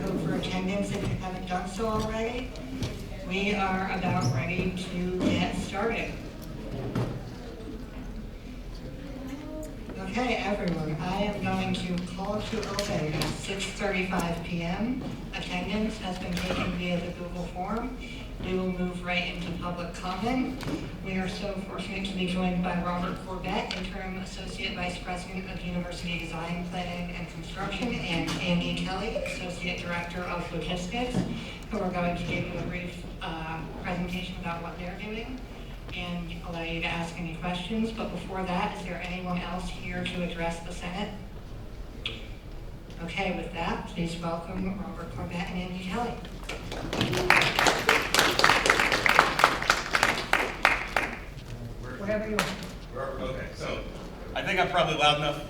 vote for attendance if you haven't done so already. We are about ready to get started. Okay, everyone, I am going to call to open at 6:35 p.m. Attendance has been taken via the Google form. We will move right into public comment. We are so fortunate to be joined by Robert Corbett, Interim Associate Vice President of University Design, Planning, and Construction, and Andy Kelly, Associate Director of Logistics, who are going to give you a brief presentation about what they're doing and allow you to ask any questions. But before that, is there anyone else here to address the Senate? Okay, with that, please welcome Robert Corbett and Andy Kelly. Whatever you want. Okay, so I think I'm probably loud enough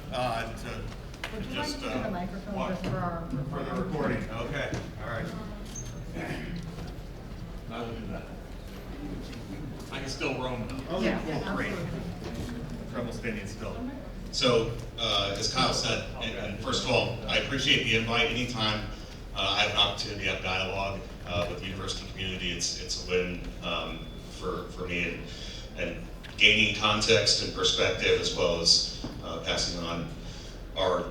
Would to you just like to use the microphone just for the recording. Okay, all right. I will do that. I can still roam though. Yeah, Great. absolutely. Trouble standing still. So, as Kyle said, and first of all, I appreciate the invite. Anytime I have an opportunity to have dialogue with the university community, it's a win for me and gaining context and perspective, as well as passing on our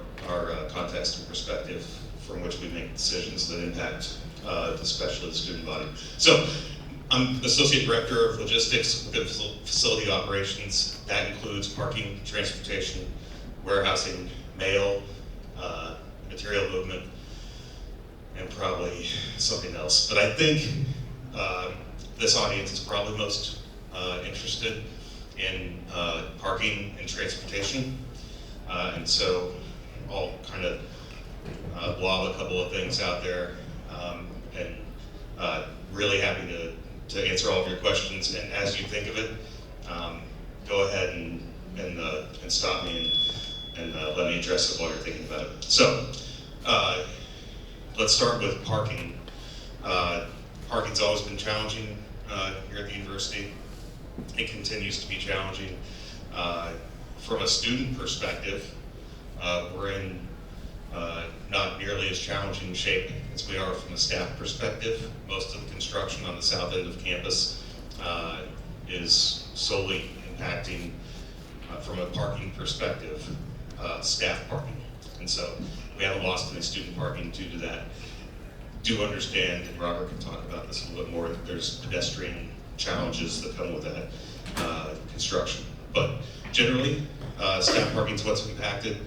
context and perspective from which we make decisions that impact especially the student body. So I'm Associate Director of Logistics within Facility Operations. That includes parking, transportation, warehousing, mail, material movement, and probably something else. But I think this audience is probably most interested in parking and transportation. And so I'll kind of blob a couple of things out there, and really happy to answer all of your questions. And as you think of it, go ahead and stop me and let me address it while you're thinking about it. So let's start with parking. Parking's always been challenging here at the university. It continues to be challenging. From a student perspective, we're in not nearly as challenging shape as we are from a staff perspective. Most of the construction on the south end of campus is solely impacting, from a parking perspective, staff parking. And so we haven't lost any student parking due to that. Do understand, and Robert can talk about this a little bit more, that there's pedestrian challenges that come with that construction. But generally, staff parking is what's impacted.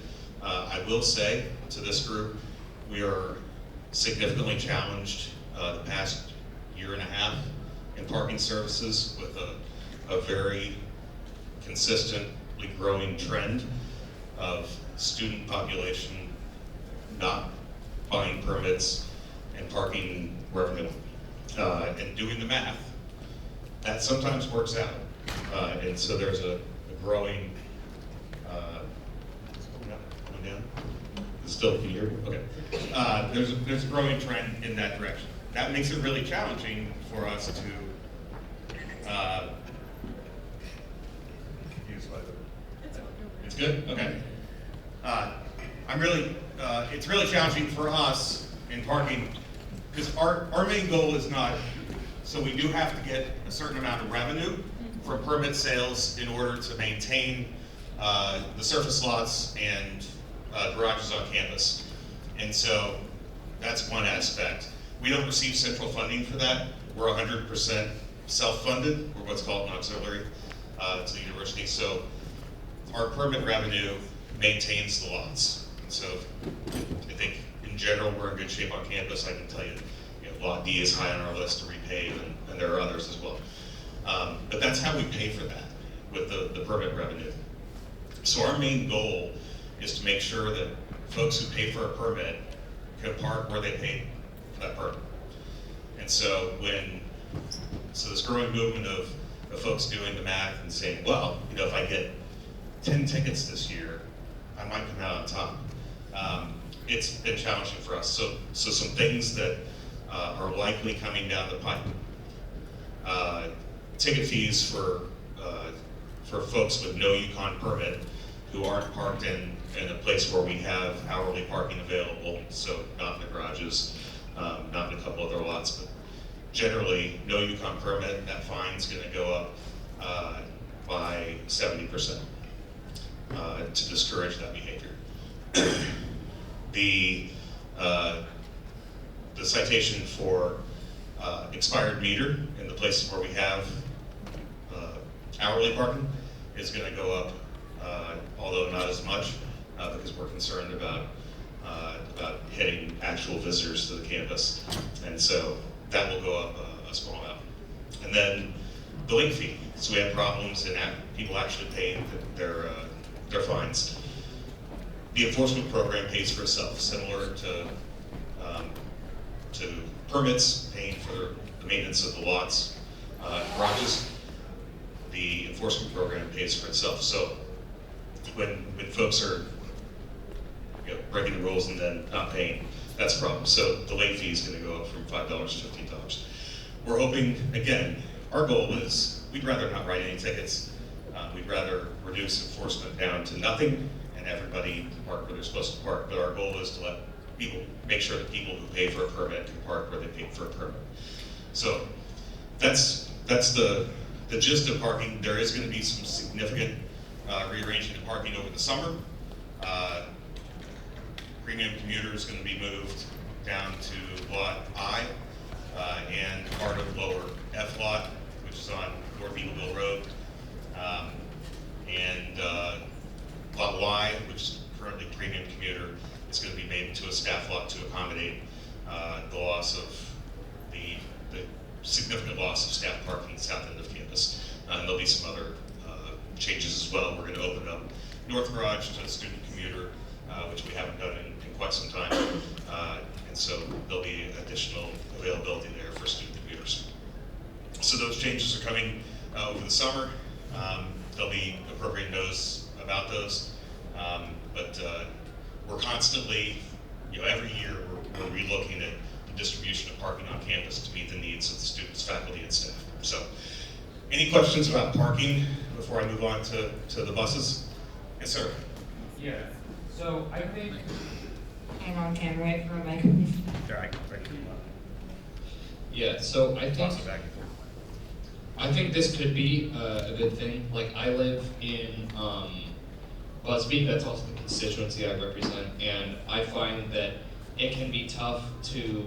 I will say to this group, we are significantly challenged the past year and a half in parking services with a very consistently growing trend of student population not buying permits and parking wherever they want. And doing the math, that sometimes works out. And so there's a growing, going down? Still, can you hear me? Okay. There's a growing trend in that direction. That makes it really challenging for us to it's good? Okay. It's really challenging for us in parking because our main goal is not, so we do have to get a certain amount of revenue from permit sales in order to maintain the surface lots and garages on campus. And so that's one aspect. We don't receive central funding for that. We're 100% self-funded. We're what's called an auxiliary to the university. So our permit revenue maintains the lots. And so I think in general, we're in good shape on campus. I can tell you, Lot D is high on our list to repave, and there are others as well. But that's how we pay for that, with the permit revenue. So our main goal is to make sure that folks who pay for a permit can park where they paid for that permit. And so this growing movement of folks doing the math and saying, well, if I get 10 tickets this year, I might come out on top. It's been challenging for us. So some things that are likely coming down the pipe. Ticket fees for folks with no UConn permit who aren't parked in a place where we have hourly parking available, so not in the garages. a couple other lots, but generally, no UConn permit, that fine's gonna go up by 70% to discourage that behavior. The citation for expired meter in the places where we have hourly parking is going to go up, although not as much, because we're concerned about hitting actual visitors to the campus, and so that will go up a small amount. And then the late fee. So we have problems in people actually paying their fines. The enforcement program pays for itself, similar to permits, paying for the maintenance of the lots, garages. The enforcement program pays for itself. So when folks are breaking the rules and then not paying, that's a problem. So the late fee is going to go up from $5 to $15. We're hoping, again, our goal is we'd rather not write any tickets. We'd rather reduce enforcement down to nothing and everybody park where they're supposed to park. But our goal is to let people, make sure that people who pay for a permit can park where they paid for a permit. So that's the gist of parking. There is going to be some significant rearranging of parking over the summer. Premium commuter is going to be moved down to Lot I and part of lower F lot, which is on North Eagleville Road, and Lot Y, which is currently premium commuter, is going to be made into a staff lot to accommodate the loss of the significant loss of staff parking south end of campus. And there'll be some other changes as well. We're going to open up North Garage to student commuter, which we haven't done in quite some time. And so there'll be additional availability there for student commuters. So those changes are coming over the summer. There'll be appropriate notice about those. But we're constantly, every year we're relooking at the distribution of parking on campus to meet the needs of the students, faculty, and staff. So, any questions about parking before I move on to the buses? Yes, sir. Yeah. So I think. Hang on, Ken, wait for a mic. There, I can bring it Yeah. So I think. Toss it back and forth. I think this could be a good thing. Like I live in Busby, that's also the constituency I represent, and I find that it can be tough to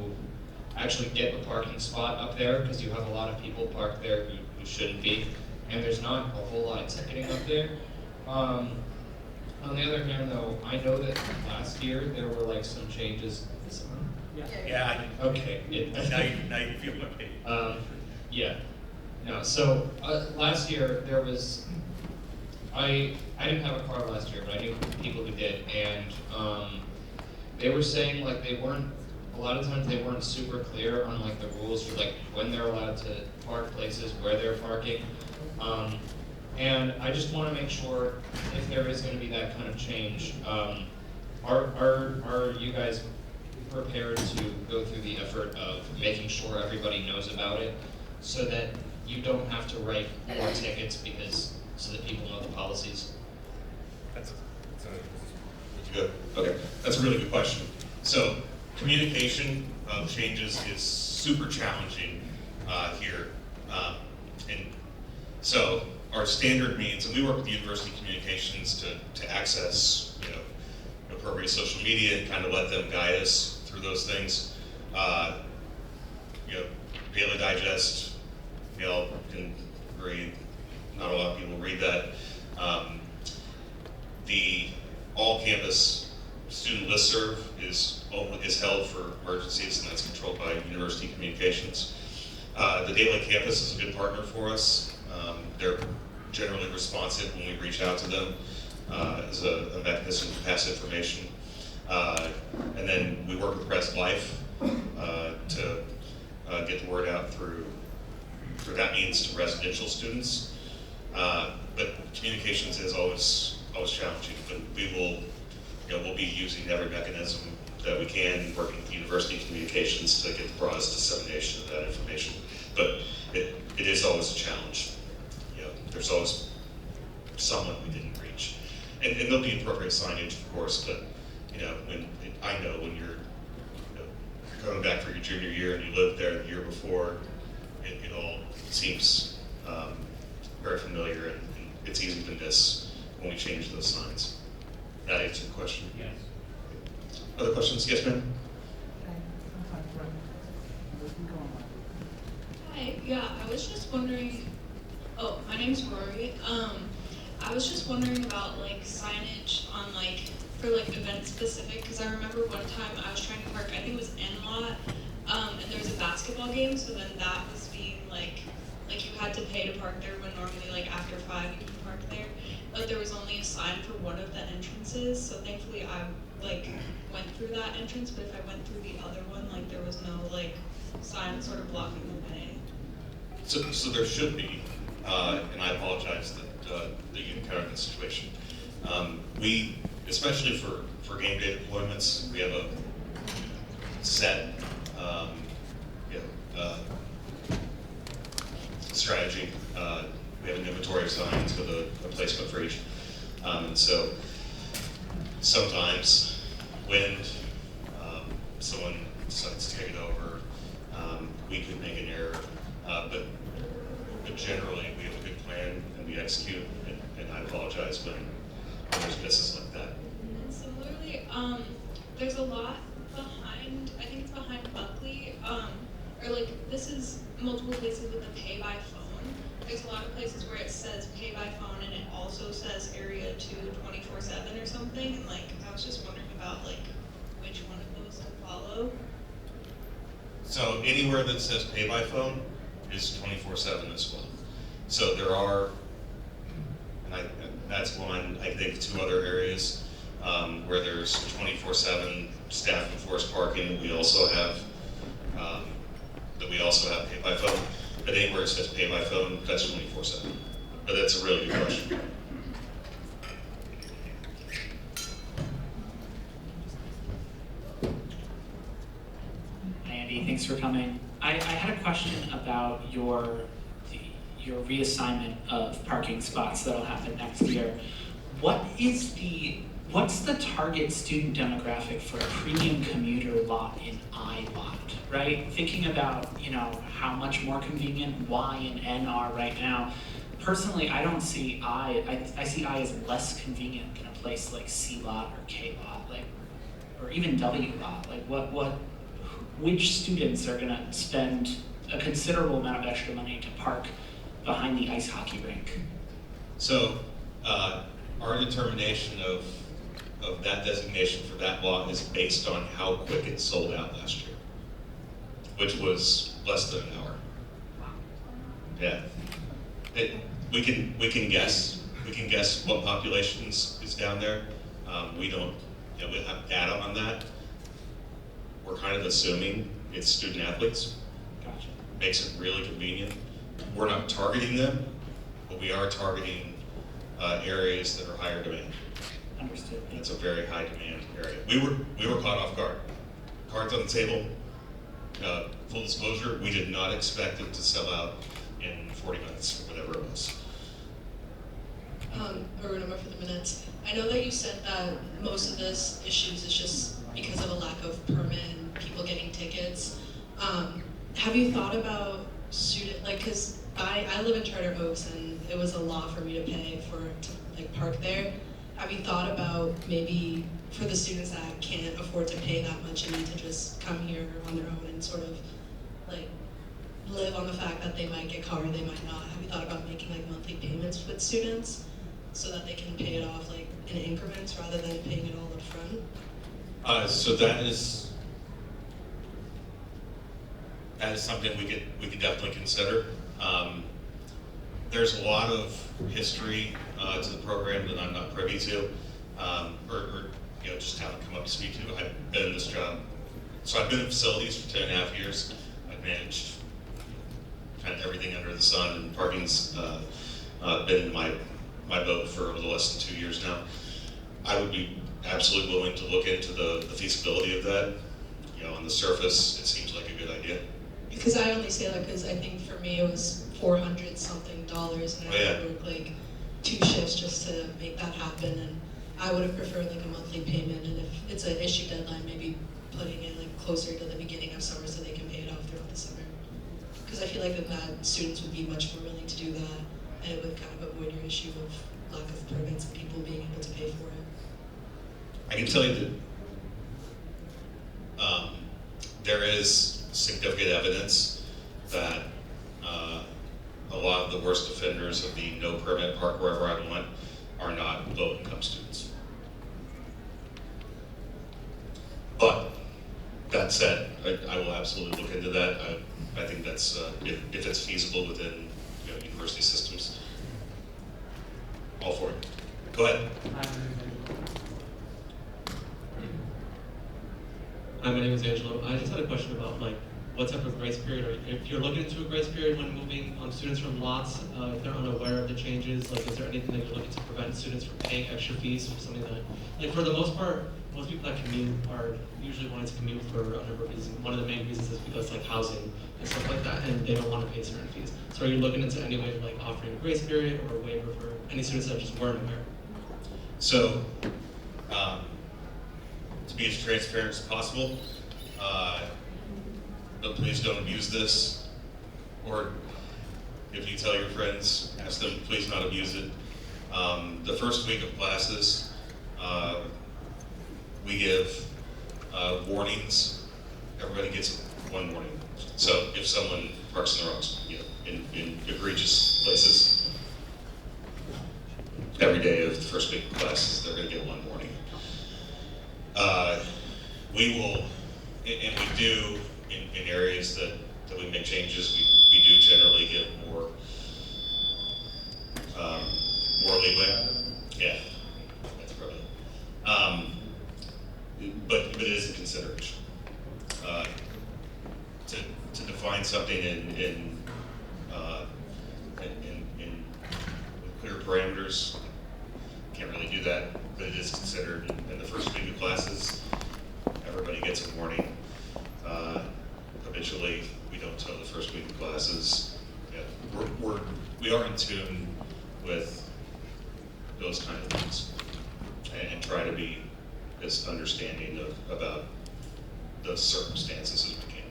actually get a parking spot up there because you have a lot of people parked there who shouldn't be, and there's not a whole lot of ticketing up there. On the other hand, though, I know that last year there were like some changes. Yeah. Okay. Now you feel okay. Yeah. No. So last year there was. I didn't have a car last year, but I knew people who did, and they were saying like they weren't. A lot of times they weren't super clear on like the rules for like when they're allowed to park places, where they're parking, and I just want to make sure if there is going to be that kind of change, are you guys prepared to go through the effort of making sure everybody knows about it, so that you don't have to write more tickets so that people know the policies? That's good. Okay, that's a really good question. So communication of changes is super challenging here, and so our standard means, and we work with university communications to access appropriate social media and kind of let them guide us through those things. Daily Digest, y'all can read. Not a lot of people read that. The all-campus student listserv is held for emergencies, and that's controlled by University Communications. The Daily Campus is a good partner for us. They're generally responsive when we reach out to them as a mechanism to pass information. And then we work with Press Life to get the word out through that means to residential students. But communications is always challenging, but we'll be using every mechanism that we can, working with University Communications to get the broadest dissemination of that information. But it is always a challenge. There's always someone we didn't reach. And there'll be appropriate signage, of course, but when you're coming back for your junior year and you lived there the year before, it all seems very familiar, and it's easy to miss when we change those signs. That answered the question? Yes. Other questions? Yes, ma'am? Hi, yeah, I was just wondering, oh, my name's Rory. I was just wondering about like signage on like, for like event specific, because I remember one time I was trying to park, I think it was N lot, and there was a basketball game, so then that was being like you had to pay to park there when normally like after 5 you can park there. But there was only a sign for one of the entrances, so thankfully I like went through that entrance, but if I went through the other one, like there was no like sign sort of blocking the way. So there should be, and I apologize that you encountered this situation. We, especially for game day deployments, we have a set strategy. We have an inventory of signs with a placement for each. And so sometimes wind, someone decides to take it over, we could make an error, but generally we have a good plan and we execute, and I apologize when there's misses like that. And similarly, there's a lot behind, I think it's behind Buckley, or like this is multiple places with a pay by phone. There's a lot of places where it says pay by phone and it also says area 2 24/7 or something. And like I was just wondering about like which one of those to follow. So anywhere that says pay by phone is 24/7 as well. So there are, and that's one, I think 2 other areas where there's 24/7 staff enforced parking. We also have pay by phone. But anywhere it says pay by phone, that's 24/7. But that's a really good question. Hi, Andy, thanks for coming. I had a question about your reassignment of parking spots that'll happen next year. What's the target student demographic for a premium commuter lot in I lot, right? Thinking about, how much more convenient Y and N are right now. Personally, I don't see I see I as less convenient than a place like C lot or K lot, or even W lot. Like which students are gonna spend a considerable amount of extra money to park behind the ice hockey rink? So our determination of that designation for that lot is based on how quick it sold out last year, which was less than an hour. Yeah. We can guess. We can guess what population is down there. We don't have data on that. We're kind of assuming it's student athletes. Gotcha. Makes it really convenient. We're not targeting them, but we are targeting areas that are higher demand. Understood. It's a very high demand area. We were caught off guard. Cards on the table. Full disclosure, we did not expect it to sell out in 40 minutes, or whatever it was. Aruna for the minutes. I know that you said that most of this issues is just because of a lack of permit and people getting tickets. Have you thought about because I live in Charter Oaks and it was a law for me to pay to park there. Have you thought about maybe for the students that can't afford to pay that much and need to just come here on their own and sort of live on the fact that they might get car, they might not? Have you thought about making monthly payments with students so that they can pay it off in increments rather than paying it all up front? So that is something we could definitely consider. There's a lot of history to the program that I'm not privy to, or just haven't come up to speed to. I've been in this job, so I've been in facilities for 10.5 years. I've managed kind of everything under the sun, and parking's been in my boat for a little less than 2 years now. I would be absolutely willing to look into the feasibility of that. On the surface, it seems like a good idea. Because I only say that because I think for me it was $400 something, and I had to work 2 shifts just to make that happen. And I would have preferred a monthly payment, and if it's an issue deadline, maybe putting it like closer to the beginning of summer so they can pay it off throughout the summer. Because I feel like that students would be much more willing to do that, and it would kind of avoid your issue of lack of permits and people being able to pay for it. I can tell you that there is significant evidence that a lot of the worst offenders of the no permit park wherever I want are not low income students. But that said, I will absolutely look into that. I think that's if it's feasible within university systems, all for it. Go ahead. Hi, my name is Angelo. I just had a question about what type of grace period, or if you're looking into a grace period when moving students from lots, if they're unaware of the changes, is there anything that you're looking to prevent students from paying extra fees for something that, for the most part, most people that commute are usually wanting to commute for a number of reasons. One of the main reasons is because housing and stuff like that, and they don't want to pay certain fees. So are you looking into any way of offering a grace period or a waiver for any students that just weren't aware? So, to be as transparent as possible, but please don't abuse this, or if you tell your friends, ask them please not abuse it. The first week of classes, we give warnings. Everybody gets one warning. So if someone parks in the wrong, in egregious places, every day of the first week of classes, they're going to get one warning. We will, and we do in areas that we make changes, we do generally give more leeway. Yeah, that's probably. But it is a consideration. To define something in clear parameters, can't really do that, but it is considered in the first week of classes. Everybody gets a warning. Habitually, we don't tell the first week of classes. Yeah, we are in tune with those kind of things and try to be as understanding about the circumstances as we can.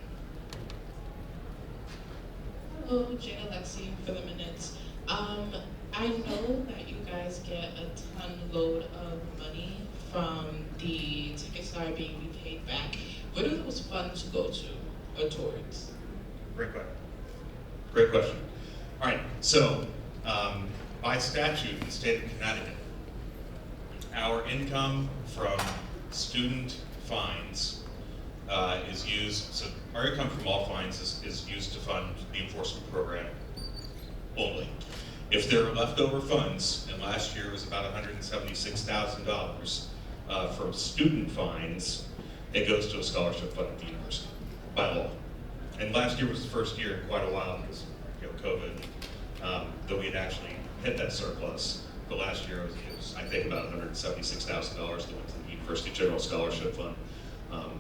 Hello, Jane Alexi for the minutes. I know that you guys get a ton load of money from the tickets that are being paid back. Where do those funds go to or towards? Great question. Great question. All right, so by statute in the state of Connecticut, our income from student fines is used, so our income from all fines is used to fund the enforcement program only. If there are leftover funds, and last year was about $176,000 from student fines, it goes to a scholarship fund at the university by law. And last year was the first year in quite a while because COVID that we had actually hit that surplus. But last year it was I think about $176,000 that went to the University General Scholarship Fund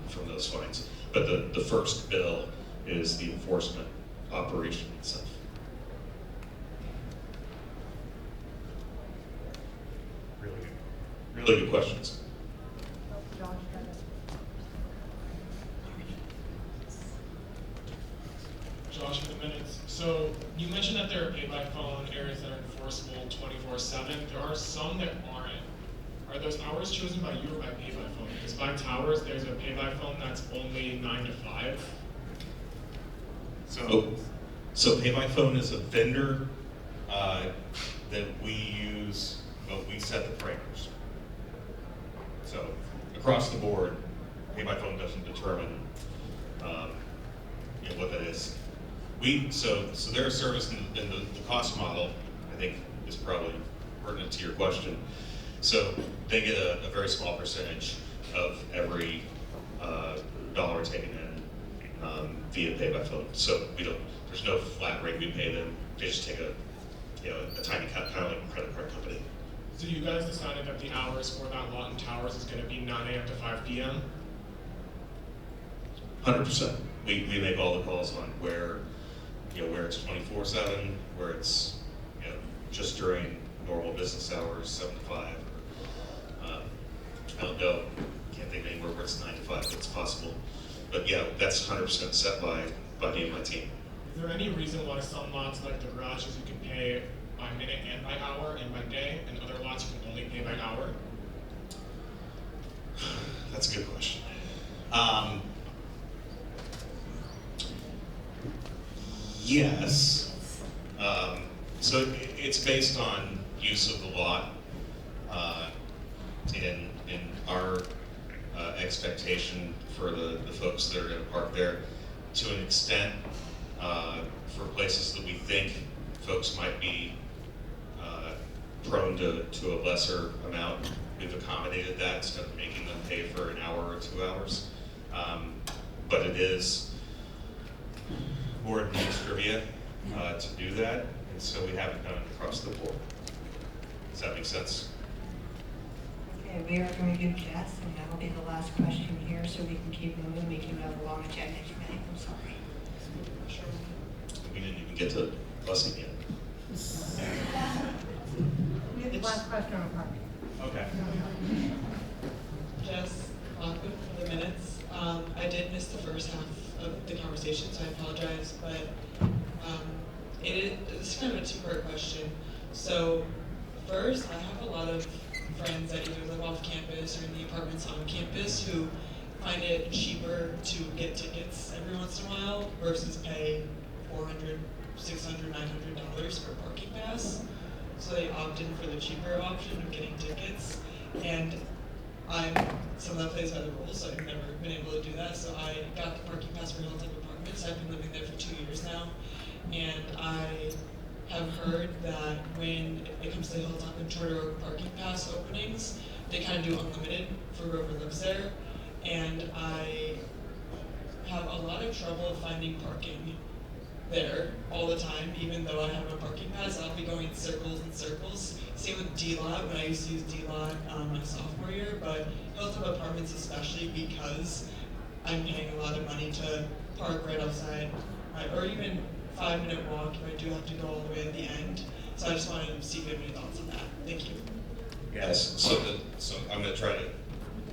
from those fines. But the first bill is the enforcement operation itself. Really good questions. Josh, for the minutes. So you mentioned that there are pay-by-phone areas that are enforceable 24/7. There are some that aren't. Are those hours chosen by you or by pay-by-phone? Because by towers, there's a pay-by-phone that's only 9 to 5. So pay-by-phone is a vendor that we use, but we set the parameters. So across the board, pay-by-phone doesn't determine what that is. So their service in the cost model, I think, is probably pertinent to your question. So they get a very small percentage of every dollar taken in via pay-by-phone. So there's no flat rate we pay them. They just take a tiny cut, kind of like a credit card company. So you guys decided that the hours for that lot in towers is going to be 9 a.m. to 5 p.m.? 100%. We make all the calls on where it's 24/7, where it's just during normal business hours, 7 to 5. I don't know. can't think of anywhere where it's 9 to 5, but it's possible. But yeah, that's 100% set by me and my team. Is there any reason why some lots like the garages you can pay by minute and by hour and by day, and other lots you can only pay by hour? That's a good question. Yes. So it's based on use of the lot, in our expectation for the folks that are going to park there, to an extent, for places that we think folks might be prone to a lesser amount, we've accommodated that instead of making them pay for an hour or 2 hours. But it is more administrivia to do that, and so we haven't done it across the board. Does that make sense? Okay, we are going to do Jess, and that'll be the last question here, so we can keep moving. We can have a long agenda tonight. I'm sorry. We didn't even get to busing yet. We have the last question on parking. Okay. Jess Lockwood for the minutes. I did miss the first half of the conversation, so I apologize, but it's kind of a two-part question. So first, I have a lot of friends that either live off campus or in the apartments on campus who find it cheaper to get tickets every once in a while versus pay $400, $600, $900 for a parking pass. So they opt in for the cheaper option of getting tickets. And some of that plays by the rules, so I've never been able to do that. So I got the parking pass for Hilltop Apartments. I've been living there for 2 years now. And I have heard that when it comes to Hilltop and Charter Oak parking pass openings, they kind of do unlimited for whoever lives there. And I have a lot of trouble finding parking there all the time, even though I have a parking pass. I'll be going in circles and circles. Same with D-Lot, when I used to use D-Lot my sophomore year, but Hilltop Apartments especially, because I'm paying a lot of money to park right outside, or even 5-minute walk if I do have to go all the way at the end. So I just wanted to see if you have any thoughts on that. Thank you. Yes, so I'm going to try to, in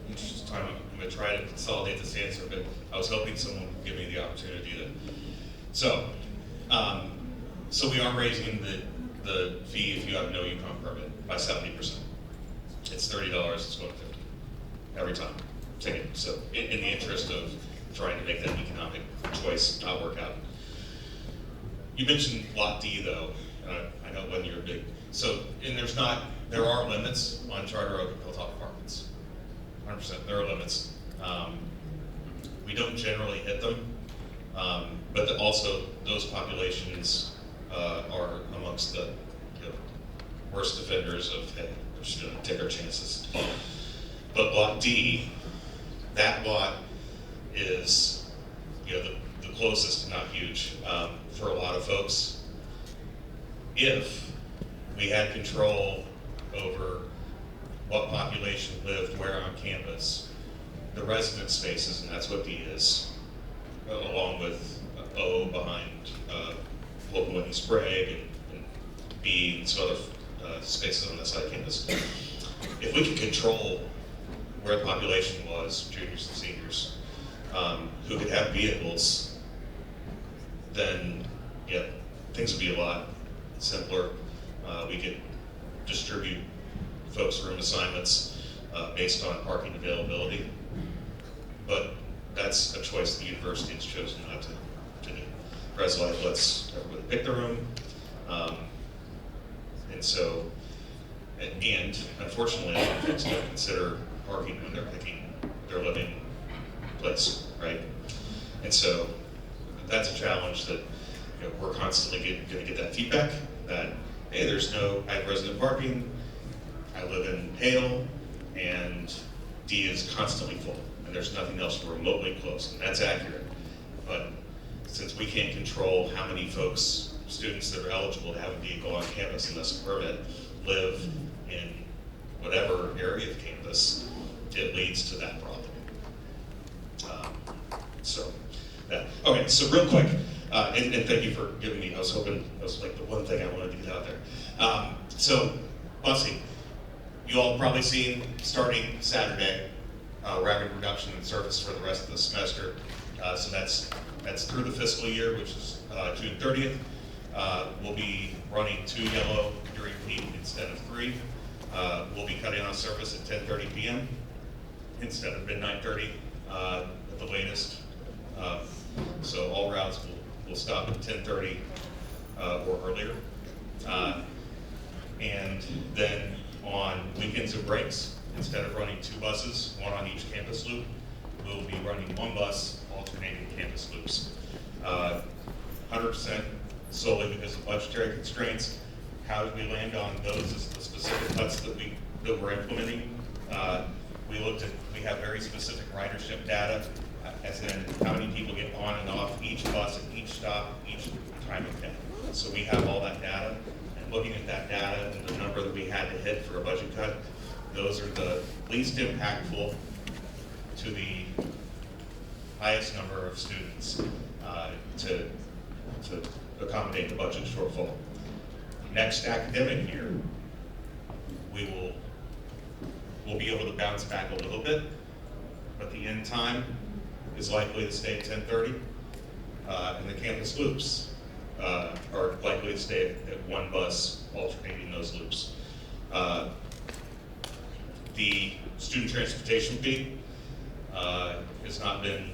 the interest of time, I'm going to try to consolidate this answer, but I was hoping someone would give me the opportunity to. So we are raising the fee if you have no UConn permit by 70%. It's $30, it's going to $50 every time. Ticket. So in the interest of trying to make that economic choice not work out. You mentioned Lot D though, and I know when you're big. So, and there are limits on Charter Oak and Hilltop Apartments. 100%, there are limits. We don't generally hit them, but also those populations are amongst the worst offenders of, hey, we're just gonna take our chances. But Lot D, that lot is, the closest, not huge, for a lot of folks. If we had control over what population lived where on campus, the resident spaces, and that's what D is, along with O behind Fulton Whitney Sprague and B and some other spaces on that side of campus. If we could control where the population was, juniors and seniors, who could have vehicles, then things would be a lot simpler. We could distribute folks' room assignments based on parking availability, but that's a choice the university has chosen not to do. Res Life lets everybody pick their room, and so, and unfortunately, a lot of folks don't consider parking when they're picking their living place, right? And so that's a challenge that we're constantly going to get that feedback that, hey, I have resident parking, I live in Hale, and D is constantly full, and there's nothing else remotely close, and that's accurate. But since we can't control how many folks, students that are eligible to have a vehicle on campus and thus a permit, live in whatever area of campus, it leads to that problem. Okay, so real quick, and thank you for giving me, I was hoping that was like the one thing I wanted to get out there. So, busing, you all have probably seen starting Saturday, rapid reduction in service for the rest of the semester. So that's through the fiscal year, which is June 30th. We'll be running 2 yellow during peak instead of 3. We'll be cutting off service at 10:30 p.m. instead of midnight 30 at the latest. So all routes will stop at 10:30 or earlier. And then on weekends and breaks, instead of running 2 buses, 1 on each campus loop, we'll be running 1 bus alternating campus loops. 100% solely because of budgetary constraints. How did we land on those as the specific cuts that we're implementing? We have very specific ridership data, as in how many people get on and off each bus at each stop, each time of day. So we have all that data, and looking at that data and the number that we had to hit for a budget cut, those are the least impactful to the highest number of students to accommodate the budget shortfall. Next academic year, we'll be able to bounce back a little bit, but the end time is likely to stay at 10:30, and the campus loops are likely to stay at 1 bus alternating those loops. The student transportation fee has not been,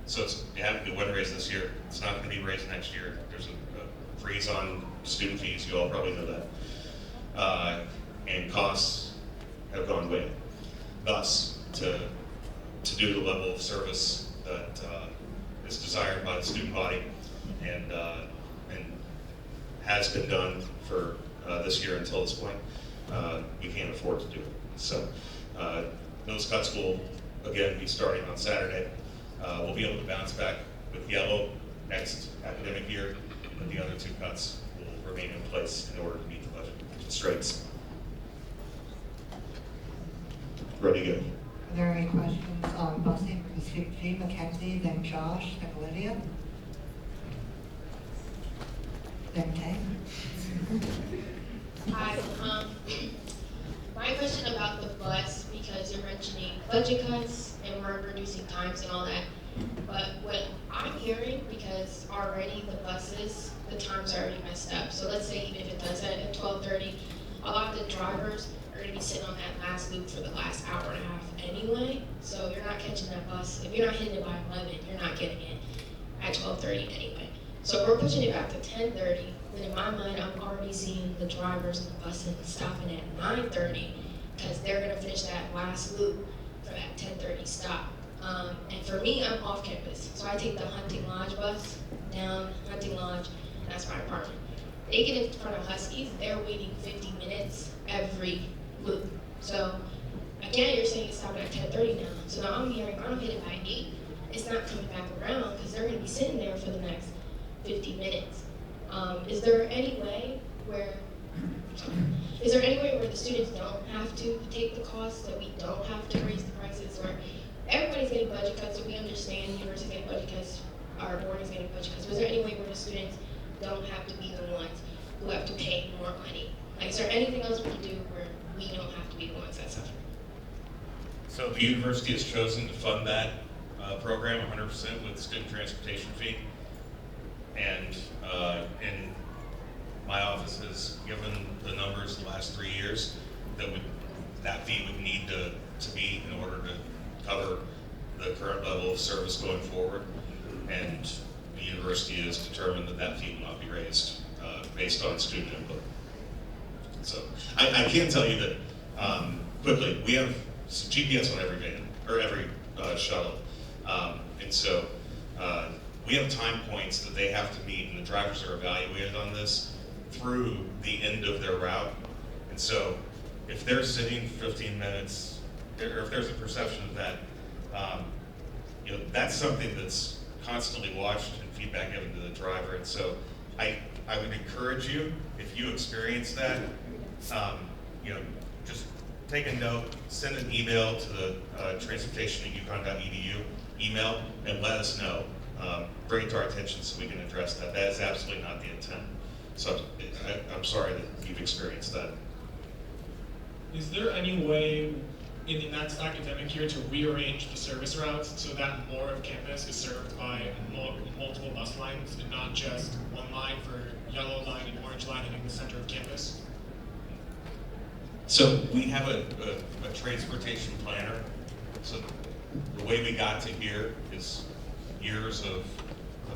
so it wasn't raised this year. It's not going to be raised next year. There's a freeze on student fees. You all probably know that. And costs have gone way up. Thus, to do the level of service that is desired by the student body and has been done for this year until this point, we can't afford to do it. So those cuts will, again, be starting on Saturday. We'll be able to bounce back with yellow next academic year, but the other 2 cuts will remain in place in order to meet the budget constraints. Ready to go. Are there any questions on busing for the student fee? Mackenzie, then Josh, then Olivia? Then Tay? Hi, my question about the bus, because you're mentioning budget cuts and we're reducing times and all that, but what I'm hearing, because already the buses, the times are already messed up. So let's say even if it does end at 12:30, a lot of the drivers are gonna be sitting on that last loop for the last hour and a half anyway. So you're not catching that bus. If you're not hitting it by 11, you're not getting it at 12:30 anyway. So we're pushing it back to 10:30. Then in my mind, I'm already seeing the drivers and the buses stopping at 9:30 because they're gonna finish that last loop for that 10:30 stop. And for me, I'm off campus, so I take the Hunting Lodge bus down Hunting Lodge. That's my apartment. They get in front of Huskies, they're waiting 50 minutes every loop. So again, you're saying it's stopping at 10:30 now. So now I'm hearing I don't hit it by 8. It's not coming back around because they're gonna be sitting there for the next 50 minutes. Is there any way where the students don't have to take the cost, that we don't have to raise the prices, or everybody's getting budget cuts, so we understand university's getting budget cuts, our board is getting budget cuts. Was there any way where the students don't have to be the ones who have to pay more money? Like, is there anything else we can do where we don't have to be the ones that suffer? So the university has chosen to fund that program 100% with student transportation fee. And in my office has given the numbers the last 3 years that fee would need to be in order to cover the current level of service going forward. And the university has determined that fee will not be raised based on student input. So I can tell you that quickly, we have GPS on every van or every shuttle, and so we have time points that they have to meet, and the drivers are evaluated on this through the end of their route. And so if they're sitting 15 minutes, or if there's a perception of that, that's something that's constantly watched and feedback given to the driver. And so I would encourage you, if you experience that, just take a note, send an email to the transportation@uconn.edu email, and let us know. Bring it to our attention so we can address that. That is absolutely not the intent. So I'm sorry that you've experienced that. Is there any way in the next academic year to rearrange the service routes so that more of campus is served by multiple bus lines and not just one line for yellow line and orange line hitting the center of campus? So we have a transportation planner. So the way we got to here is years of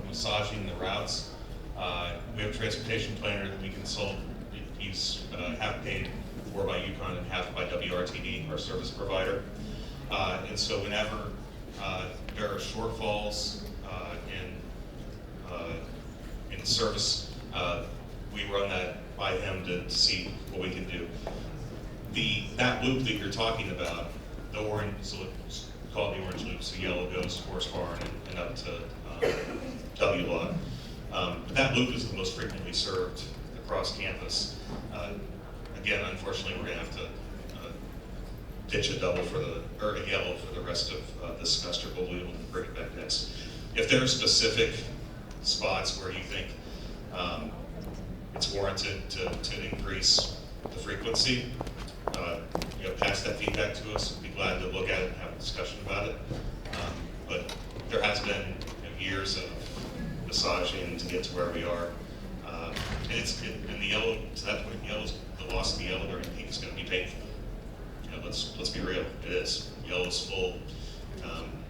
massaging the routes. We have a transportation planner that we consult. He's half paid for by UConn and half by WRTD, our service provider. And so whenever there are shortfalls in service, we run that by him to see what we can do. That loop that you're talking about, the orange, so let's call it the orange loop, so yellow goes to Horse Barn and up to W Lot. But that loop is the most frequently served across campus. Again, unfortunately, we're going to have to ditch a double or a yellow for the rest of this semester, but we'll be able to bring it back next. If there are specific spots where you think it's warranted to increase the frequency, pass that feedback to us. We'd be glad to look at it and have a discussion about it. But there has been years of massaging to get to where we are. And the yellow, to that point, the loss of the yellow during peak is going to be painful. Let's be real, it is. Yellow's full,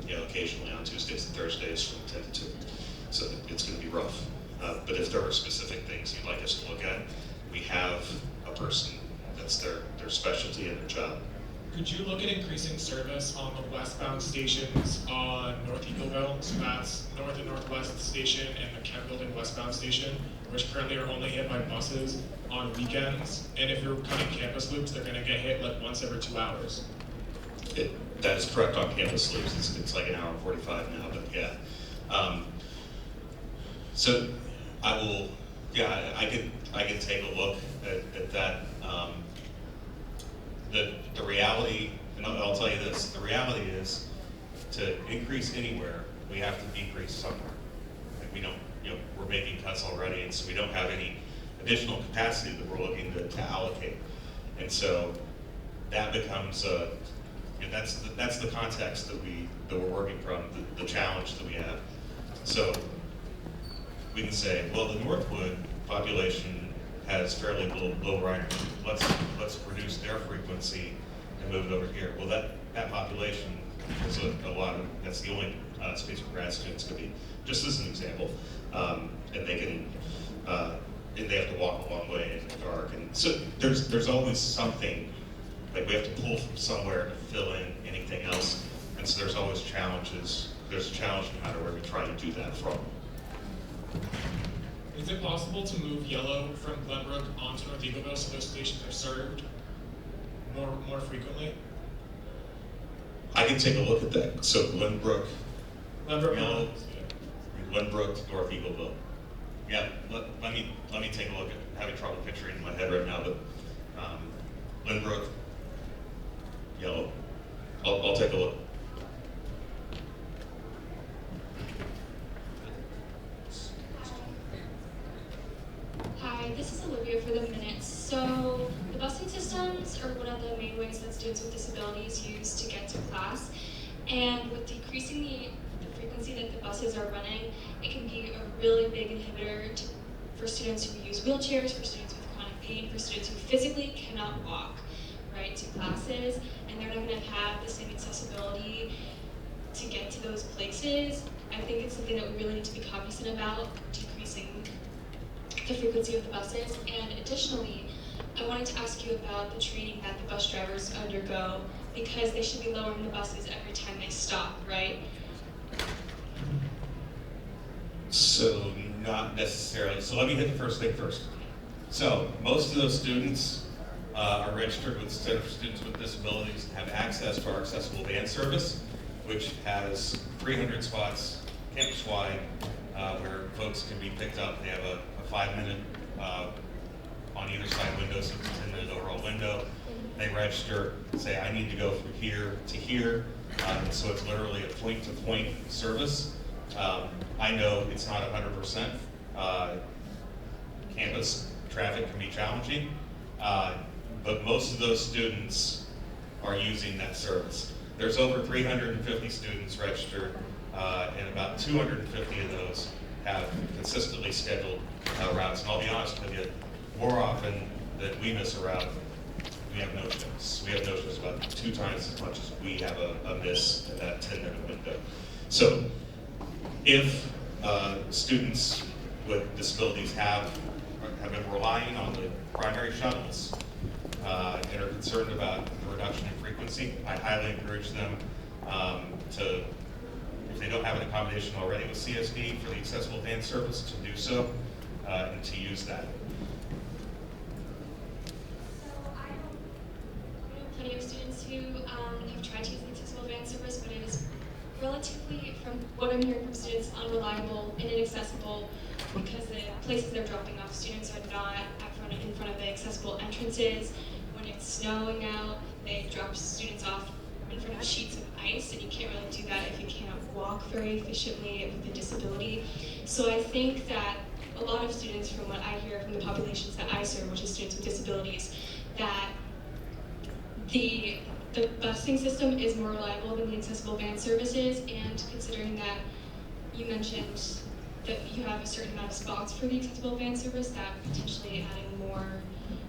occasionally on Tuesdays and Thursdays from 10 to 2. So it's going to be rough. But if there are specific things you'd like us to look at, we have a person that's their specialty and their job. Could you look at increasing service on the westbound stations on North Eagleville? So that's North and Northwest Station and the Kent Building westbound station, which currently are only hit by buses on weekends. And if you're cutting campus loops, they're going to get hit like once every 2 hours. That is correct on campus loops. It's like an hour and 45 now, but yeah. So I can take a look at that. The reality, and I'll tell you this, the reality is to increase anywhere, we have to decrease somewhere. Like we don't, we're making cuts already, and so we don't have any additional capacity that we're looking to allocate. And so that becomes, that's the context that we're working from, the challenge that we have. So we can say, well, the Northwood population has fairly low rider. Let's reduce their frequency and move it over here. Well, that population is a lot of, that's the only space where grad students could be. Just as an example, and they can, and they have to walk a long way in the dark. And so there's always something, like we have to pull from somewhere to fill in anything else. And so there's always challenges. There's a challenge no matter where we try to do that from. Is it possible to move yellow from Glenbrook onto North Eagleville so those stations are served more frequently? I can take a look at that. So Glenbrook, yellow, yeah. Glenbrook, North Eagleville. Yeah, let me take a look at, having trouble picturing in my head right now, but Glenbrook, yellow. I'll take a look. Hi, this is Olivia for the minutes. So the busing systems are one of the main ways that students with disabilities use to get to class. And with decreasing the frequency that the buses are running, it can be a really big inhibitor for students who use wheelchairs, for students with chronic pain, for students who physically cannot walk, right, to classes, and they're not going to have the same accessibility to get to those places. I think it's something that we really need to be cognizant about, decreasing the frequency of the buses. And additionally, I wanted to ask you about the training that the bus drivers undergo, because they should be lowering the buses every time they stop, right? So not necessarily. So let me hit the first thing first. So most of those students are registered with the Center for Students with Disabilities and have access to our accessible van service, which has 300 spots campus-wide where folks can be picked up. They have a 5-minute on either side window, so it's a 10-minute overall window. They register, say, I need to go from here to here. So it's literally a point-to-point service. I know it's not 100%. Campus traffic can be challenging, but most of those students are using that service. There's over 350 students registered, and about 250 of those have consistently scheduled routes. And I'll be honest with you, more often than we miss a route, we have no-shows. We have no-shows about 2 times as much as we have a miss in that 10-minute window. So if students with disabilities have been relying on the primary shuttles and are concerned about the reduction in frequency, I highly encourage them to, if they don't have an accommodation already with CSD for the accessible van service, to do so and to use that. Plenty of students who have tried to use the accessible van service, but it is relatively, from what I'm hearing from students, unreliable and inaccessible because the places they're dropping off students are not in front of the accessible entrances. When it's snowing out, they drop students off in front of sheets of ice, and you can't really do that if you can't walk very efficiently with a disability. So I think that a lot of students, from what I hear from the populations that I serve, which is students with disabilities, that the busing system is more reliable than the accessible van services, and considering that you mentioned that you have a certain amount of spots for the accessible van service, that potentially adding more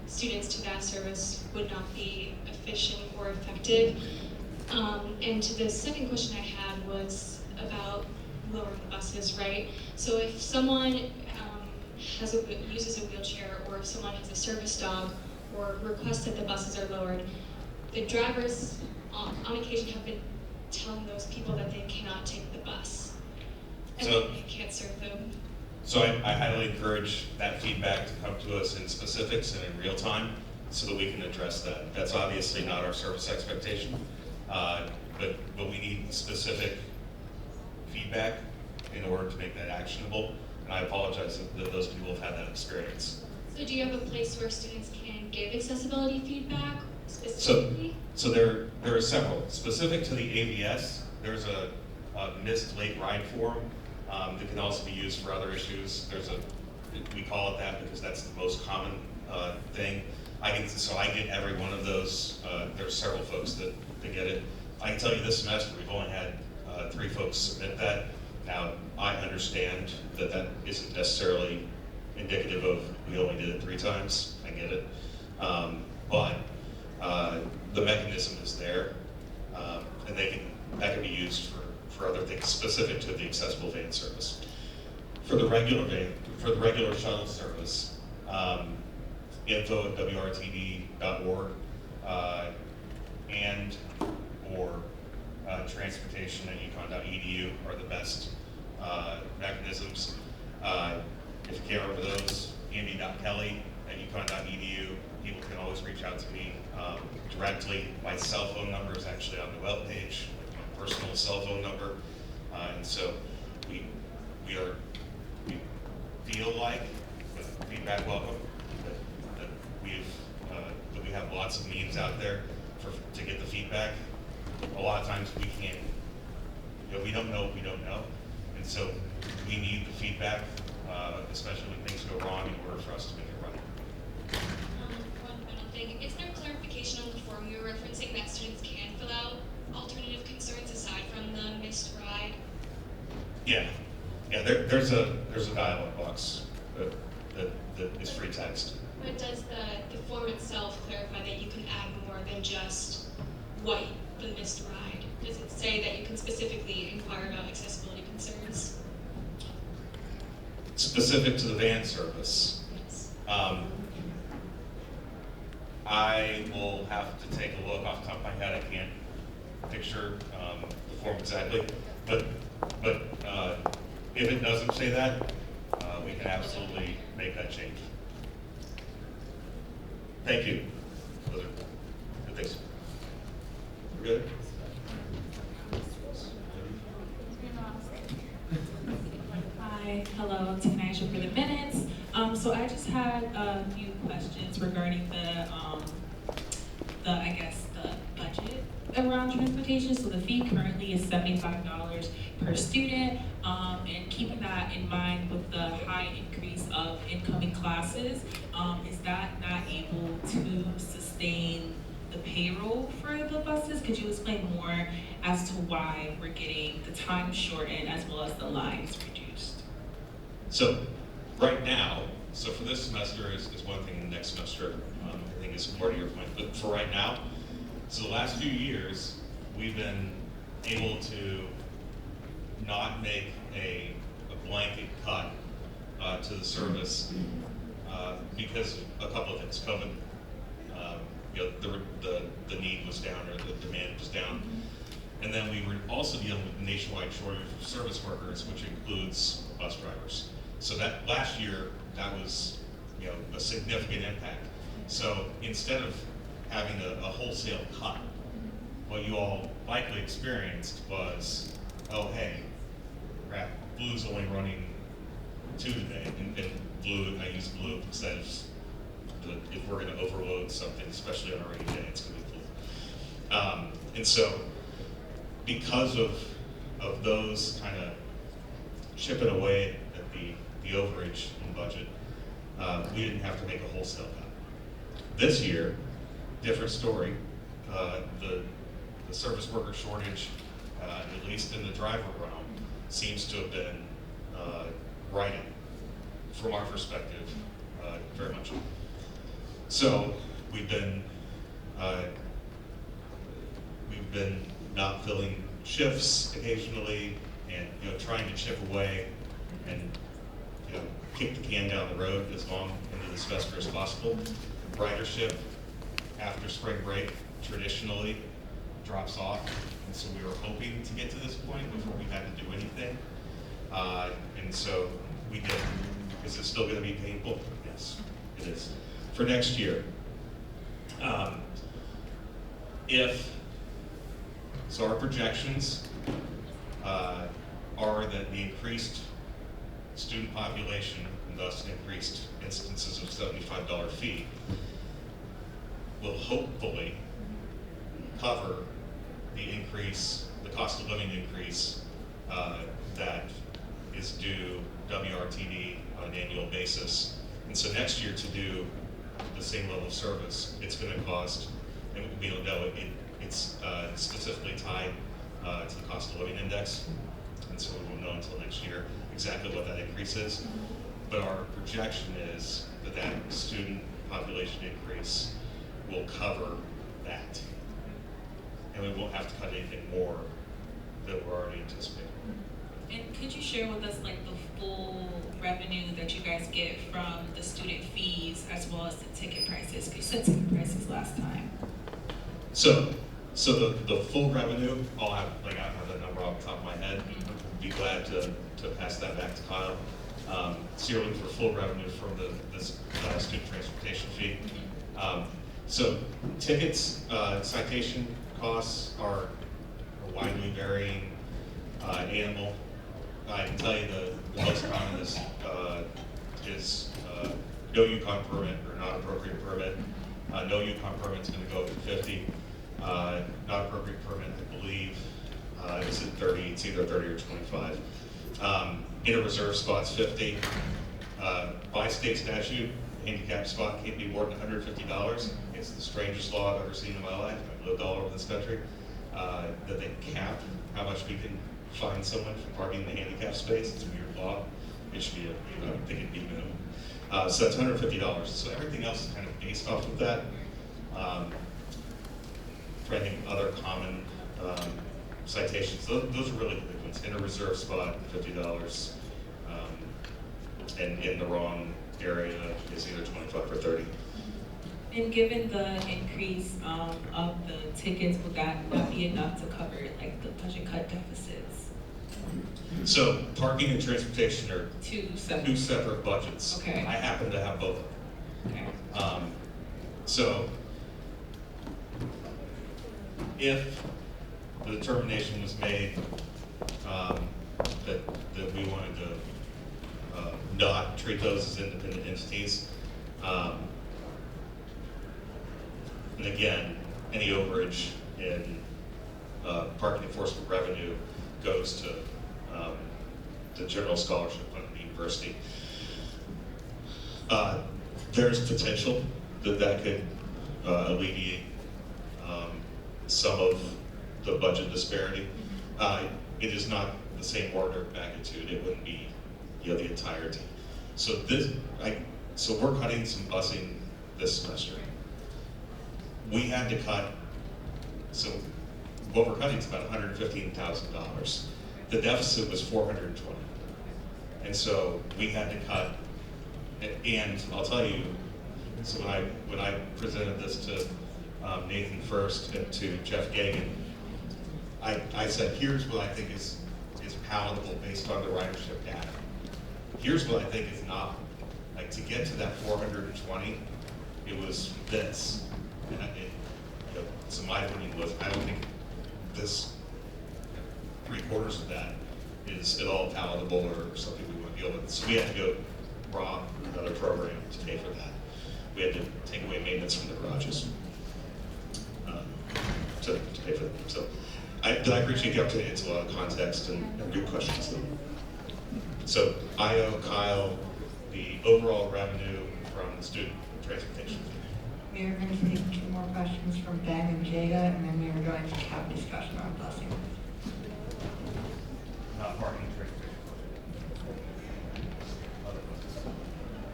students to that service would not be efficient or effective. And the second question I had was about lowering the buses, right? So if someone uses a wheelchair, or if someone has a service dog, or requests that the buses are lowered, the drivers on occasion have been telling those people that they cannot take the bus and they can't serve them. So I highly encourage that feedback to come to us in specifics and in real time so that we can address that. That's obviously not our service expectation, but we need specific feedback in order to make that actionable. And I apologize that those people have had that experience. So do you have a place where students can give accessibility feedback specifically? So there are several. Specific to the AVS, there's a missed late ride form that can also be used for other issues. We call it that because that's the most common thing. I get every one of those. There's several folks that get it. I can tell you this semester we've only had 3 folks submit that. Now, I understand that isn't necessarily indicative of we only did it 3 times. I get it. But the mechanism is there, and that can be used for other things specific to the accessible van service. For the regular shuttle service, info at wrtd.org and or transportation at econ.edu are the best mechanisms. If you can't remember those, andy.kelly at econ.edu. People can always reach out to me directly. My cell phone number is actually on the webpage, my personal cell phone number. And so we feel like, with feedback welcome, that we have lots of means out there to get the feedback. A lot of times we can't, we don't know what we don't know. And so we need the feedback, especially when things go wrong, in order for us to make it right. One final thing, is there clarification on the form you were referencing that students can fill out alternative concerns aside from the missed ride? Yeah, there's a dialog box that is free text. But does the form itself clarify that you can add more than just the missed ride? Does it say that you can specifically inquire about accessibility concerns? Specific to the van service? Yes. I will have to take a look off the top of my head. I can't picture the form exactly, but if it doesn't say that, we can absolutely make that change. Thank you. Those are good things. We're good? Hi, hello, I'm Tanisha for the minutes. So I just had a few questions regarding the budget around transportation. So the fee currently is $75 per student, and keeping that in mind with the high increase of incoming classes, is that not able to sustain the payroll for the buses. Could you explain more as to why we're getting the time shortened as well as the lines reduced? So right now, so for this semester is one thing, and next semester I think is more to your point, but for right now, so the last few years, we've been able to not make a blanket cut to the service because of a couple of things. COVID, the need was down, or the demand was down. And then we were also dealing with nationwide shortage of service workers, which includes bus drivers. So that last year, that was a significant impact. So instead of having a wholesale cut, what you all likely experienced was, oh hey, crap, Blue's only running 2 today, and Blue, and I use Blue because if we're going to overload something, especially on a rainy day, it's going to be Blue. And so, because of those kind of chipping away at the overage in budget, we didn't have to make a wholesale cut. This year, different story. The service worker shortage, at least in the driver realm, seems to have been righted, from our perspective, very much. So we've been not filling shifts occasionally, and trying to chip away and kick the can down the road as long into the semester as possible. Ridership after spring break traditionally drops off, and so we were hoping to get to this point before we had to do anything. And so we did. Is it still going to be painful? Yes, it is. For next year, so our projections are that the increased student population, and thus increased instances of $75 fee, will hopefully cover the cost of living increase that is due WRTD on an annual basis. And so next year, to do the same level of service, it's going to cost, and we don't know, it's specifically tied to the cost of living index, and so we won't know until next year exactly what that increase is. But our projection is that student population increase will cover that, and we won't have to cut anything more than we're already anticipating. And could you share with us like the full revenue that you guys get from the student fees as well as the ticket prices? Because you said ticket prices last time. So the full revenue, I don't have that number off the top of my head. I'd be glad to pass that back to Kyle. So you're looking for full revenue from this student transportation fee. So tickets, citation costs are widely varying animal. I can tell you the most common is no Yukon permit or not appropriate permit. No Yukon permit is going to go to 50. Not appropriate permit, I believe, is at 30. It's either 30 or 25. In a reserve spot's 50. By state statute, handicap spot can't be more than $150. It's the strangest law I've ever seen in my life. I've lived all over this country. That they cap how much we can fine someone for parking in the handicap space. It's a weird law. It should be I would think it'd be minimum. So that's $150. So everything else is kind of based off of that. For I think other common citations, those are really the big ones. In a reserve spot, $50. And in the wrong area is either 25 or 30. And given the increase of the tickets, would that not be enough to cover like the budget cut deficits? So parking and transportation are Two separate budgets. Okay. I happen to have both. Okay. So if the determination was made that we wanted to not treat those as independent entities, and again, any overage in parking enforcement revenue goes to the general scholarship fund of the university. There's potential that could alleviate some of the budget disparity. It is not the same order of magnitude. It wouldn't be, the entirety. So so we're cutting some busing this semester. We had to cut, so what we're cutting is about $115,000. The deficit was $420. And so we had to cut, and I'll tell you, so when I presented this to Nathan first and to Jeff Gagan, I said, here's what I think is palatable based on the ridership data. Here's what I think is not. Like, to get to that 420, it was this. And so my opinion was, I don't think this 3/4 of that is at all palatable or something we want to deal with. So we had to go rob another program to pay for that. We had to take away maintenance from the garages to pay for that. So I appreciate the opportunity. It's a lot of context and good questions though. So Io, Kyle, the overall revenue from the student transportation. We are going to take 2 more questions from Ben and Jada, and then we are going to have a discussion on busing. Parking and transportation.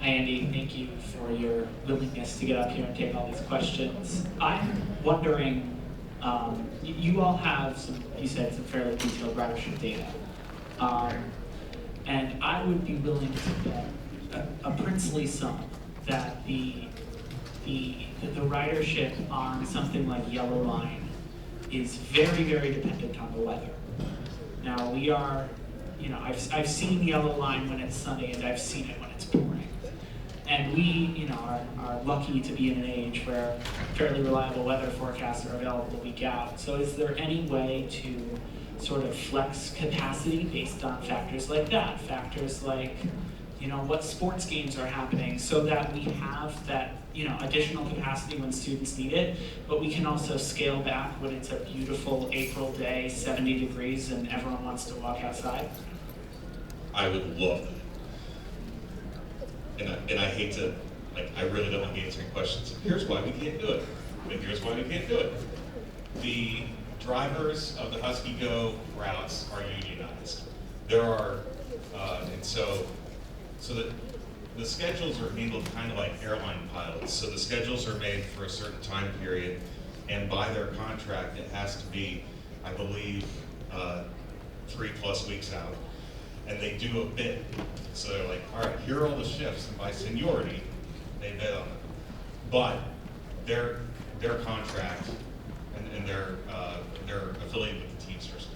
Hi Andy, thank you for your willingness to get up here and take all these questions. I'm wondering, you all have some, you said some fairly detailed ridership data. And I would be willing to bet a princely sum that the ridership on something like Yellow Line is very, very dependent on the weather. Now we are, I've seen Yellow Line when it's sunny and I've seen it when it's pouring. And we, are lucky to be in an age where fairly reliable weather forecasts are available a week out. So is there any way to sort of flex capacity based on factors like that? Factors like, what sports games are happening, so that we have that, additional capacity when students need it, but we can also scale back when it's a beautiful April day, 70 degrees, and everyone wants to walk outside? I would love that. And I hate to, I really don't want to be answering questions. Here's why we can't do it. And here's why we can't do it. The drivers of the Husky Go routes are unionized. There are, and so the schedules are handled kind of like airline pilots. So the schedules are made for a certain time period, and by their contract, it has to be, I believe, 3+ weeks out. And they do a bid. So they're like, all right, here are all the shifts, and by seniority, they bid on them. But their contract, and they're affiliated with the Teamsters,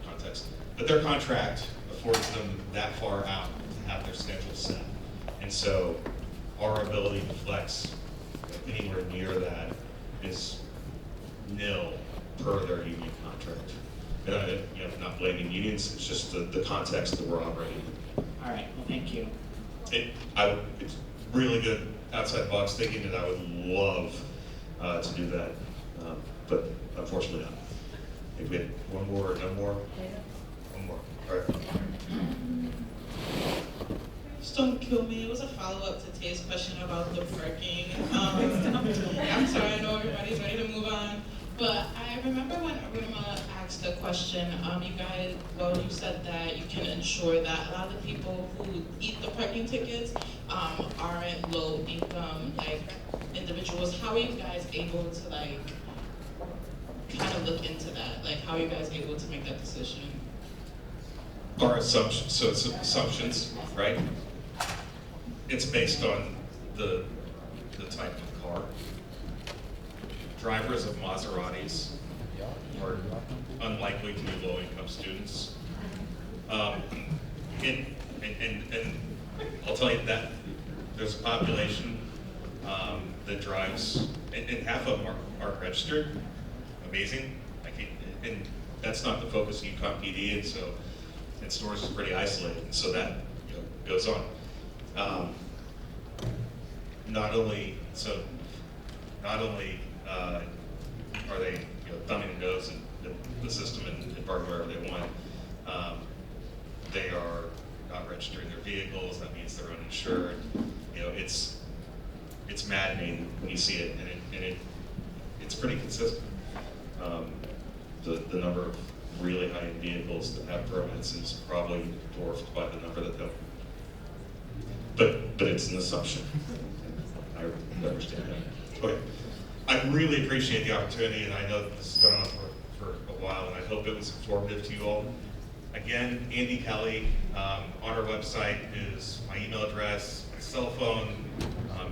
context. But their contract affords them that far out to have their schedule set. And so our ability to flex anywhere near that is nil per their union contract. Not blaming unions, it's just the context that we're operating in. All right, well, thank you. It's really good outside the box thinking that I would love to do that, but unfortunately not. I think we had one more or no more? One more, all right. Just don't kill me. It was a follow-up to Tay's question about the parking. I'm sorry, I know everybody's ready to move on. But I remember when Aruna asked the question, you said that you can ensure that a lot of the people who eat the parking tickets aren't low income individuals. How are you guys able to kind of look into that? How are you guys able to make that decision? Our assumptions, so it's assumptions, right? It's based on the type of car. Drivers of Maseratis are unlikely to be low-income students. And I'll tell you that there's a population that drives, and half of them aren't registered. Amazing. And that's not the focus of UConn PD, and so Stores is pretty isolated, and so that goes on. Not only are they thumbing their nose at the system and parking wherever they want, they are not registering their vehicles. That means they're uninsured. It's maddening when you see it, and it's pretty consistent. The number of really high-end vehicles that have permits is probably dwarfed by the number that don't. But it's an assumption. I understand that. Okay. I really appreciate the opportunity, and I know that this has gone on for a while, and I hope it was informative to you all. Again, Andy Kelly, on our website is my email address, my cell phone,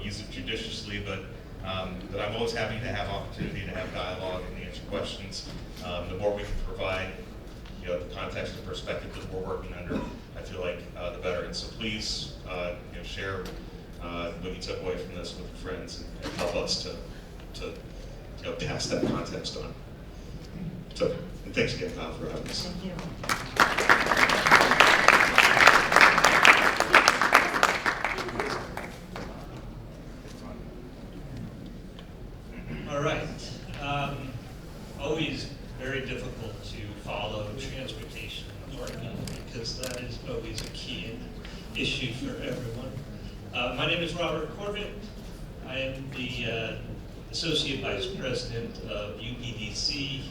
use it judiciously, but I'm always happy to have opportunity to have dialogue and answer questions. The more we can provide, the context and perspective that we're working under, I feel like the better. And so please, share what you took away from this with your friends and help us to pass that context on. So, and thanks again, Kyle, for having us. Thank you. All right. Always very difficult to follow transportation authority because that is always a key issue for everyone. My name is Robert Corbett. I am the Associate Vice President of UPDC.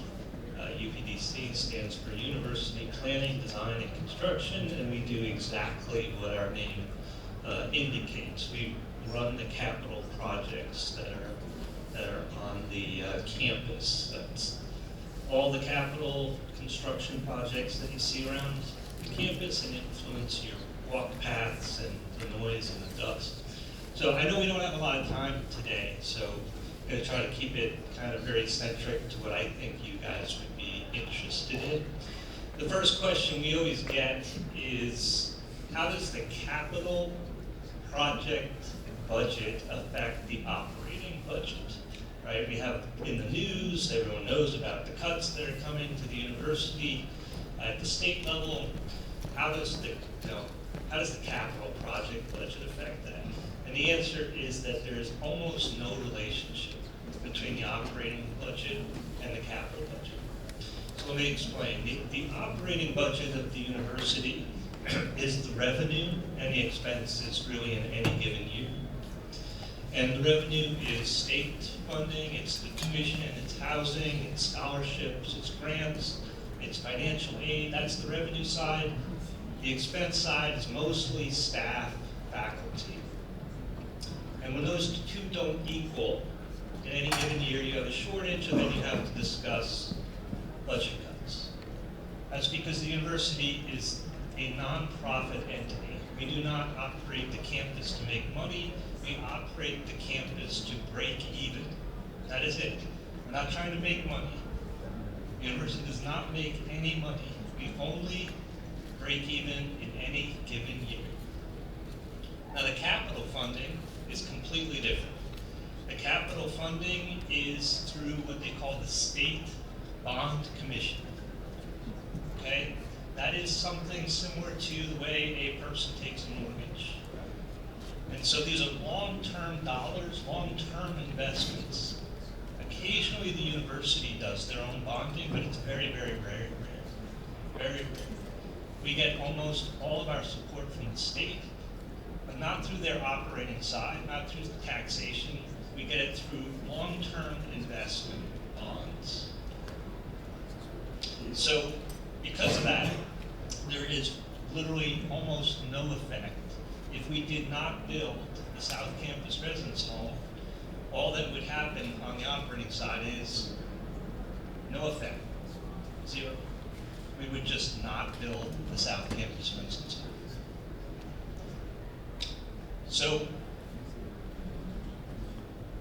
UPDC stands for University Planning, Design, and Construction, and we do exactly what our name indicates. We run the capital projects that are on the campus. That's all the capital construction projects that you see around the campus and influence your walk paths and the noise and the dust. So I know we don't have a lot of time today, so I'm going to try to keep it kind of very centric to what I think you guys would be interested in. The first question we always get is, how does the capital project budget affect the operating budget? Right? We have in the news, everyone knows about the cuts that are coming to the university at the state level. How does the capital project budget affect that? And the answer is that there is almost no relationship between the operating budget and the capital budget. So let me explain. The operating budget of the university is the revenue and the expenses really in any given year. And the revenue is state funding, it's the tuition, it's housing, it's scholarships, it's grants, it's financial aid. That's the revenue side. The expense side is mostly staff, faculty. And when those two don't equal, in any given year you have a shortage, and then you have to discuss budget cuts. That's because the university is a nonprofit entity. We do not operate the campus to make money. We operate the campus to break even. That is it. We're not trying to make money. The university does not make any money. We only break even in any given year. Now the capital funding is completely different. The capital funding is through what they call the State Bond Commission. Okay? That is something similar to the way a person takes a mortgage. And so these are long-term dollars, long-term investments. Occasionally the university does their own bonding, but it's very, very, very rare. Very rare. We get almost all of our support from the state, but not through their operating side, not through the taxation. We get it through long-term investment bonds. So because of that, there is literally almost no effect. If we did not build the South Campus Residence Hall, all that would happen on the operating side is no effect, zero. We would just not build the South Campus Residence Hall. So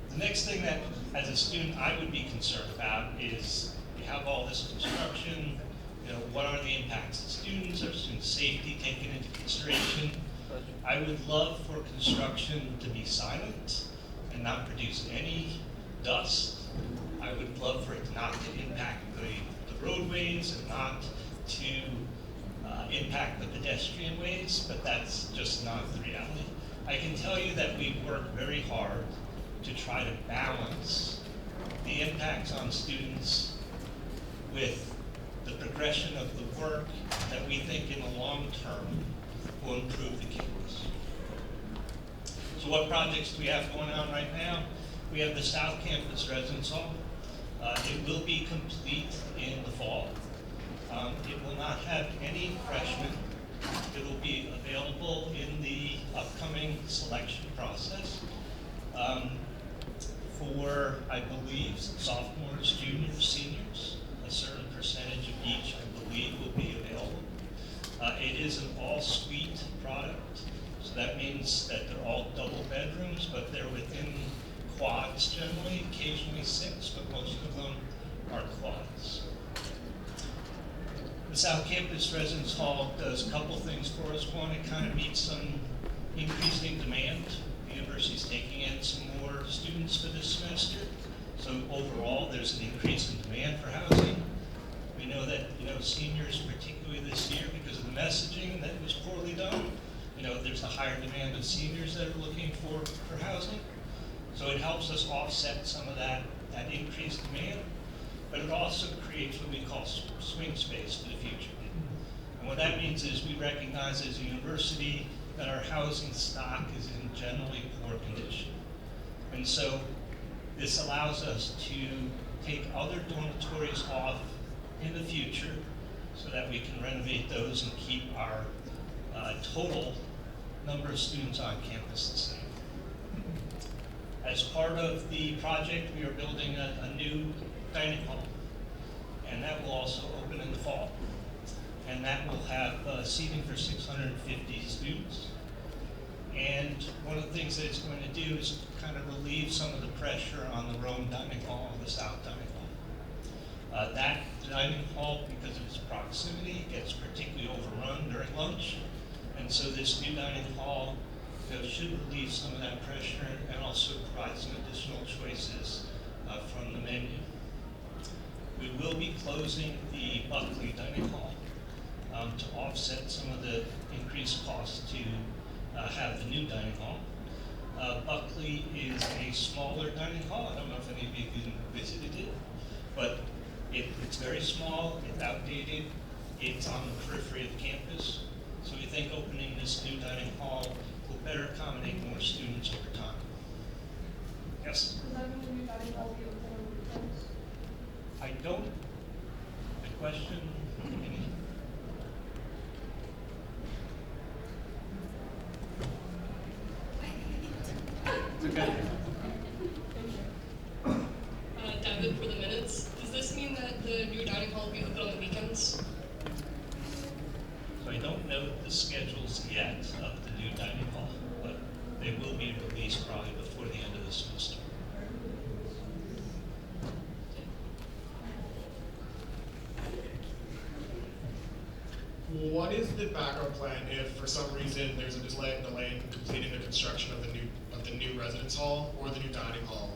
the next thing that, as a student, I would be concerned about is we have all this construction. What are the impacts to students? Are student safety taken into consideration? I would love for construction to be silent and not produce any dust. I would love for it not to impact the roadways and not to impact the pedestrian ways, but that's just not the reality. I can tell you that we work very hard to try to balance the impacts on students with the progression of the work that we think in the long term will improve the campus. So what projects do we have going on right now? We have the South Campus Residence Hall. It will be complete in the fall. It will not have any freshmen. It will be available in the upcoming selection process for, I believe, sophomores, juniors, seniors. A certain percentage of each, I believe, will be available. It is an all-suite product, so that means that they're all double bedrooms, but they're within quads generally, occasionally 6, but most of them are quads. The South Campus Residence Hall does a couple things for us. One, it kind of meets some increasing demand. The university's taking in some more students for this semester. So overall, there's an increase in demand for housing. We know that, seniors, particularly this year, because of the messaging that was poorly done, there's a higher demand of seniors that are looking for housing. So it helps us offset some of that increased demand, but it also creates what we call swing space for the future. And what that means is we recognize as a university that our housing stock is in generally poor condition. And so this allows us to take other dormitories off in the future so that we can renovate those and keep our total number of students on campus the same. As part of the project, we are building a new dining hall, and that will also open in the fall. And that will have seating for 650 students. And one of the things that it's going to do is kind of relieve some of the pressure on the Rome dining hall and the South dining hall. That dining hall, because of its proximity, gets particularly overrun during lunch. And so this new dining hall should relieve some of that pressure and also provide some additional choices from the menu. We will be closing the Buckley dining hall to offset some of the increased costs to have the new dining hall. Buckley is a smaller dining hall. I don't know if any of you visited it, but it's very small, it's outdated, it's on the periphery of the campus. So we think opening this new dining hall will better accommodate more students over time. Yes? Does that mean the new dining hall will be open on weekends? I don't. The question, any? Okay. David, for the minutes, does this mean that the new dining hall will be open on the weekends? So I don't know the schedules yet of the new dining hall, but they will be released probably before the end of the semester. What is the backup plan if, for some reason, there's a delay in completing the construction of the new residence hall or the new dining hall,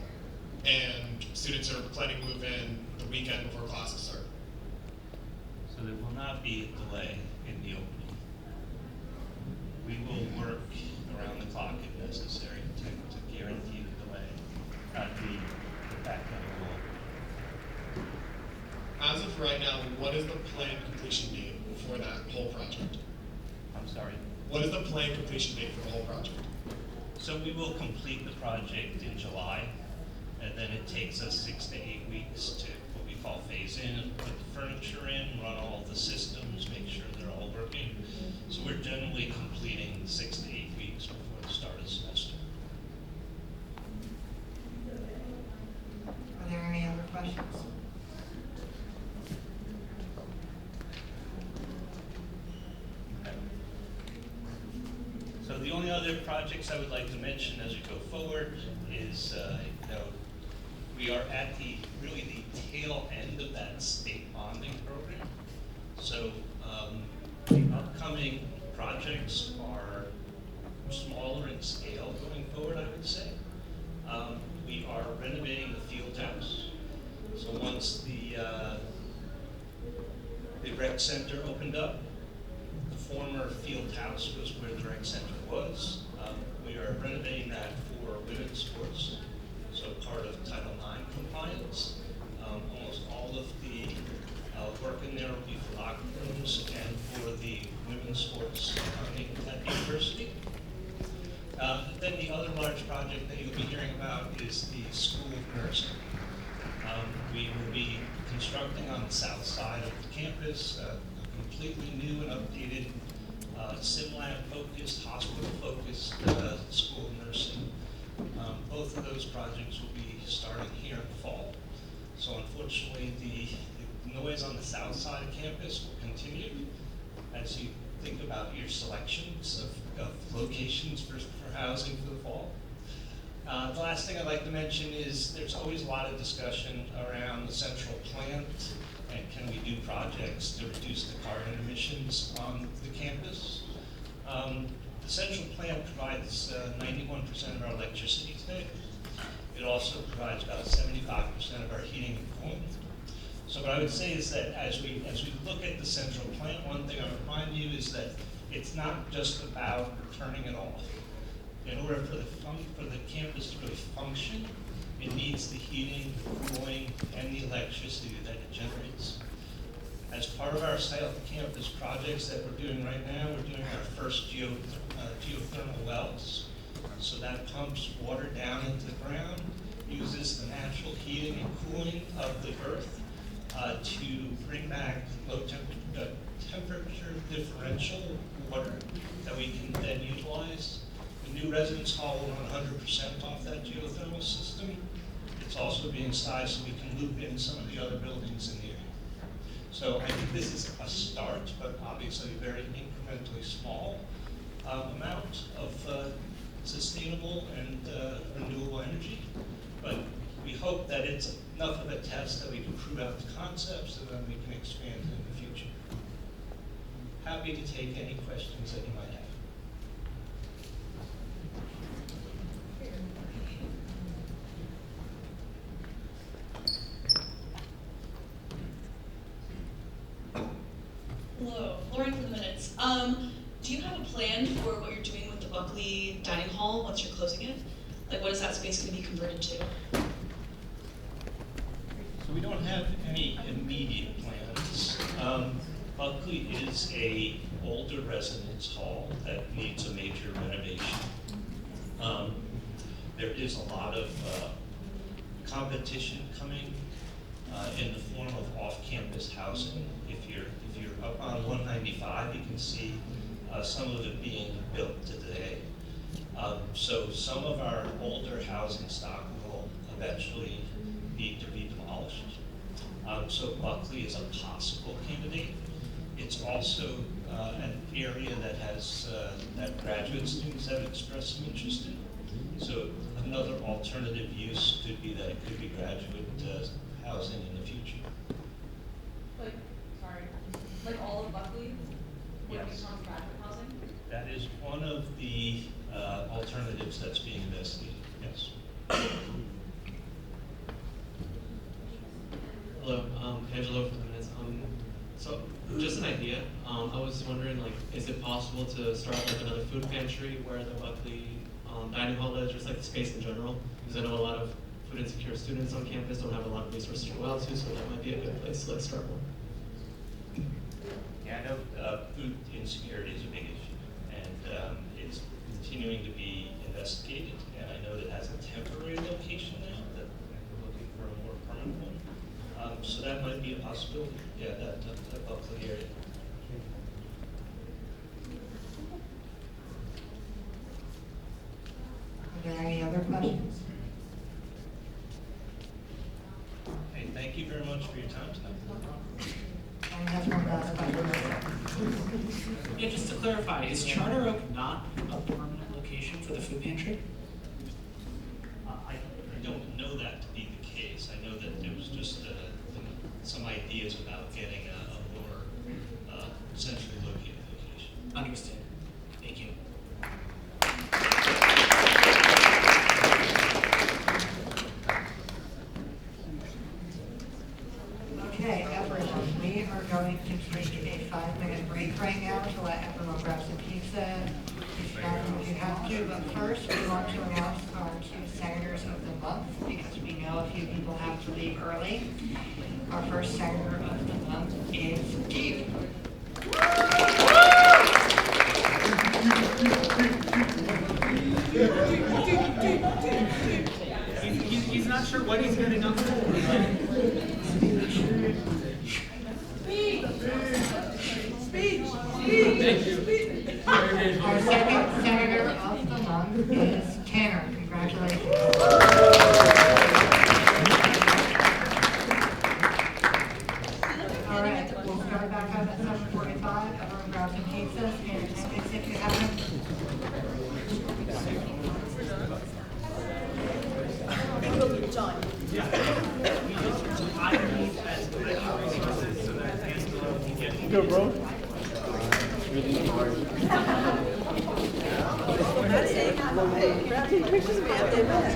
and students are planning to move in the weekend before classes start? So there will not be a delay in the opening. We will work around the clock if necessary to guarantee the delay, not the backup rule. As of right now, what is the planned completion date for that whole project? I'm sorry? What is the planned completion date for the whole project? So we will complete the project in July, and then it takes us 6 to 8 weeks to what we call phase in, put the furniture in, run all the systems, make sure they're all working. So we're generally completing 6 to 8 weeks before the start of the semester. Are there any other questions? So the only other projects I would like to mention as we go forward is, we are at really the tail end of that state bonding program. So the upcoming projects are smaller in scale going forward, I would say. We are renovating the field house. So once the rec center opened up, the former field house was where the rec center was. We are renovating that for women's sports, so part of Title IX compliance. Almost all of the work in there will be for locker rooms and for the women's sports at the university. Then the other large project that you'll be hearing about is the School of Nursing. We will be constructing on the south side of the campus a completely new and updated sim lab focused, hospital focused school of nursing. Both of those projects will be starting here in the fall. So unfortunately, the noise on the south side of campus will continue as you think about your selections of locations for housing for the fall. The last thing I'd like to mention is there's always a lot of discussion around the central plant and can we do projects to reduce the carbon emissions on the campus. The central plant provides 91% of our electricity today. It also provides about 75% of our heating and cooling. So what I would say is that as we look at the central plant, one thing I would remind you is that it's not just about turning it off. In order for the campus to really function, it needs the heating, the cooling, and the electricity that it generates. As part of our South Campus projects that we're doing right now, we're doing our first geothermal wells. So that pumps water down into the ground, uses the natural heating and cooling of the earth to bring back low temperature differential water that we can then utilize. The new residence hall will run 100% off that geothermal system. It's also being sized so we can loop in some of the other buildings in the area. So I think this is a start, but obviously a very incrementally small amount of sustainable and renewable energy. But we hope that it's enough of a test that we can prove out the concepts and then we can expand in the future. Happy to take any questions that you might have. Hello, Lauren from the Minutes. Do you have a plan for what you're doing with the Buckley Dining Hall once you're closing it? Like, what is that space going to be converted to? So we don't have any immediate plans. Buckley is a older residence hall that needs a major renovation. There is a lot of competition coming in the form of off-campus housing. If you're up on 195, you can see some of it being built today. So some of our older housing stock will eventually need to be demolished. So Buckley is a possible candidate. It's also an area that has that graduate students have expressed some interest in. So another alternative use could be that it could be graduate housing in the future. Like all of Buckley would Yes. become graduate housing? That is one of the alternatives that's being investigated, yes. Hello, Angelo from the Minutes. So just an idea. I was wondering, like, is it possible to start like another food pantry where the Buckley dining hall is, just like the space in general? Because I know a lot of food insecure students on campus don't have a lot of resources to go out to, so that might be a good place to like start one. Yeah, I know food insecurity is a big issue, and it's continuing to be investigated. And I know that it has a temporary location now, that we're looking for a more permanent one. So that might be a possibility. Yeah, that Buckley area. Are there any other questions? Hey, thank you very much for your time tonight. And that's one last question. Yeah, just to clarify, is Charter Oak not a permanent location for the food pantry? I don't know that to be the case. I know that there was just some ideas about getting a more centrally located location. Understood. Thank you. Okay, everyone, we are going to take a 5-minute break right now to let everyone grab some pizza, if you have to. But first, we want to announce our 2 senators of the month because we know a few people have to leave early. Our first senator of the month is Keith. He's not sure what he's getting up for. second senator of the month is Tanner. Congratulations. All right, we'll start back up at 7:45. Everyone grab some pizzas and tickets if you haven't. John. Go, bro. Take pictures of me at the event.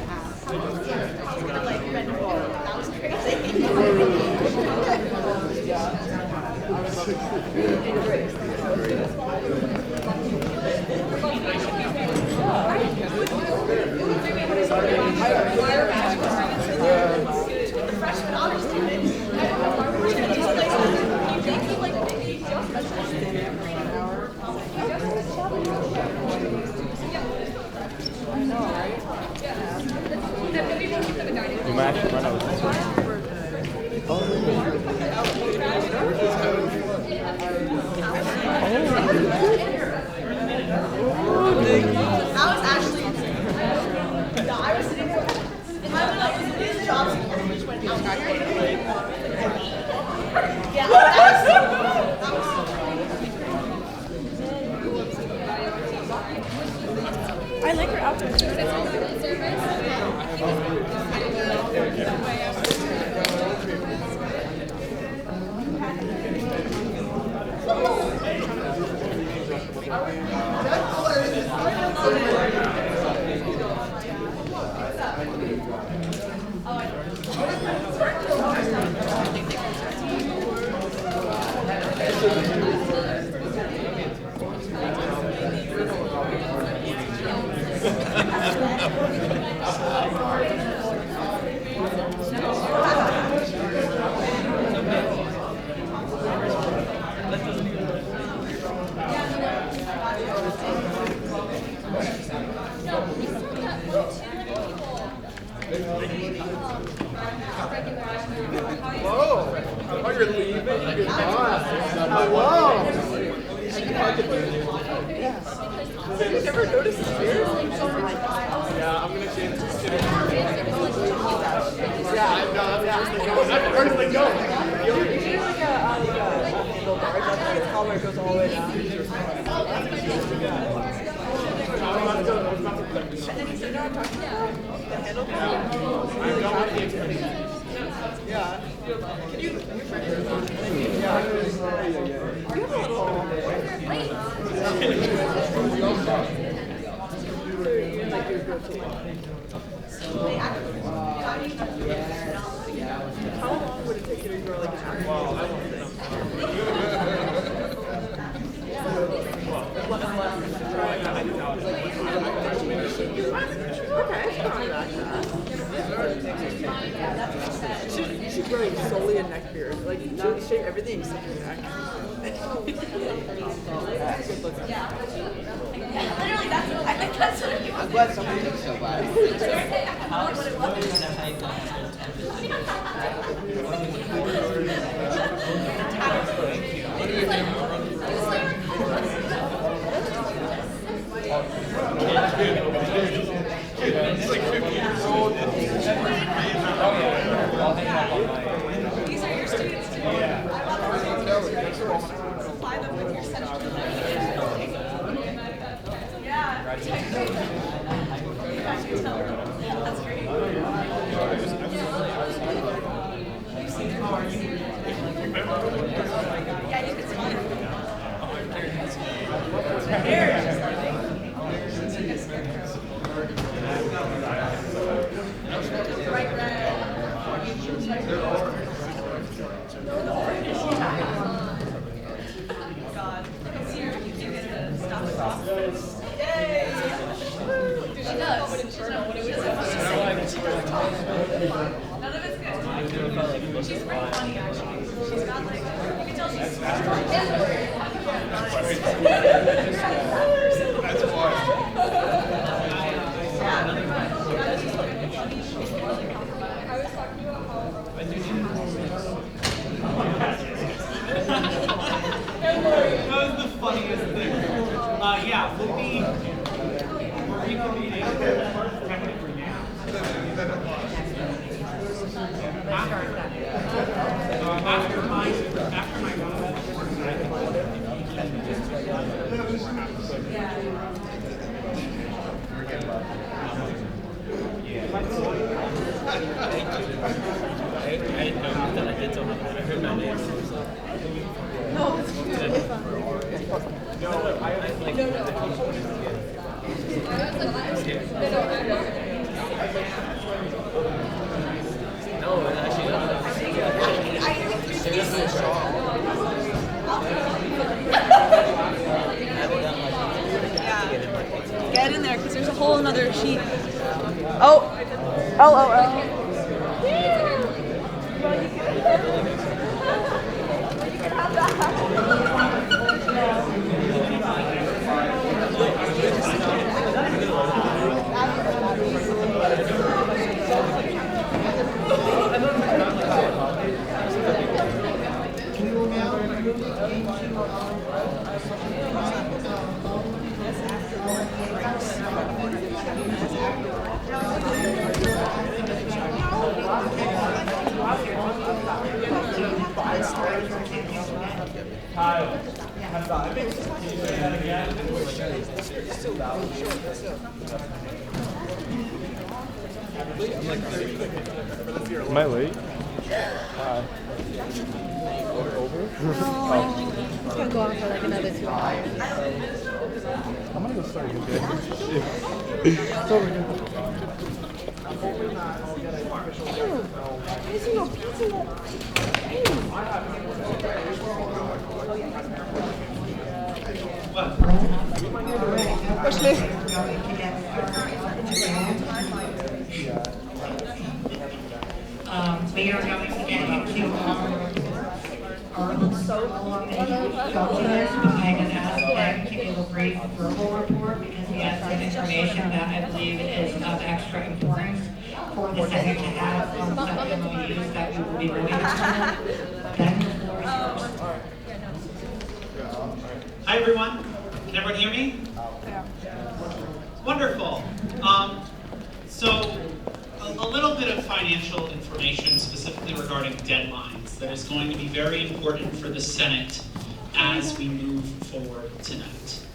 That was crazy. Freshman honor student. You might actually run over this. That was actually insane. No, I was sitting there. I was in his job support, which went out. Yeah, that was so I like her outfit. Hello. Oh, you're leaving? Goodbye. Hello. Have you never noticed this here? Yeah, I'm gonna change this to yeah, that's where they go. Usually like a handle bar, that's it's called where it goes all the way down. And then you know what I'm talking about? The handle bar? I don't want to yeah. Can you? Yeah. Are you a little late? How long would it take you to grow like an hour? Well, I don't know. You should grow solely a neck beard. Like, you should shave everything except your neck. Good look. Literally, that's what it was. I'm glad somebody did so bad. He's like 50 years old. These are your students too. Yeah. Supply them with your central. Yeah. That's great. Yeah, you can spot it. God. So you get to stop the process. Yay! She does. She doesn't know what to say. None of it's good. She's pretty funny, actually. She's got like, you can tell she's That's why. I was talking about how That was the funniest thing. Yeah, we'll be Get in there, because there's a whole another sheet. Oh, LOL. Am I late? It's gonna go on for like another 2 hours. I'm gonna go start again. It's over here. There's no pizza left. Push me. We are going to get into our documents. I'm going to ask them to give a brief verbal report because he has some information that I believe is of extra importance for the Senate to have on some MOUs that we will be voting on. Then the floor is yours. Hi everyone, can everyone hear me? Wonderful. So a little bit of financial information specifically regarding deadlines that is going to be very important for the Senate as we move forward tonight.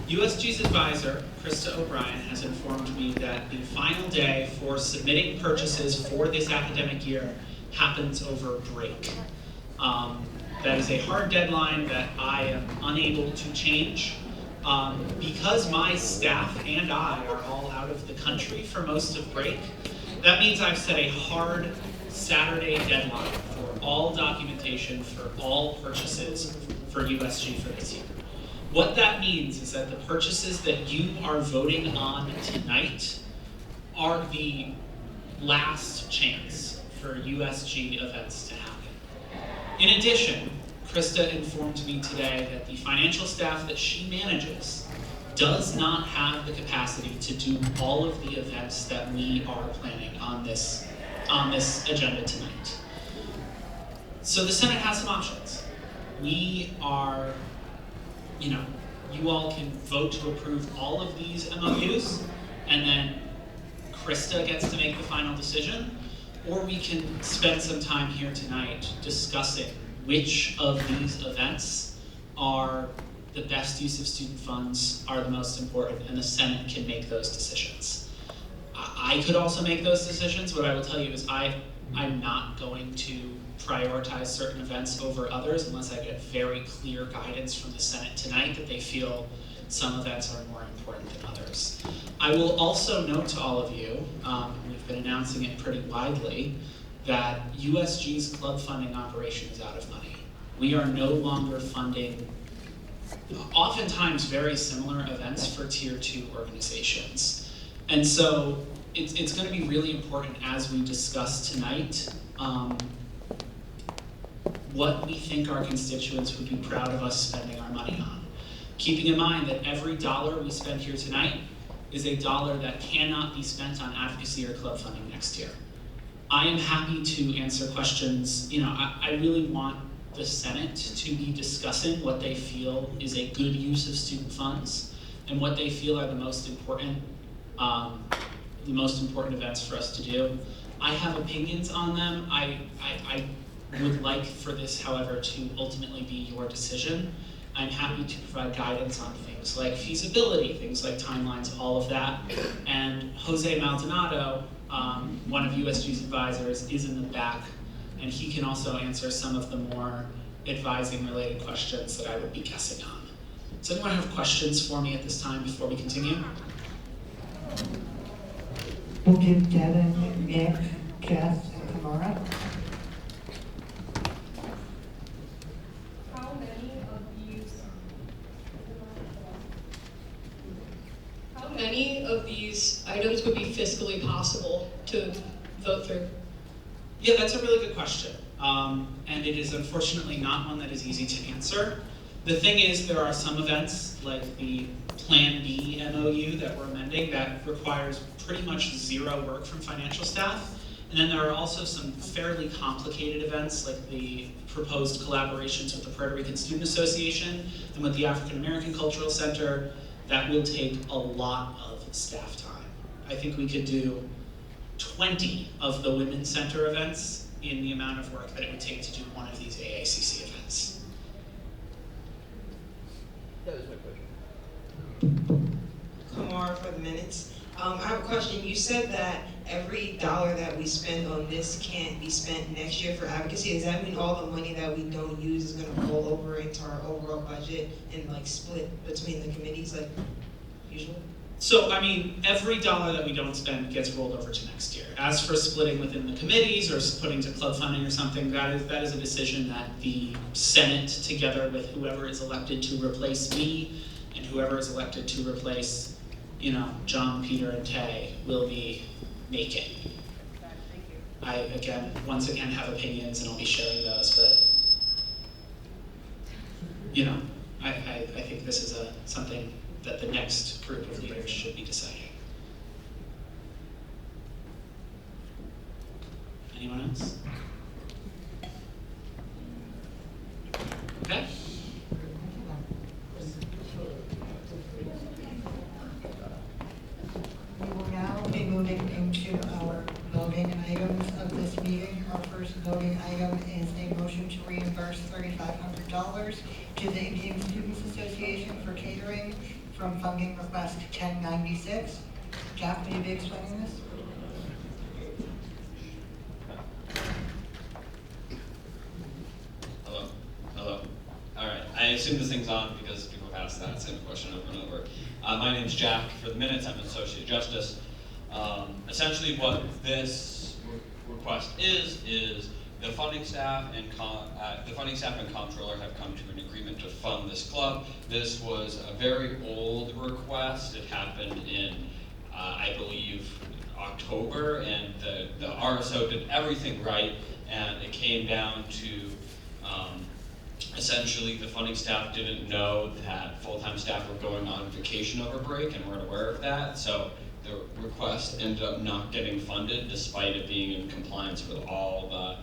USG's advisor, Krista O'Brien, has informed me that the final day for submitting purchases for this academic year happens over break. That is a hard deadline that I am unable to change. Because my staff and I are all out of the country for most of break, that means I've set a hard Saturday deadline for all documentation for all purchases for USG for this year. What that means is that the purchases that you are voting on tonight are the last chance for USG events to happen. In addition, Krista informed me today that the financial staff that she manages does not have the capacity to do all of the events that we are planning on this agenda tonight. So the Senate has some options. We are, you all can vote to approve all of these MOUs, and then Krista gets to make the final decision, or we can spend some time here tonight discussing which of these events are the best use of student funds, are the most important, and the Senate can make those decisions. I could also make those decisions. What I will tell you is I'm not going to prioritize certain events over others unless I get very clear guidance from the Senate tonight that they feel some events are more important than others. I will also note to all of you, we've been announcing it pretty widely, that USG's club funding operation is out of money. We are no longer funding oftentimes very similar events for Tier 2 organizations. And so it's going to be really important as we discuss tonight what we think our constituents would be proud of us spending our money on. Keeping in mind that every dollar we spend here tonight is a dollar that cannot be spent on advocacy or club funding next year. I am happy to answer questions. I really want the Senate to be discussing what they feel is a good use of student funds and what they feel are the most important events for us to do. I have opinions on them. I would like for this, however, to ultimately be your decision. I'm happy to provide guidance on things like feasibility, things like timelines, all of that. And Jose Maldonado, one of USG's advisors, is in the back, and he can also answer some of the more advising related questions that I would be guessing on. Does anyone have questions for me at this time before we continue? We'll give Devin, Nick, Jess, and Kamara. How many of these items would be fiscally possible to vote through? Yeah, that's a really good question. And it is unfortunately not one that is easy to answer. The thing is, there are some events, like the Plan B MOU that we're amending, that requires pretty much zero work from financial staff. And then there are also some fairly complicated events, like the proposed collaborations with the Puerto Rican Student Association and with the African American Cultural Center, that will take a lot of staff time. I think we could do 20 of the Women's Center events in the amount of work that it would take to do one of these AACC events. That was my question. Kamar for the minutes. I have a question. You said that every dollar that we spend on this can't be spent next year for advocacy. Does that mean all the money that we don't use is going to roll over into our overall budget and like split between the committees like usual? So, I mean, every dollar that we don't spend gets rolled over to next year. As for splitting within the committees or putting to club funding or something, that is a decision that the Senate, together with whoever is elected to replace me and whoever is elected to replace, you know, John, Peter, and Tay, will be making. I, once again, have opinions and I'll be sharing those, but, you know, I think this is something that the next group of leaders should be deciding. Anyone else? Okay. We will now be moving into our voting items of this meeting. Our first voting item is a motion to reimburse $3,500 to the Indian Students Association for catering from funding request 1096. Jack, will you be explaining this? Hello. All right. I assume this thing's on because people have asked that same question over and over. My name's Jack. For the minutes, I'm an associate justice. Essentially, what this request is the funding staff and comptroller have come to an agreement to fund this club. This was a very old request. It happened in, I believe, October, and the RSO did everything right, and it came down to essentially the funding staff didn't know that full-time staff were going on vacation over break and weren't aware of that, so the request ended up not getting funded despite it being in compliance with all the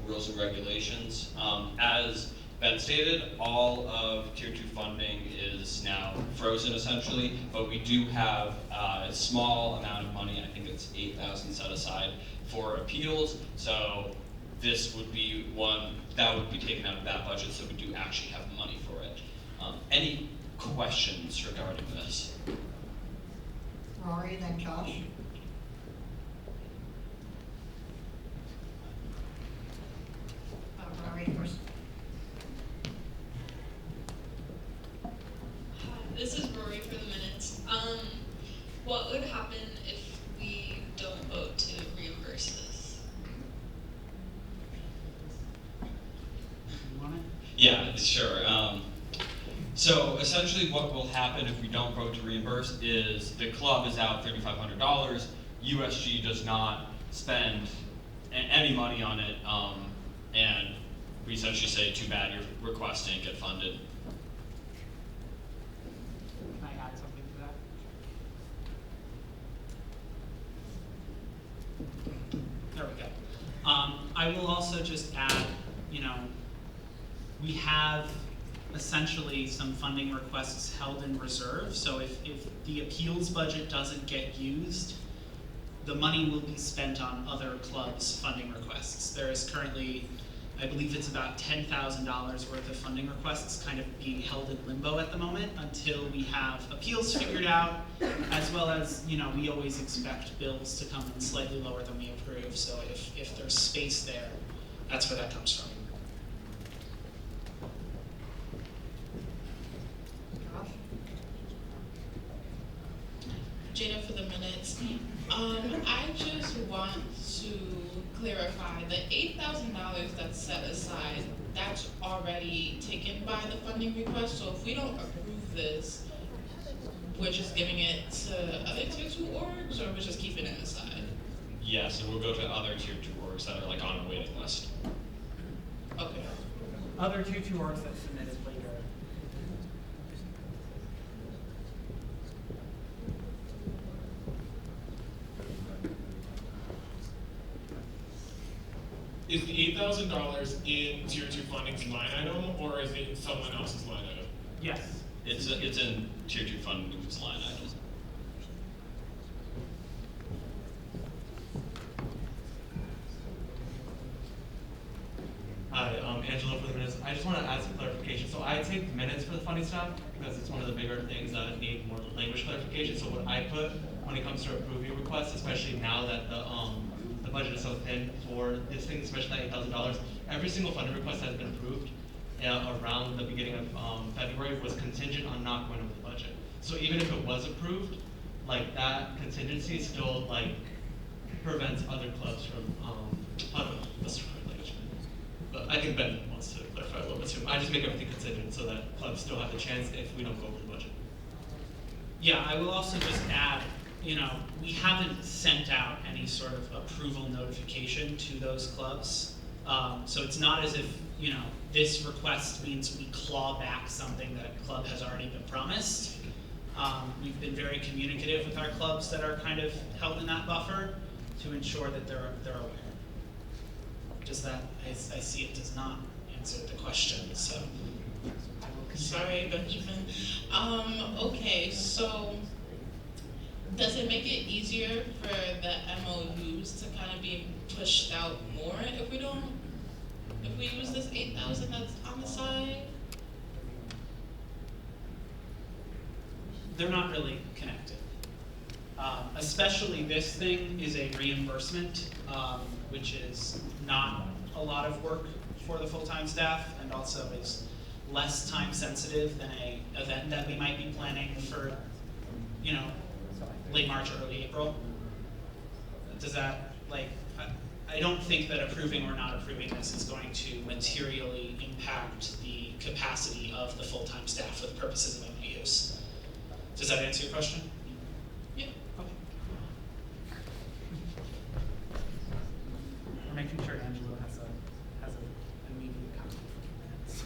rules and regulations. As Ben stated, all of Tier 2 funding is now frozen essentially, but we do have a small amount of money, I think it's $8,000 set aside for appeals, so this would be one that would be taken out of that budget, so we do actually have money for it. Any questions regarding this? Rory, then Josh. Rory first. Hi, this is Rory for the minutes. What would happen if we don't vote to reimburse this? Yeah, sure. So essentially what will happen if we don't vote to reimburse is the club is out $3,500, USG does not spend any money on it, and we essentially say, too bad, your request didn't get funded. Can I add something to that? There we go. I will also just add, you know, we have essentially some funding requests held in reserve. So if the appeals budget doesn't get used, the money will be spent on other clubs' funding requests. There is currently, I believe it's about $10,000 worth of funding requests kind of being held in limbo at the moment until we have appeals figured out, as well as, you know, we always expect bills to come in slightly lower than we approve. So if there's space there, that's where that comes from. Jada for the minutes. I just want to clarify the $8,000 that's set aside, that's already taken by the funding request. So if we don't approve this, we're just giving it to other tier 2 orgs, or we're just keeping it aside? Yes, and we'll go to other tier 2 orgs that are like on a waiting list. Okay. Other tier 2 orgs that submitted later. Is the $8,000 in tier 2 funding's line item, or is it in someone else's line item? Yes. It's in tier 2 funding's line item. Hi, Angelo for the minutes. I just want to add some clarification. So I take minutes for the funding staff because it's one of the bigger things that need more language clarification. So what I put when it comes to approving requests, especially now that the budget is so thin for this thing, especially that $8,000, every single funding request that has been approved around the beginning of February was contingent on not going over the budget. So even if it was approved, like that contingency still like prevents other clubs from, I don't know, what's the right language? But I think Ben wants to clarify a little bit too. I just make everything contingent so that clubs still have the chance if we don't go over the budget. Yeah, I will also just add, you know, we haven't sent out any sort of approval notification to those clubs. So it's not as if, you know, this request means we claw back something that a club has already been promised. We've been very communicative with our clubs that are kind of held in that buffer to ensure that they're aware. Does that, I see it does not answer the question, so. Sorry, Benjamin. Okay, so does it make it easier for the MOUs to kind of be pushed out more if we use this 8,000 that's on the side? They're not really connected. Especially this thing is a reimbursement, which is not a lot of work for the full-time staff and also is less time sensitive than a event that we might be planning for, you know, late March, early April. Does that, like, I don't think that approving or not approving this is going to materially impact the capacity of the full-time staff for the purposes of MOUs. Does that answer your question? Yeah. Okay. We're making sure Angelo has an immediate copy for minutes.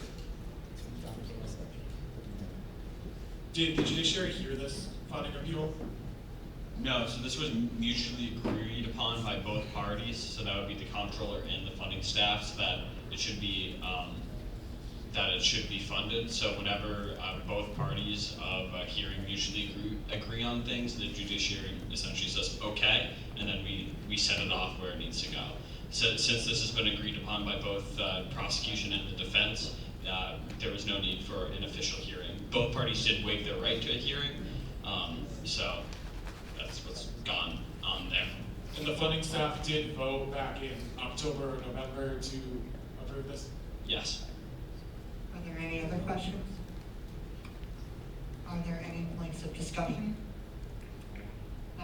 Did the judiciary hear this funding appeal? No, so this was mutually agreed upon by both parties, so that would be the comptroller and the funding staff, so that it should be funded. So whenever both parties of a hearing mutually agree on things, the judiciary essentially says okay, and then we send it off where it needs to go. So since this has been agreed upon by both prosecution and the defense, there was no need for an official hearing. Both parties did waive their right to a hearing, so that's what's gone on there. And the funding staff did vote back in October or November to approve this? Yes. Are there any other questions? Are there any points of discussion?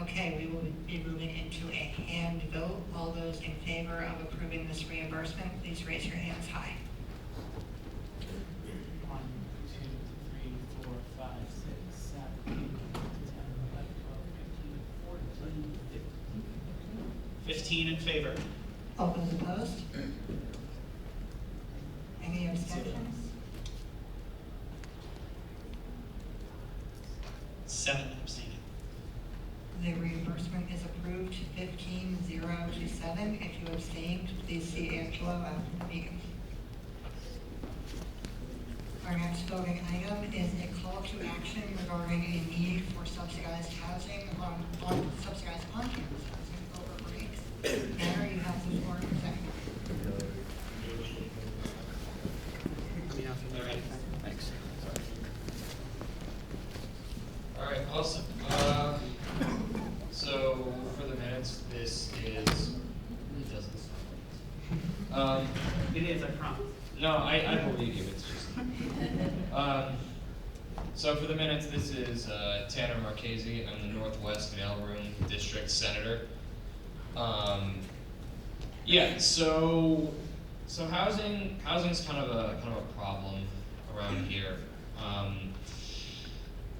Okay, we will be moving into a hand vote. All those in favor of approving this reimbursement, please raise your hands high. 1, 2, 3, 4, 5, 6, 7, 8, 9, 10, 11, 12, 13, 14, 15 in favor. All those opposed? Any abstentions? 7 abstaining. The reimbursement is approved 15-0 to 7. If you abstained, please see Angelo after the meeting. our next voting item is a call to action regarding a need for subsidized housing on subsidized on-campus housing over breaks. Tanner, you have the floor in a second. Thanks. All right, awesome. So for the minutes, this is. It doesn't. It is, I promise. No, I believe you. It's just. So for the minutes, this is Tanner Marchese. I'm the Northwest Mailroom District Senator. Yeah. So housing's kind of a problem around here.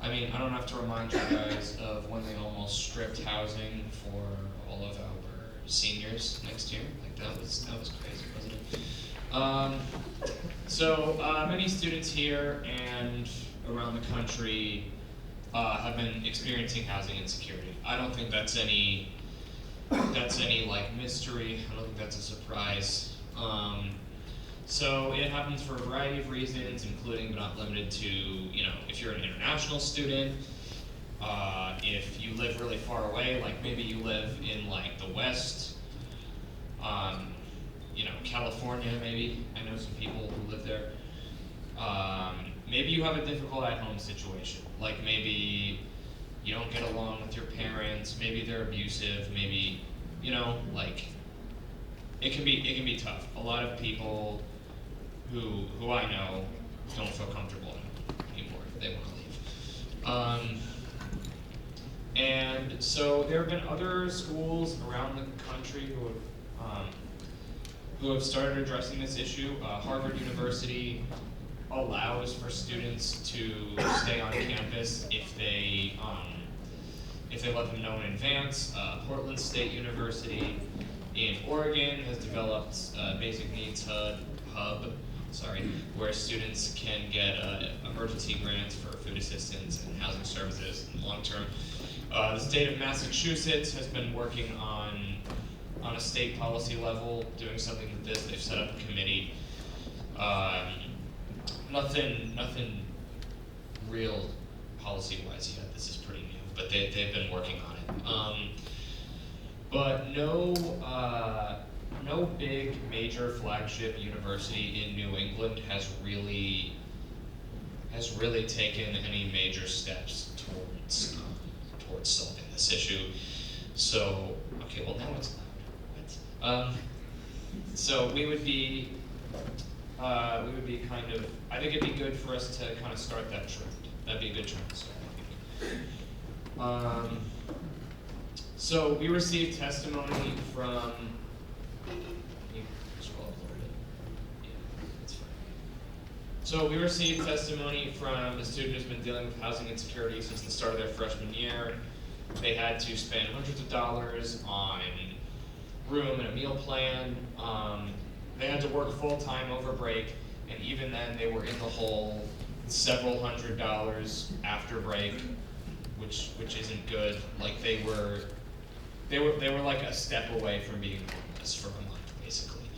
I mean, I don't have to remind you guys of when they almost stripped housing for all of our seniors next year. Like that was crazy, wasn't it? So many students here and around the country have been experiencing housing insecurity. I don't think that's any like mystery. I don't think that's a surprise. So it happens for a variety of reasons, including but not limited to, if you're an international student, if you live really far away, like maybe you live in like the West, California maybe. I know some people who live there. Maybe you have a difficult at-home situation, like maybe you don't get along with your parents, maybe they're abusive, maybe, it can be tough. A lot of people who I know don't feel comfortable anymore. They want to leave. And so there have been other schools around the country who have started addressing this issue. Harvard University allows for students to stay on campus if they let them know in advance. Portland State University in Oregon has developed a basic needs hub, where students can get emergency grants for food assistance and housing services in the long term. The state of Massachusetts has been working on a state policy level, doing something with this. They've set up a committee. Nothing real policy-wise yet. This is pretty new, but they've been working on it. But no big major flagship university in New England has really taken any major steps towards solving this issue. So okay, well now it's loud. So we would be kind of. I think it'd be good for us to kind of start that trend. That'd be a good trend to start. So we received testimony from. So we received testimony from a student who's been dealing with housing insecurity since the start of their freshman year. They had to spend hundreds of dollars on room and a meal plan. They had to work full-time over break, and even then they were in the hole several $100s after break, which isn't good. Like they were like a step away from being homeless for a month, basically.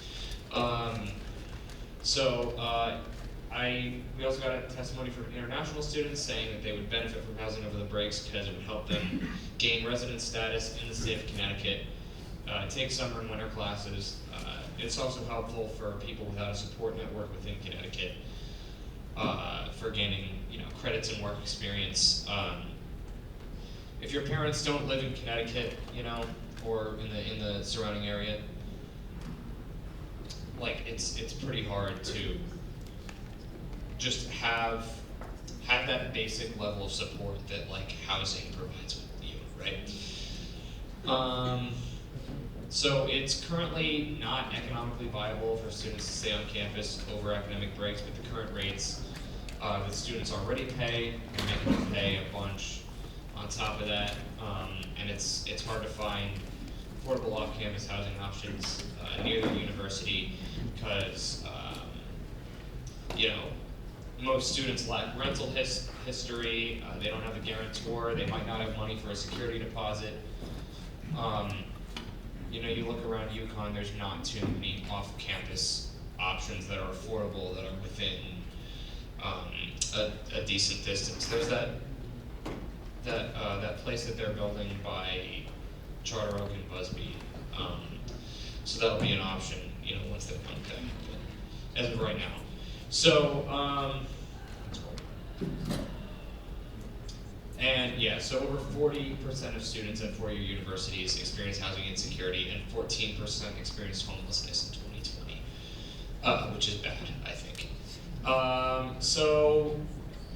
We also got a testimony from international students saying that they would benefit from housing over the breaks because it would help them gain resident status in the state of Connecticut, take summer and winter classes. It's also helpful for people without a support network within Connecticut for gaining, credits and work experience. If your parents don't live in Connecticut, or in the surrounding area, like it's pretty hard to just have that basic level of support that like housing provides with you, right? So it's currently not economically viable for students to stay on campus over academic breaks, but the current rates that students already pay, are making them pay a bunch on top of that, and it's hard to find affordable off-campus housing options near the university because most students lack rental history. They don't have a guarantor. They might not have money for a security deposit. You look around UConn. There's not too many off-campus options that are affordable that are within a decent distance. There's that place that they're building by Charter Oak and Busby. So that'll be an option, once they come down. But as of right now. So, so over 40% of students at four-year universities experience housing insecurity, and 14% experienced homelessness in 2020, which is bad, I think. So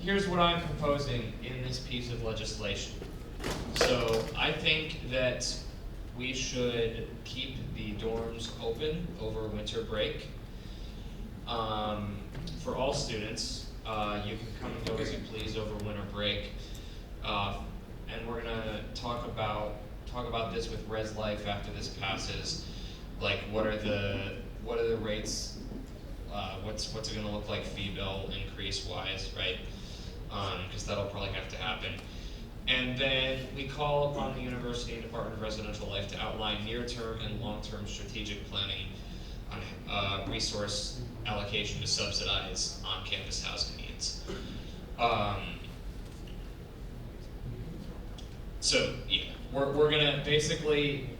here's what I'm proposing in this piece of legislation. So I think that we should keep the dorms open over winter break for all students. You can come and go as you please over winter break. And we're gonna talk about this with Res Life after this passes. Like, what are the rates? What's it gonna look like fee bill increase wise, right? Because that'll probably have to happen. And then we call upon the University and Department of Residential Life to outline near-term and long-term strategic planning on resource allocation to subsidize on-campus housing needs. So yeah, we're gonna basically,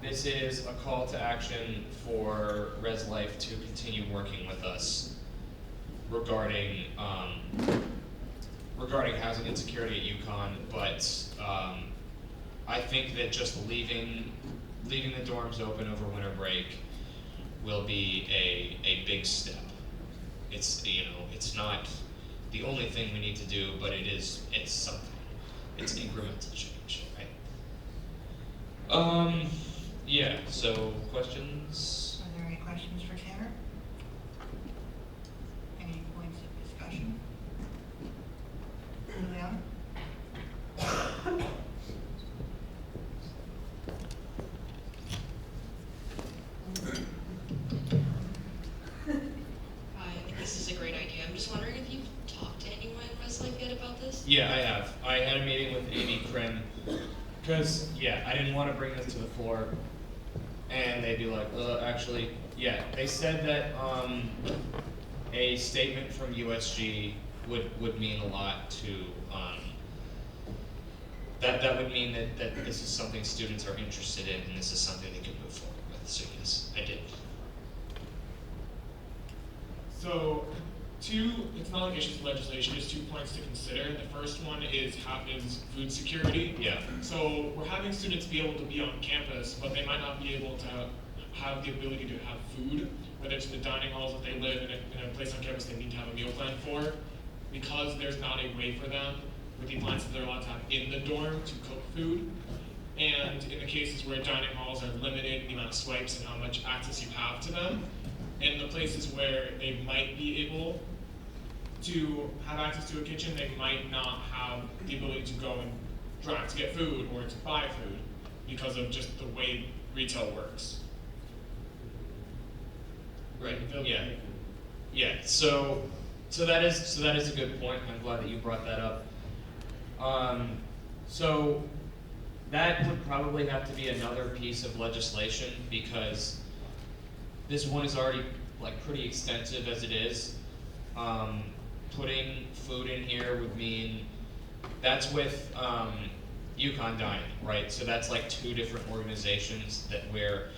this is a call to action for Res Life to continue working with us regarding housing insecurity at UConn, but I think that just leaving the dorms open over winter break will be a big step. It's it's not the only thing we need to do, but it's something. It's incremental change, right? Yeah, so questions? Are there any questions for Tanner? Any points of discussion? Juliana? I think this is a great idea. I'm just wondering if you've talked to anyone in Res Life yet about this? Yeah, I have. I had a meeting with Amy Krim, because, I didn't want to bring this to the floor, and they'd be like, actually, they said that a statement from USG would mean a lot to, that would mean that this is something students are interested in, and this is something they can move forward with. So yes, I did. So, it's not like issues of legislation, just 2 points to consider. The first one is food security. Yeah. So we're having students be able to be on campus, but they might not be able to have the ability to have food, whether it's in the dining halls that they live in a place on campus they need to have a meal plan for, because there's not a way for them with the appliances they're allowed to have in the dorm to cook food. And in the cases where dining halls are limited in the amount of swipes and how much access you have to them, in the places where they might be able to have access to a kitchen, they might not have the ability to go and drive to get food or to buy food because of just the way retail works. Right. Yeah. So that is a good point. I'm glad that you brought that up. So that would probably have to be another piece of legislation, because this one is already pretty extensive as it is. Putting food in here would mean that's with UConn Dining, right? So that's 2 different organizations that we're.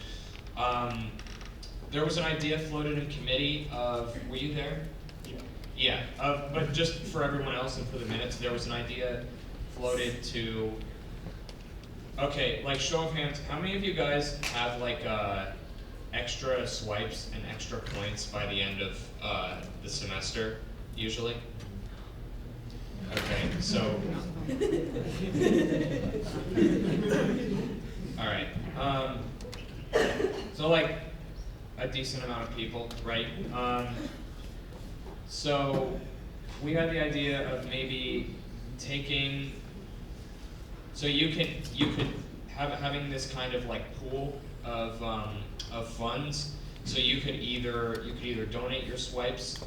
There was an idea floated in committee of. Were you there? Yeah. But just for everyone else and for the minutes, there was an idea floated to. Okay, show of hands, how many of you guys have extra swipes and extra points by the end of the semester, usually? Okay, so. Alright, so a decent amount of people, right? So we had the idea of maybe taking, so you could having this kind of pool of funds. So you could either donate your swipes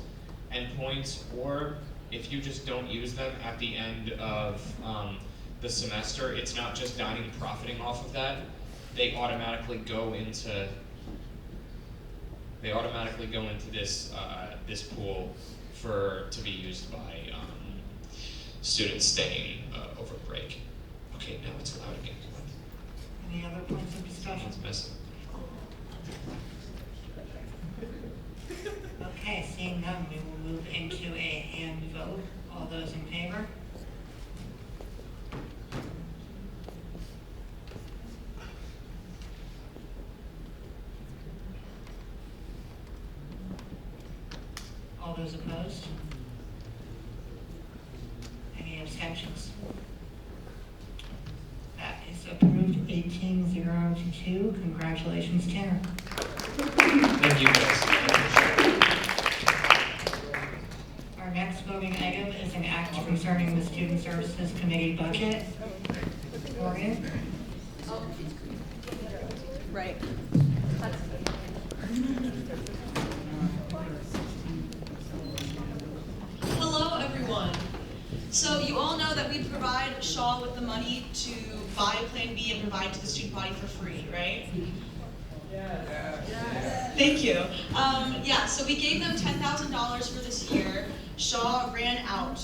and points, or if you just don't use them at the end of the semester, it's not just dining profiting off of that. They automatically go into this this pool to be used by students staying over break. Okay, now it's allowed again. Any other points of discussion? It's messing. Okay, seeing none, we will move into a hand vote. All those in favor? All those opposed? Any abstentions? That is approved 18-0 to 2. Congratulations, Tanner. Thank you guys. Our next voting item is an act concerning the Student Services Committee budget. Morgan? Right. Hello, everyone. So you all know that we provide Shaw with the money to buy Plan B and provide to the student body for free, right? Thank you. Yeah, so we gave them $10,000 for this year. Shaw ran out.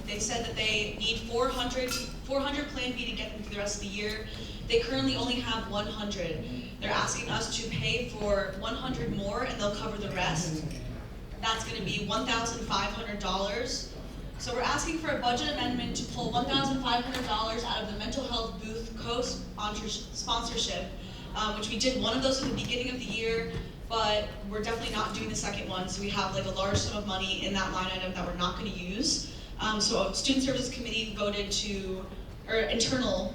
They said that they need 400 Plan B to get them through the rest of the year. They currently only have 100. They're asking us to pay for 100 more and they'll cover the rest. That's going to be $1,500. So we're asking for a budget amendment to pull $1,500 out of the mental health booth co-sponsorship, which we did one of those at the beginning of the year, but we're definitely not doing the second one. So we have like a large sum of money in that line item that we're not going to use. So Student Services Committee voted to, or internal,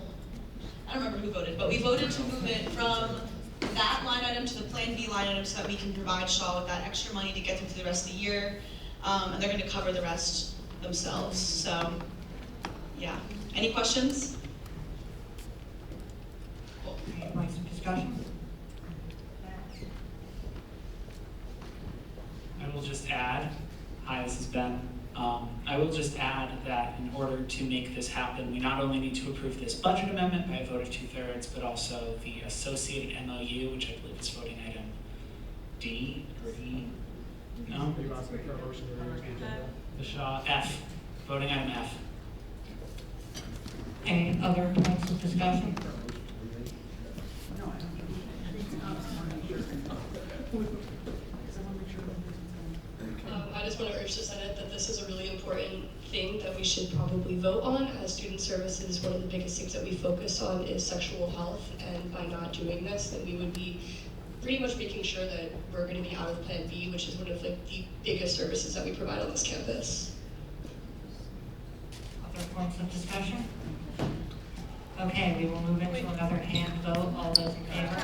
I don't remember who voted, but we voted to move it from that line item to the Plan B line item so that we can provide Shaw with that extra money to get them through the rest of the year. And they're going to cover the rest themselves. So, yeah. Any questions? Cool. Any points of discussion? I will just add, hi, this is Ben. I will just add that in order to make this happen, we not only need to approve this budget amendment by a vote of 2/3, but also the associated MOU, which I believe is voting item D or E. No? The Shaw, F, voting item F. Any other points of discussion? I just want to urge the Senate that this is a really important thing that we should probably vote on. As student services, one of the biggest things that we focus on is sexual health, and by not doing this, then we would be pretty much making sure that we're going to be out of Plan B, which is one of like the biggest services that we provide on this campus. Other points of discussion? Okay, we will move into another hand vote. All those in favor?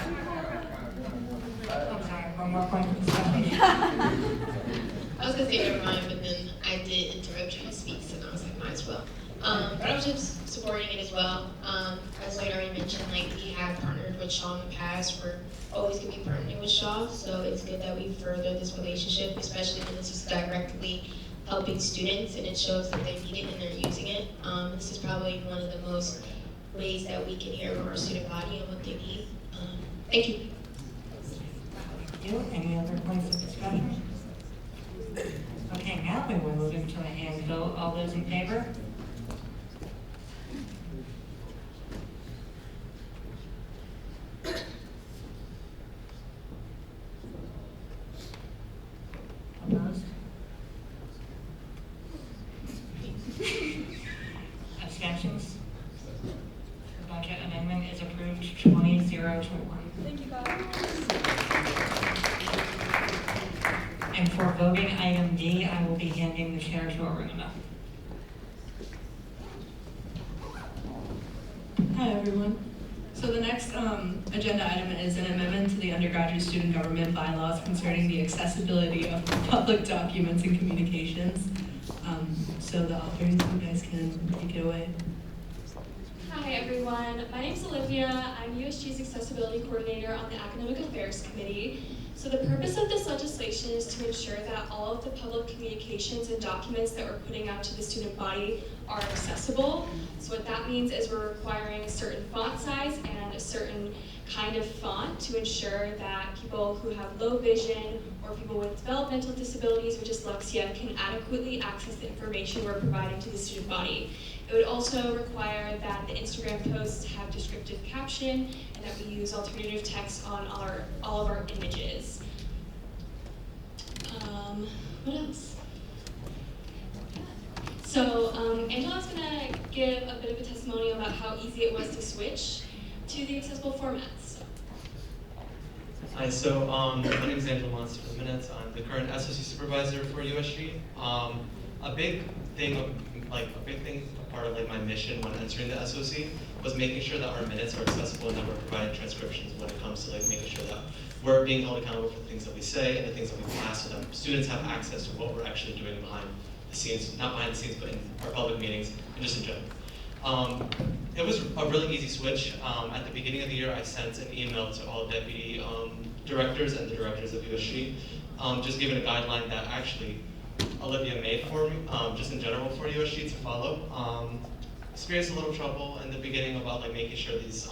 I'm sorry, one more point of discussion. I was gonna say never mind, but then I did interrupt you to speak, so I was like, might as well. But I was just supporting it as well. As I already mentioned, like we have partnered with Shaw in the past. We're always gonna be partnering with Shaw, so it's good that we further this relationship, especially when this is directly helping students and it shows that they need it and they're using it. This is probably one of the most ways that we can hear from our student body and what they need. Thank you. Thank you. Any other points of discussion? Okay, now we will move into a hand vote. All those in favor? Opposed? Abstentions? The budget amendment is approved 20-0 to 1. Thank you, guys. And for voting item D, I will be handing the chair to Aruna. Hi, everyone. So the next agenda item is an amendment to the undergraduate student government bylaws concerning the accessibility of public documents and communications. So the authors, you guys can take it away. Hi everyone, my name is Olivia. I'm USG's Accessibility Coordinator on the Academic Affairs Committee. So the purpose of this legislation is to ensure that all of the public communications and documents that we're putting out to the student body are accessible. So what that means is we're requiring a certain font size and a certain kind of font to ensure that people who have low vision or people with developmental disabilities or dyslexia can adequately access the information we're providing to the student body. It would also require that the Instagram posts have descriptive caption and that we use alternative text on all of our images. What else? So Angela's gonna give a bit of a testimonial about how easy it was to switch to the accessible formats. Hi, so my name is Angela Monster for the Minutes. I'm the current SOC supervisor for USG. A big thing, part of my mission when entering the SOC was making sure that our minutes are accessible and that we're providing transcriptions when it comes to making sure that we're being held accountable for the things that we say and the things that we pass, so that students have access to what we're actually doing behind the scenes, not behind the scenes, but in our public meetings and just in general. It was a really easy switch. At the beginning of the year, I sent an email to all deputy directors and the directors of USG, just giving a guideline that actually Olivia made for me, just in general for USG to follow. Experienced a little trouble in the beginning about making sure these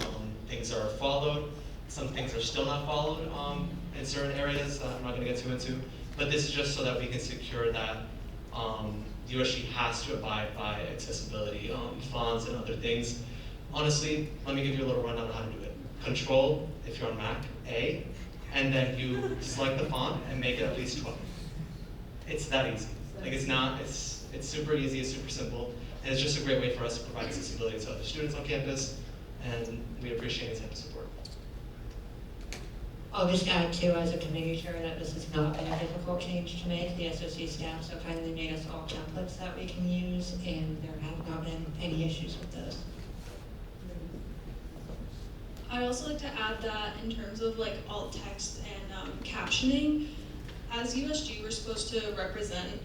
things are followed. Some things are still not followed in certain areas that I'm not going to get too into. But this is just so that we can secure that USG has to abide by accessibility fonts and other things. Honestly, let me give you a little rundown on how to do it. Control, if you're on Mac, A, and then you select the font and make it at least 12. It's that easy. It's super easy, it's super simple, and it's just a great way for us to provide accessibility to other students on campus, and we appreciate this type of support. I'll just add too, as a committee chair, that this has not been a difficult change to make. The SOC staff so kindly made us all templates that we can use, and there have not been any issues with those. I'd also like to add that in terms of alt text and captioning, as USG, we're supposed to represent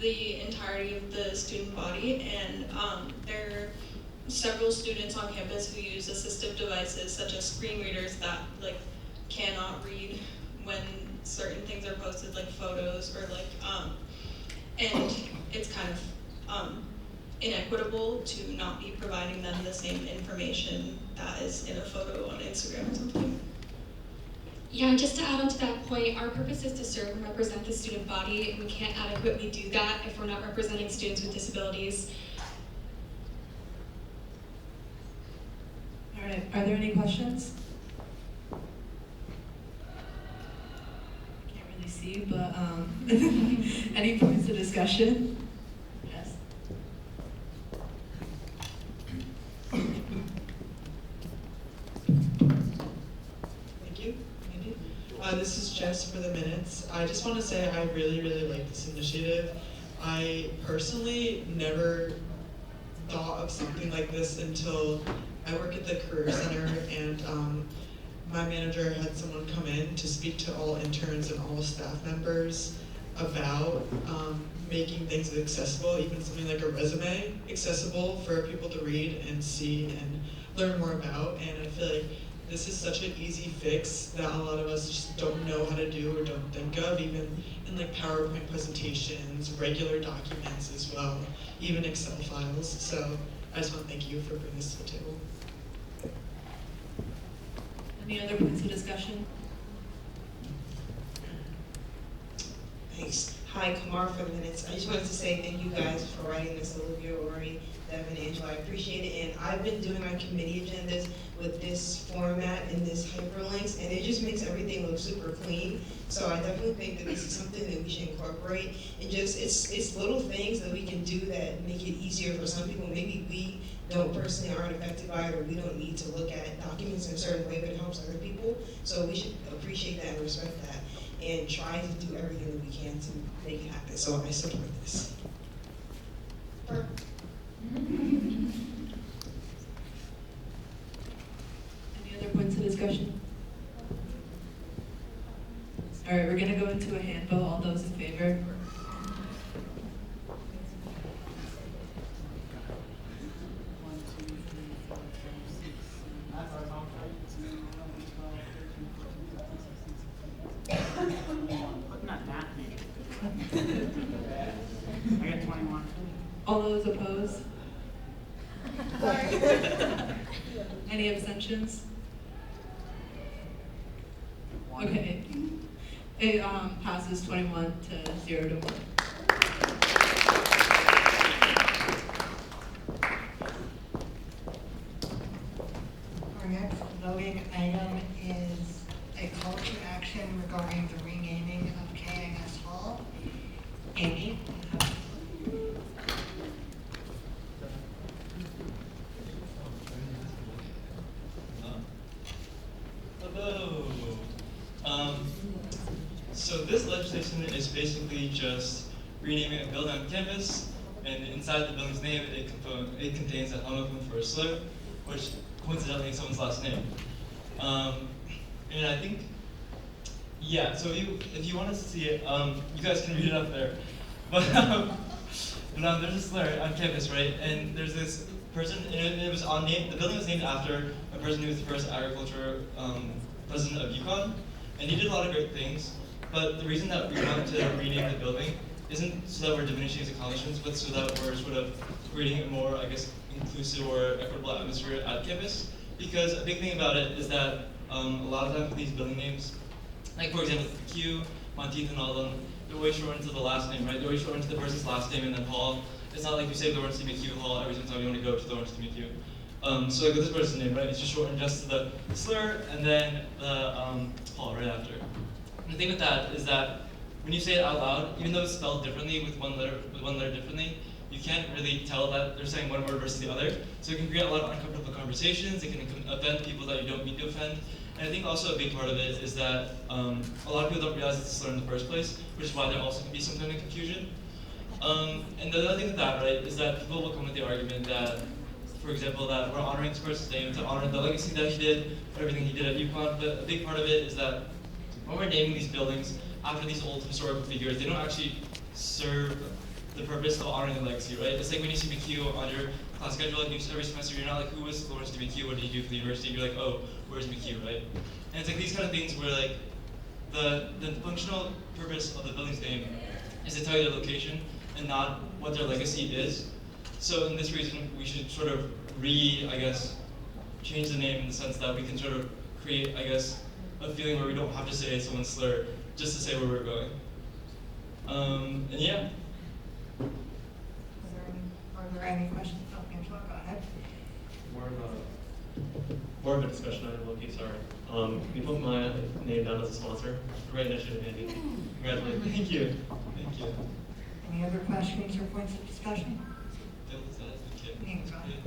the entirety of the student body, and there are several students on campus who use assistive devices such as screen readers that cannot read when certain things are posted, like photos or and it's kind of inequitable to not be providing them the same information that is in a photo on Instagram or something. Yeah, just to add on to that point, our purpose is to serve and represent the student body, and we can't adequately do that if we're not representing students with disabilities. All right, are there any questions? Can't really see, but any points of discussion? Yes. This is Jess for the Minutes. I just want to say I really, really like this initiative. I personally never thought of something like this until I work at the Career Center, and my manager had someone come in to speak to all interns and all staff members about making things accessible, even something like a resume accessible for people to read and see and learn more about. And I feel like this is such an easy fix that a lot of us just don't know how to do or don't think of, even in PowerPoint presentations, regular documents as well, even Excel files. So I just want to thank you for bringing this to the table. Any other points of discussion? Thanks. Hi, Kumar for the Minutes. I just wanted to say thank you guys for writing this, Olivia, Ori, Devin, Angela. I appreciate it. And I've been doing my committee agendas with this format and this hyperlinks, and it just makes everything look super clean. So I definitely think that this is something that we should incorporate. And just, it's little things that we can do that make it easier for some people. Maybe we personally aren't affected by it, or we don't need to look at documents in a certain way, but it helps other people. So we should appreciate that and respect that, and try to do everything that we can to make it happen. So I support this. Any other points of discussion? All right, we're gonna go into a hand vote. All those in favor? Not that many. I got 21. All those opposed? Any abstentions? Okay. It passes 21 to 0 to 1. Our next voting item is a call to action regarding the renaming of KNS Hall. Amy? Hello. So this legislation is basically just renaming a building on campus, and inside the building's name, it contains a homophone for a slur, which coincidentally is someone's last name. And I think, yeah. So if you want to see it, you guys can read it up there. But there's a slur on campus, right? And there's this person, and it was on name. The building was named after a person who was the first agriculture president of UConn, and he did a lot of great things. But the reason that we wanted to rename the building isn't so that we're diminishing his accomplishments, but so that we're sort of creating a more, I guess, inclusive or equitable atmosphere at campus. Because a big thing about it is that a lot of times with these building names, like for example, Q, Monteith, and all of them, they're always shortened to the last name, right? They're always shortened to the person's last name and then Hall. It's not like you say the Lawrence T. McHugh Hall every single time you want to go to the Lawrence T. McHugh. So like with this person's name, right? It's just shortened just to the slur and then the Hall right after. And the thing with that is that when you say it out loud, even though it's spelled differently with one letter differently, you can't really tell that they're saying one word versus the other. So it can create a lot of uncomfortable conversations. It can offend people that you don't mean to offend. And I think also a big part of it is that a lot of people don't realize it's a slur in the first place, which is why there also can be some kind of confusion. And the other thing with that, right, is that people will come with the argument that, for example, that we're honoring this person's name to honor the legacy that he did, everything he did at UConn. But a big part of it is that when we're naming these buildings after these old historical figures, they don't actually serve the purpose of honoring the legacy, right? It's like when you see McHugh on your class schedule, like every semester, you're not like, who was Lawrence T. McHugh? What did he do for the university? You're like, oh, where's McHugh, right? And it's like these kind of things where like the functional purpose of the building's name is to tell you their location and not what their legacy is. So in this reason, we should sort of change the name in the sense that we can sort of create, a feeling where we don't have to say someone's slur just to say where we're going. And yeah. Are there any questions? Oh, Angela, go ahead. More of a discussion item, Loki, sorry. Can you put my name down as a sponsor? Great initiative, Andy. Congratulations. Thank you. Thank you. Any other questions or points of discussion? Nina, go ahead.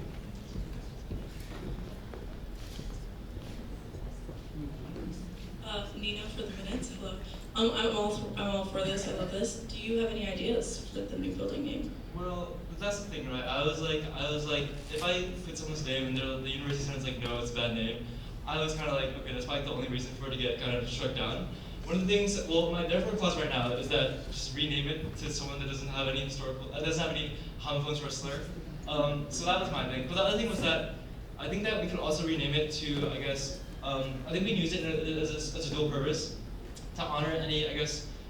Nina for the minutes. Hello. I'm all for this. I love this. Do you have any ideas for the new building name? Well, that's the thing, right? I was like, if I put someone's name and the university sounds like, no, it's a bad name, I was kind of like, okay, that's probably the only reason for it to get kind of struck down. One of the things, well, my therefore clause right now is that just rename it to someone that doesn't have any doesn't have any homophones or slur. So that was my thing. But the other thing was that I think that we could also rename it to, I think we can use it as a dual purpose to honor any,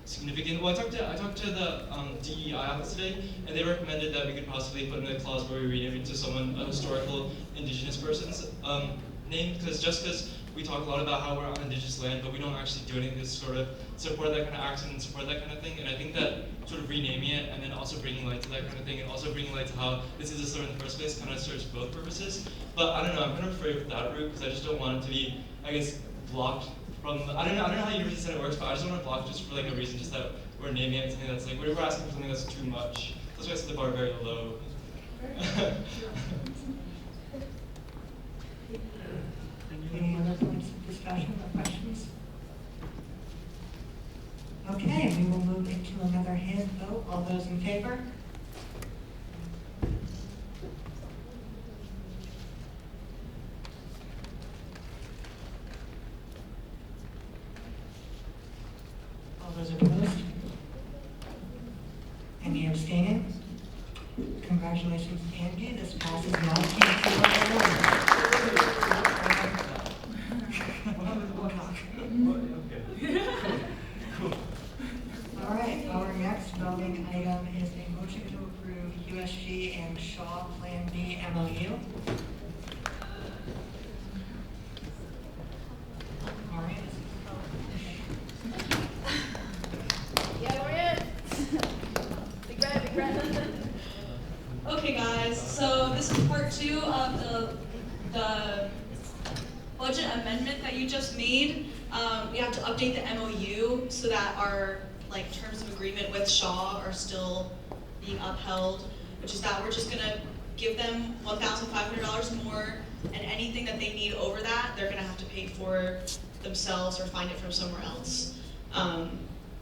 significant. Well, I talked to the DEI office today, and they recommended that we could possibly put in a clause where we rename it to someone, a historical indigenous person's name, because we talk a lot about how we're on indigenous land, but we don't actually do anything to sort of support that kind of action and support that kind of thing. And I think that sort of renaming it and then also bringing light to that kind of thing, and also bringing light to how this is a slur in the first place, kind of serves both purposes. But I don't know, I'm kind of afraid of that route because I just don't want it to be, blocked from. I don't know how University Senate works, but I just don't want to block just for no reason, just that we're naming it something that's we're asking for something that's too much. That's why I set the bar very low. Any other points of discussion or questions? Okay, we will move into another hand vote. All those in favor? All those opposed? Any abstaining? Congratulations, Andy. This passes 19-1. All right, our next voting item is a motion to approve USG and Shaw Plan B MOU. budget amendment that you just made, we have to update the MOU so that our like terms of agreement with Shaw are still being upheld, which is that we're just gonna give them $1,500 more, and anything that they need over that, they're gonna have to pay for themselves or find it from somewhere else.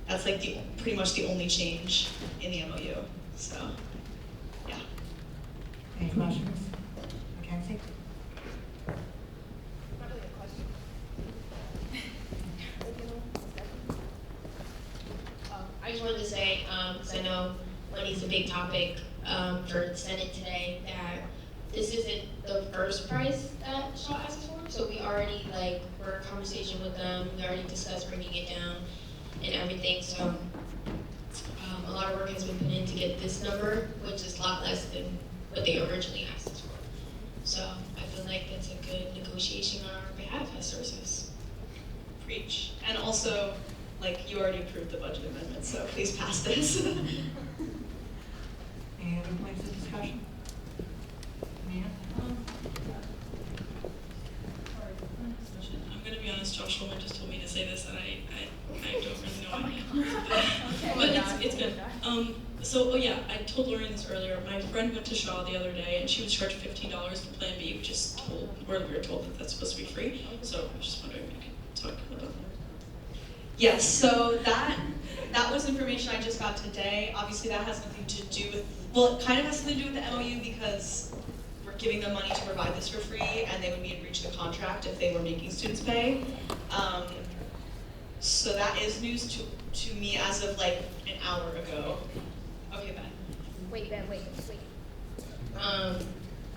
That's like pretty much the only change in the MOU, so, yeah. Any questions? Mackenzie? I just wanted to say, because I know money's a big topic for the Senate today, that this isn't the first price that Shaw asked for. So we already we're in conversation with them. We already discussed bringing it down and everything. So a lot of work has been put in to get this number, which is a lot less than what they originally asked us for. So I feel like that's a good negotiation on our behalf as sources. Preach. And also, you already approved the budget amendment, so please pass this. Any other points of discussion? Nina? I'm gonna be honest, Josh Holman just told me to say this, and I don't really know but it's good. I told Lorraine this earlier. My friend went to Shaw the other day, and she was charged $15 for Plan B, which is we were told that that's supposed to be free. So I was just wondering if you could talk about that. Yes, so that was information I just got today. Obviously that has nothing to do with, well, it kind of has something to do with the MOU because we're giving them money to provide this for free, and they would be in breach of the contract if they were making students pay. So that is news to me as of an hour ago. Okay, Ben. Wait.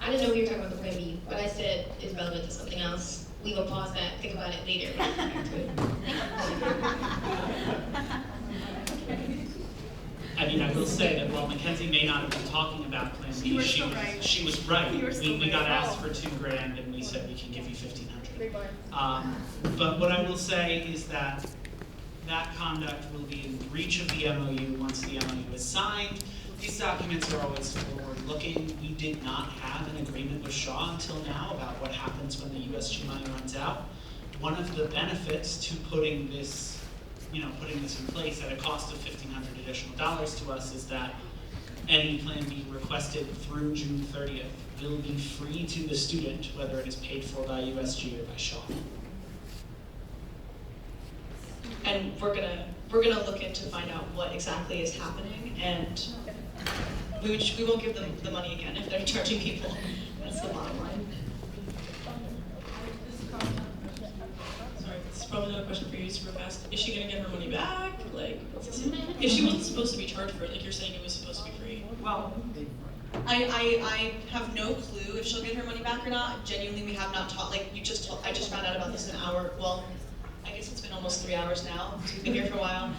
I didn't know we were talking about the Plan B. What I said is relevant to something else. We will pause that, think about it later. I mean, I will say that while Mackenzie may not have been talking about Plan B, she was right. We got asked for $2,000 and we said we can give you $1,500. But what I will say is that conduct will be in breach of the MOU once the MOU is signed. These documents are always forward-looking. We did not have an agreement with Shaw until now about what happens when the USG money runs out. One of the benefits to putting this in place at a cost of $1,500 additional to us is that any Plan B requested through June 30th will be free to the student, whether it is paid for by USG or by Shaw. And we're gonna look into find out what exactly is happening, and we won't give them the money again if they're charging people. That's the bottom line. Sorry, this is probably not a question for you, super fast. Is she gonna get her money back? If she wasn't supposed to be charged for it, you're saying it was supposed to be free. Well, I have no clue if she'll get her money back or not. Genuinely, we have not talked. I just found out about this an hour. Well, I guess it's been almost 3 hours now. We've been here for a while.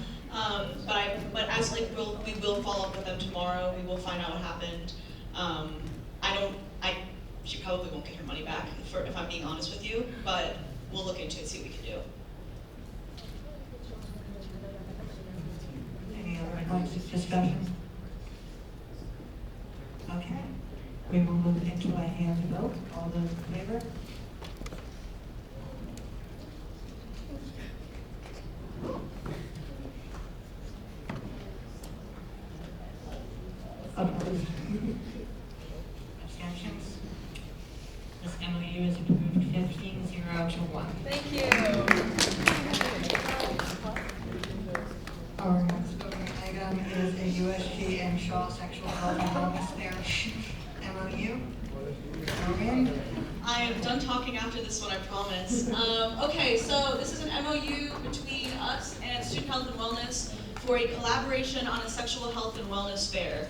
But as we will follow up with them tomorrow. We will find out what happened. She probably won't get her money back if I'm being honest with you. But we'll look into it, see what we can do. Any other points of discussion? Okay. We will move into a hand vote. All those in favor? Opposed? Abstentions? This MOU is approved 15-0-1. Thank you. Our next voting item is a USG and Shaw Sexual Health and Wellness Fair MOU. Lorraine? I am done talking after this one, I promise. Okay, so this is an MOU between us and Student Health and Wellness for a collaboration on a sexual health and wellness fair.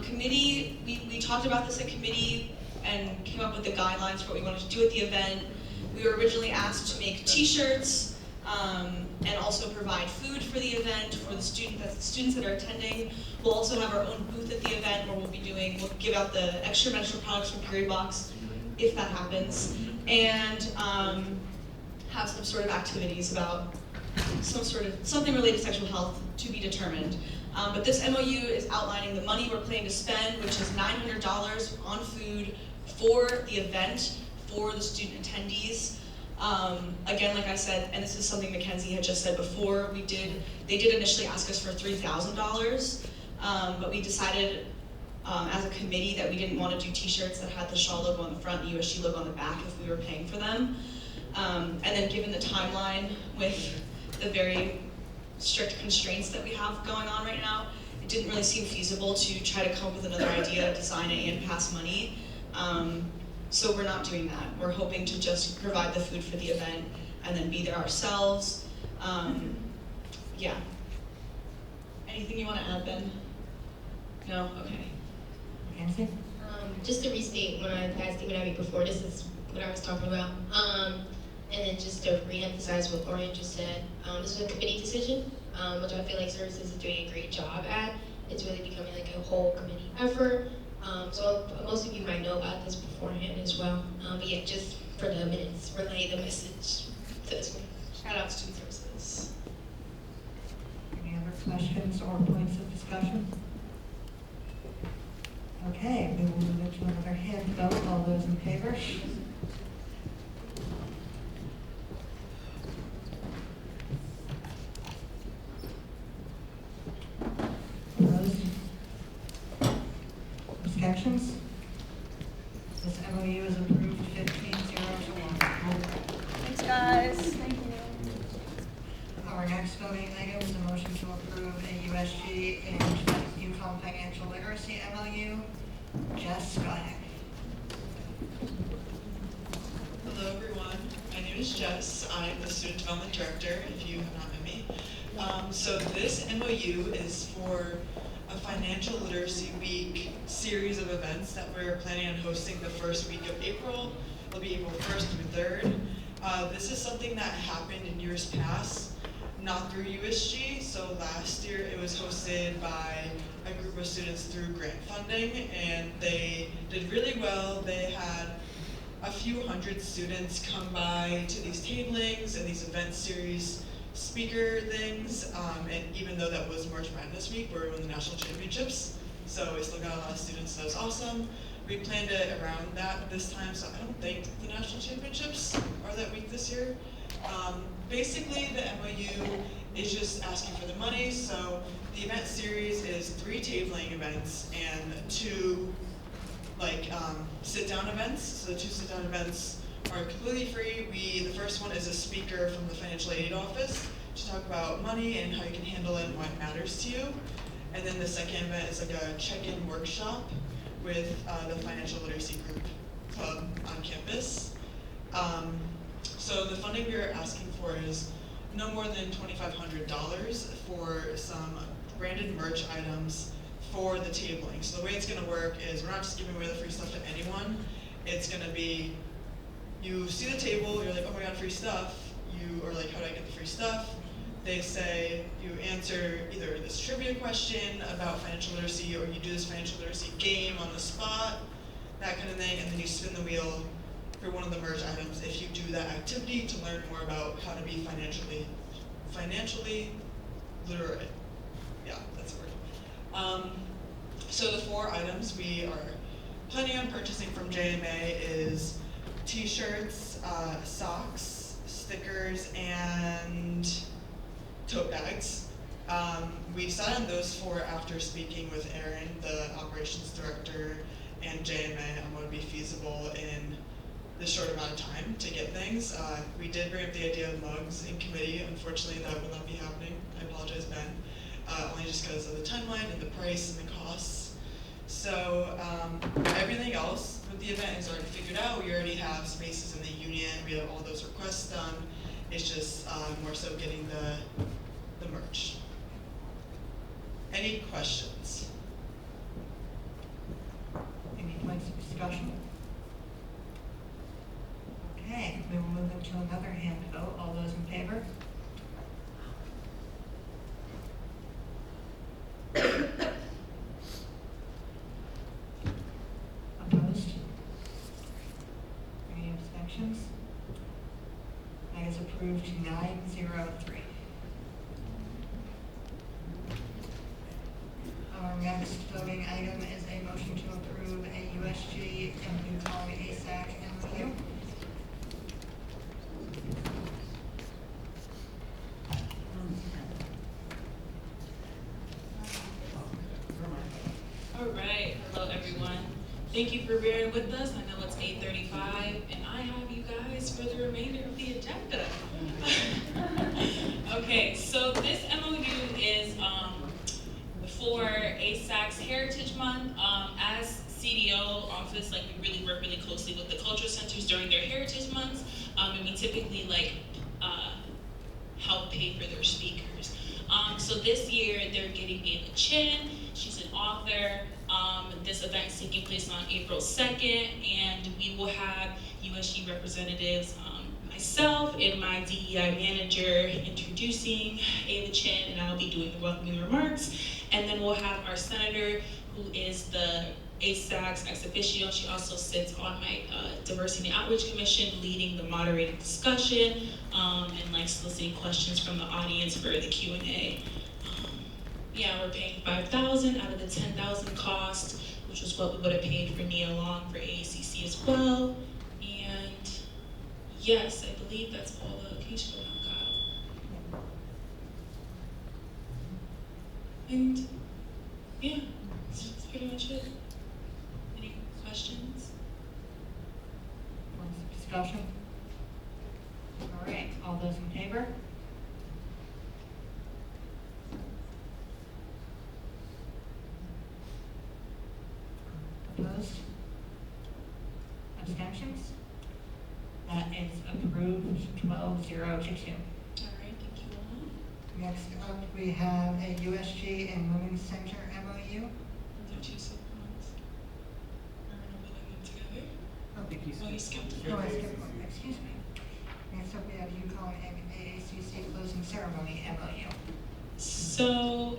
Committee, we talked about this at committee and came up with the guidelines for what we wanted to do at the event. We were originally asked to make t-shirts and also provide food for the event for the students that are attending. We'll also have our own booth at the event where we'll give out the extra menstrual products from Period Box, if that happens, and have some sort of activities about something related to sexual health to be determined. But this MOU is outlining the money we're planning to spend, which is $900 on food for the event for the student attendees. Again, like I said, and this is something Mackenzie had just said before, they did initially ask us for $3,000, but we decided as a committee that we didn't want to do t-shirts that had the Shaw logo on the front, the USG logo on the back if we were paying for them. And then given the timeline with the very strict constraints that we have going on right now, it didn't really seem feasible to try to come up with another idea, design it, and pass money. So we're not doing that. We're hoping to just provide the food for the event and then be there ourselves. Yeah. Anything you want to add, Ben? No? Okay. Mackenzie? Just to restate what I asked Stephen Abby before, this is what I was talking about. And then just to re-emphasize what Orion just said, this was a committee decision, which I feel like services is doing a great job at. It's really becoming like a whole committee effort. So most of you might know about this beforehand as well. But yeah, just for the minutes, relay the message to this one. Shout out to Student Services. Any other questions or points of discussion? Okay, we will move to another hand vote. All those in favor? Opposed? Abstentions? This MOU is approved 15-0 to 1. Thanks, guys. Thank you. Our next voting item is a motion to approve a USG and UCOM financial literacy MOU. Jess, go ahead. Hello everyone, my name is Jess. I'm the Student Development Director, if you have not met me. So this MOU is for a Financial Literacy Week series of events that we're planning on hosting the first week of April. It'll be April 1st through 3rd. This is something that happened in years past, not through USG. So last year it was hosted by a group of students through grant funding, and they did really well. They had a few hundred students come by to these tablings and these event series speaker things, and even though that was March Madness week, we're in the national championships, so we still got a lot of students, so that was awesome. We planned it around that this time, so I don't think the national championships are that week this year. Basically, the MOU is just asking for the money, so the event series is 3 tabling events and 2 sit-down events. So the 2 sit-down events are completely free. The first one is a speaker from the financial aid office to talk about money and how you can handle it and why it matters to you. And then the second event is like a check-in workshop with the financial literacy group club on campus. So the funding we're asking for is no more than $2,500 for some branded merch items for the tabling. So the way it's going to work is we're not just giving away the free stuff to anyone. It's going to be, you see the table, you're like, oh my god, free stuff. You are like, how do I get the free stuff? They say, you answer either this trivia question about financial literacy, or you do this financial literacy game on the spot, that kind of thing, and then you spin the wheel for one of the merge items if you do that activity to learn more about how to be financially literate. Yeah, that's the word. So the 4 items we are planning on purchasing from JMA is t-shirts, socks, stickers, and tote bags. We decided on those 4 after speaking with Erin, the operations director, and JMA on what would be feasible in this short amount of time to get things. We did bring up the idea of mugs in committee. Unfortunately, that will not be happening. I apologize, Ben. Only just because of the timeline and the price and the costs. So everything else with the event is already figured out. We already have spaces in the union. We have all those requests done. It's just more so getting the merch. Any questions? Any points of discussion? Okay, we will move into another hand vote. All those in favor? Opposed? Any abstentions? That is approved 903. Our next voting item is a motion to approve a USG and UCOM ASAC MOU. Thank you for bearing with us. I know it's 8:35, and I have you guys for the remainder of the agenda. Okay, so this MOU is for ASAC's Heritage Month. As CDO office, like we really work really closely with the cultural centers during their Heritage Months, and we typically help pay for their speakers. So this year they're getting Ava Chin. She's an author. This event is taking place on April 2nd, and we will have USG representatives, myself and my DEI manager introducing Ava Chin, and I'll be doing the welcoming remarks. And then we'll have our senator, who is the ASAC's ex officio. She also sits on my Diversity and Outreach Commission, leading the moderated discussion, and soliciting questions from the audience for the Q&A. Yeah, we're paying $5,000 out of the $10,000 cost, which was what we would have paid for Nia Long for AACC as well. And yes, I believe that's all the occasion I've got. And yeah, that's pretty much it. Any questions? Discussion? All right, all those in favor? Opposed? Abstentions? That is approved 12-0 to 2. All right, thank you all. Next up, we have a USG and Women's Center MOU. Those are two separate ones. Are we putting them together? Oh, you skipped it. No, I skipped one, excuse me. Next up, we have UConn and AACC Closing Ceremony MOU. So,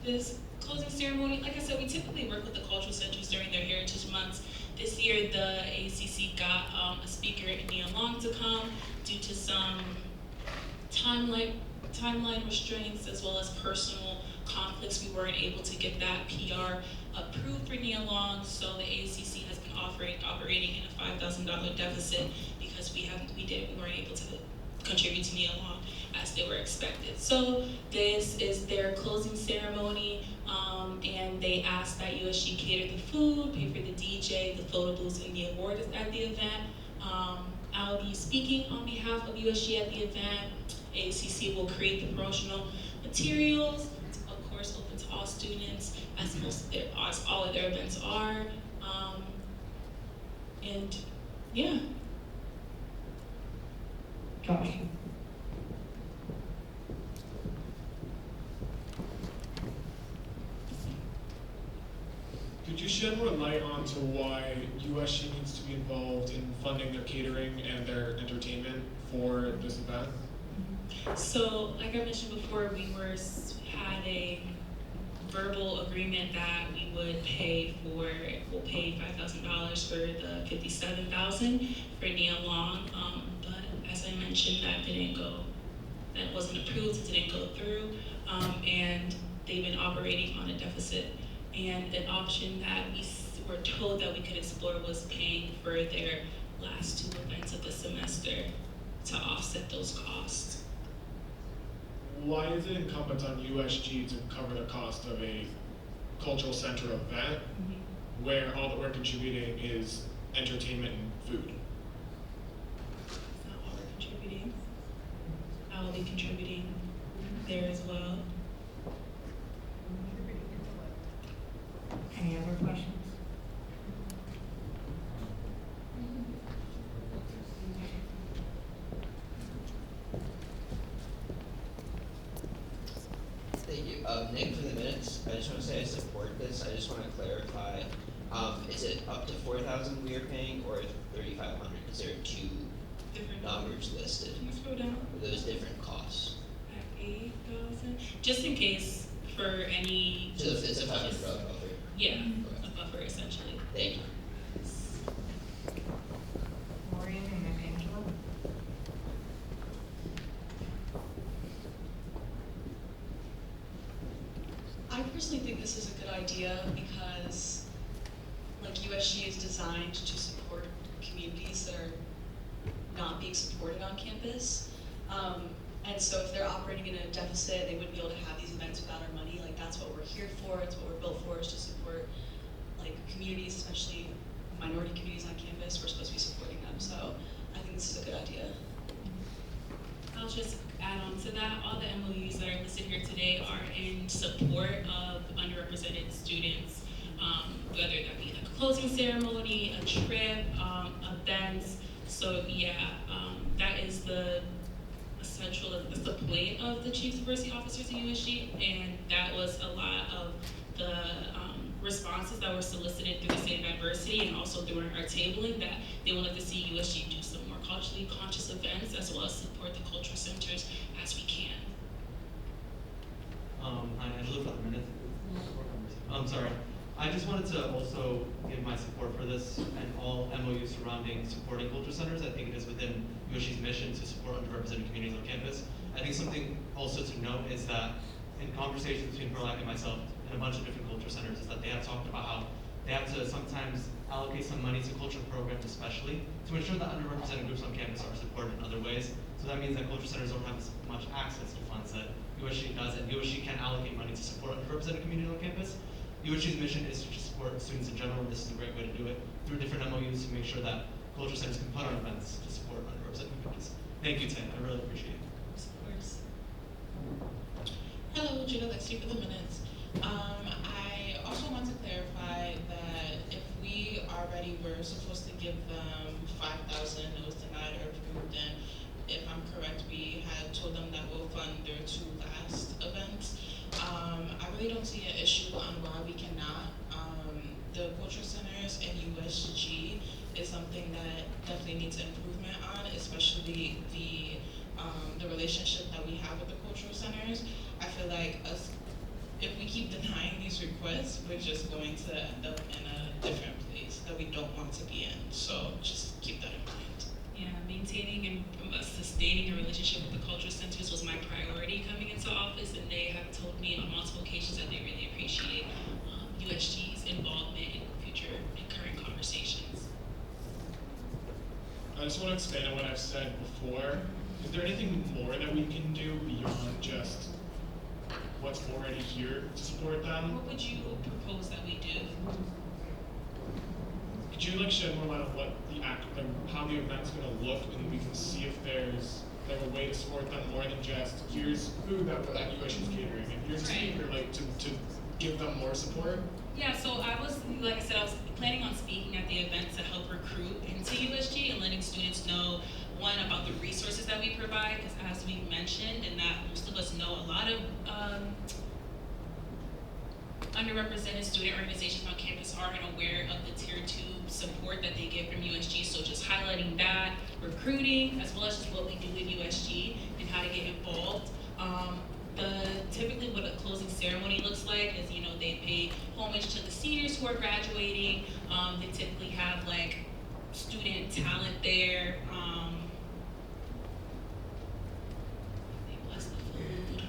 this closing ceremony, like I said, we typically work with the cultural centers during their Heritage Months. This year, the AACC got a speaker, Nia Long, to come due to some timeline restraints as well as personal conflicts. We weren't able to get that PR approved for Nia Long, so the AACC has been operating in a $5,000 deficit because we weren't able to contribute to Nia Long as they were expected. So this is their closing ceremony, and they asked that USG cater the food, pay for the DJ, the photo booths, and the award at the event. I'll be speaking on behalf of USG at the event. AACC will create the promotional materials. It's of course open to all students, as all of their events are. And yeah. Josh. Could you shed more light onto why USG needs to be involved in funding their catering and their entertainment for this event? So, like I mentioned before, had a verbal agreement that we'll pay $5,000 for the $57,000 for Nia Long. But as I mentioned, that wasn't approved, it didn't go through, and they've been operating on a deficit. And an option that we were told that we could explore was paying for their last 2 events of the semester to offset those costs. Why is it incumbent on USG to cover the cost of a cultural center event where all that we're contributing is entertainment and food? That's not all we're contributing. I will be contributing there as well. Any other questions? Thank you. Nick, for the minutes, I just want to say I support this. I just want to clarify. Is it up to 4,000 we are paying, or 3,500? Is there 2 different numbers listed? Can you scroll down? Are those different costs? At 8,000, just in case for any. So it's a $500 buffer. Yeah, a buffer essentially. Thank you. Maureen and then Angela. I personally think this is a good idea because, like, USG is designed to support communities that are not being supported on campus. And so if they're operating in a deficit, they wouldn't be able to have these events without our money. Like, that's what we're here for. It's what we're built for, is to support like communities, especially minority communities on campus, we're supposed to be supporting them. So I think this is a good idea. I'll just add on to that. All the MOUs that are listed here today are in support of underrepresented students, whether that be like a closing ceremony, a trip, events. So yeah, that is the point of the Chief Diversity Officers at USG, and that was a lot of the responses that were solicited through the state of diversity and also during our tabling, that they wanted to see USG do some more culturally conscious events as well as support the cultural centers as we can. Hi, Angela, for the minute. I'm sorry. I just wanted to also give my support for this and all MOUs surrounding supporting culture centers. I think it is within USG's mission to support underrepresented communities on campus. I think something also to note is that in conversations between Perlac and myself and a bunch of different culture centers is that they have talked about how they have to sometimes allocate some money to culture programs especially to ensure that underrepresented groups on campus are supported in other ways. So that means that culture centers don't have as much access to funds that USG does, and USG can allocate money to support underrepresented communities on campus. USG's mission is to support students in general, and this is a great way to do it through different MOUs to make sure that culture centers can put on events to support underrepresented communities. Thank you, Tim. I really appreciate it. Of course. Hello, Gina Lexi for the minutes. I also want to clarify that if we already were supposed to give them $5,000, it was denied or approved, and if I'm correct, we had told them that we'll fund their 2 last events. I really don't see an issue on why we cannot. The culture centers and USG is something that definitely needs improvement on, especially the relationship that we have with the cultural centers. I feel like if we keep denying these requests, we're just going to end up in a different place that we don't want to be in. So just keep that in mind. Yeah, maintaining and sustaining a relationship with the cultural centers was my priority coming into office, and they have told me on multiple occasions that they really appreciate USG's involvement in future and current conversations. I just want to expand on what I've said before. Is there anything more that we can do beyond just what's already here to support them? What would you propose that we do? Could you shed more light on what how the event's going to look, and we can see if there's a way to support them more than just here's food that USG's catering, and here's a speaker, to give them more support? Yeah, so I was planning on speaking at the event to help recruit into USG and letting students know, one, about the resources that we provide, because as we mentioned, and that most of us know, a lot of underrepresented student organizations on campus are unaware of the Tier 2 support that they get from USG, so just highlighting that, recruiting, as well as just what we do with USG and how to get involved. Typically what a closing ceremony looks like is, they pay homage to the seniors who are graduating. They typically have student talent there. They bless the food.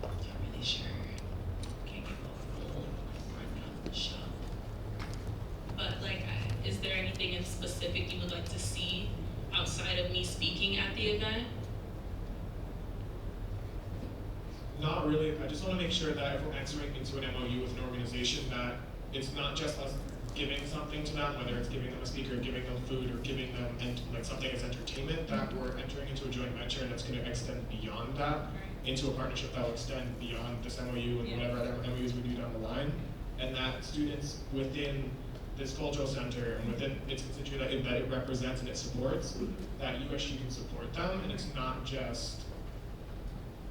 Not really sure. Can't get the full rundown of the show. But is there anything in specific you would like to see outside of me speaking at the event? Not really. I just want to make sure that if we're entering into an MOU with an organization, that it's not just us giving something to them, whether it's giving them a speaker, giving them food, or giving them something as entertainment, that we're entering into a joint venture and that's going to extend beyond that into a partnership that will extend beyond this MOU and whatever other MOUs we do down the line, and that students within this cultural center and within its constituent that it represents and it supports, that USG can support them, and it's not just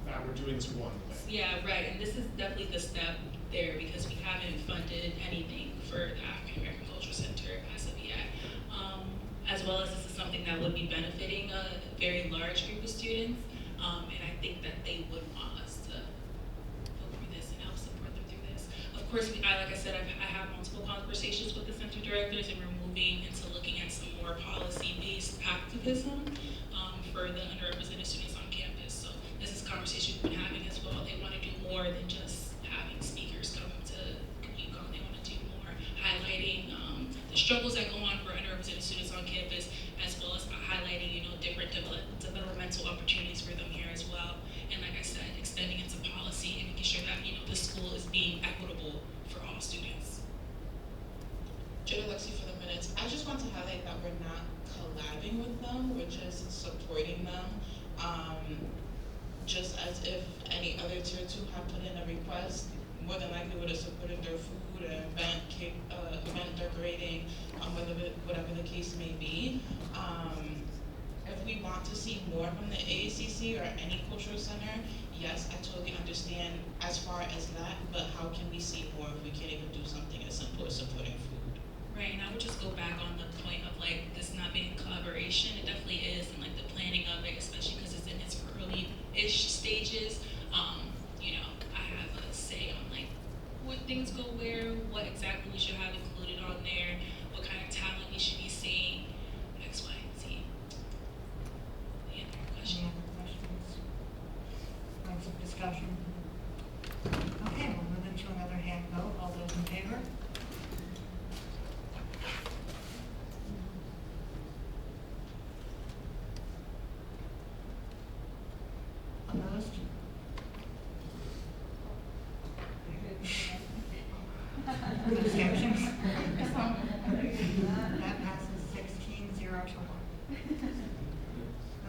that we're doing this one thing. Yeah, right, and this is definitely the step there because we haven't funded anything for the African American Cultural Center as of yet. As well as this is something that would be benefiting a very large group of students, and I think that they would want us to go through this and help support them through this. Of course, like I said, I have multiple conversations with the center directors, and we're moving into looking at some more policy-based activism for the underrepresented students on campus. So this is a conversation we've been having as well. They want to do more than just having speakers come to UConn. They want to do more highlighting the struggles that go on for underrepresented students on campus, as well as highlighting, different developmental opportunities for them here as well. And like I said, extending into policy and making sure that, the school is being equitable for all students. like that we're not collabing with them, we're just supporting them. Just as if any other tier 2 had put in a request, more than likely would have supported their food and event decorating, whatever the case may be. If we want to see more from the AACC or any cultural center, yes, I totally understand as far as that, but how can we see more if we can't even do something as simple as supporting food? Right, and I would just go back on the point of like this not being collaboration. It definitely is, and like the planning of it, especially because it's in its early-ish stages. You know, I have a say on like what things go where, what exactly we should have included on there, what kind of talent we should be seeing, X, Y, and Z. Any other questions? Any other questions? Points of discussion? Okay, we'll move into another hand vote. All those in favor? Opposed? Abstentions? That passes 16-0 to 1.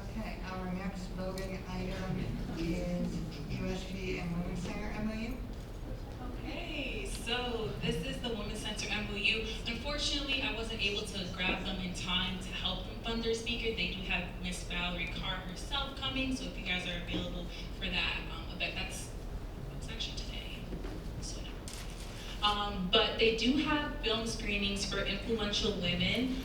Okay, our next voting item is USG and Women's Center MOU. Okay, so this is the Women's Center MOU. Unfortunately, I wasn't able to grab them in time to help them fund their speaker. They do have Miss Valerie Carr herself coming, so if you guys are available for that event, it's actually today. So but they do have film screenings for influential women.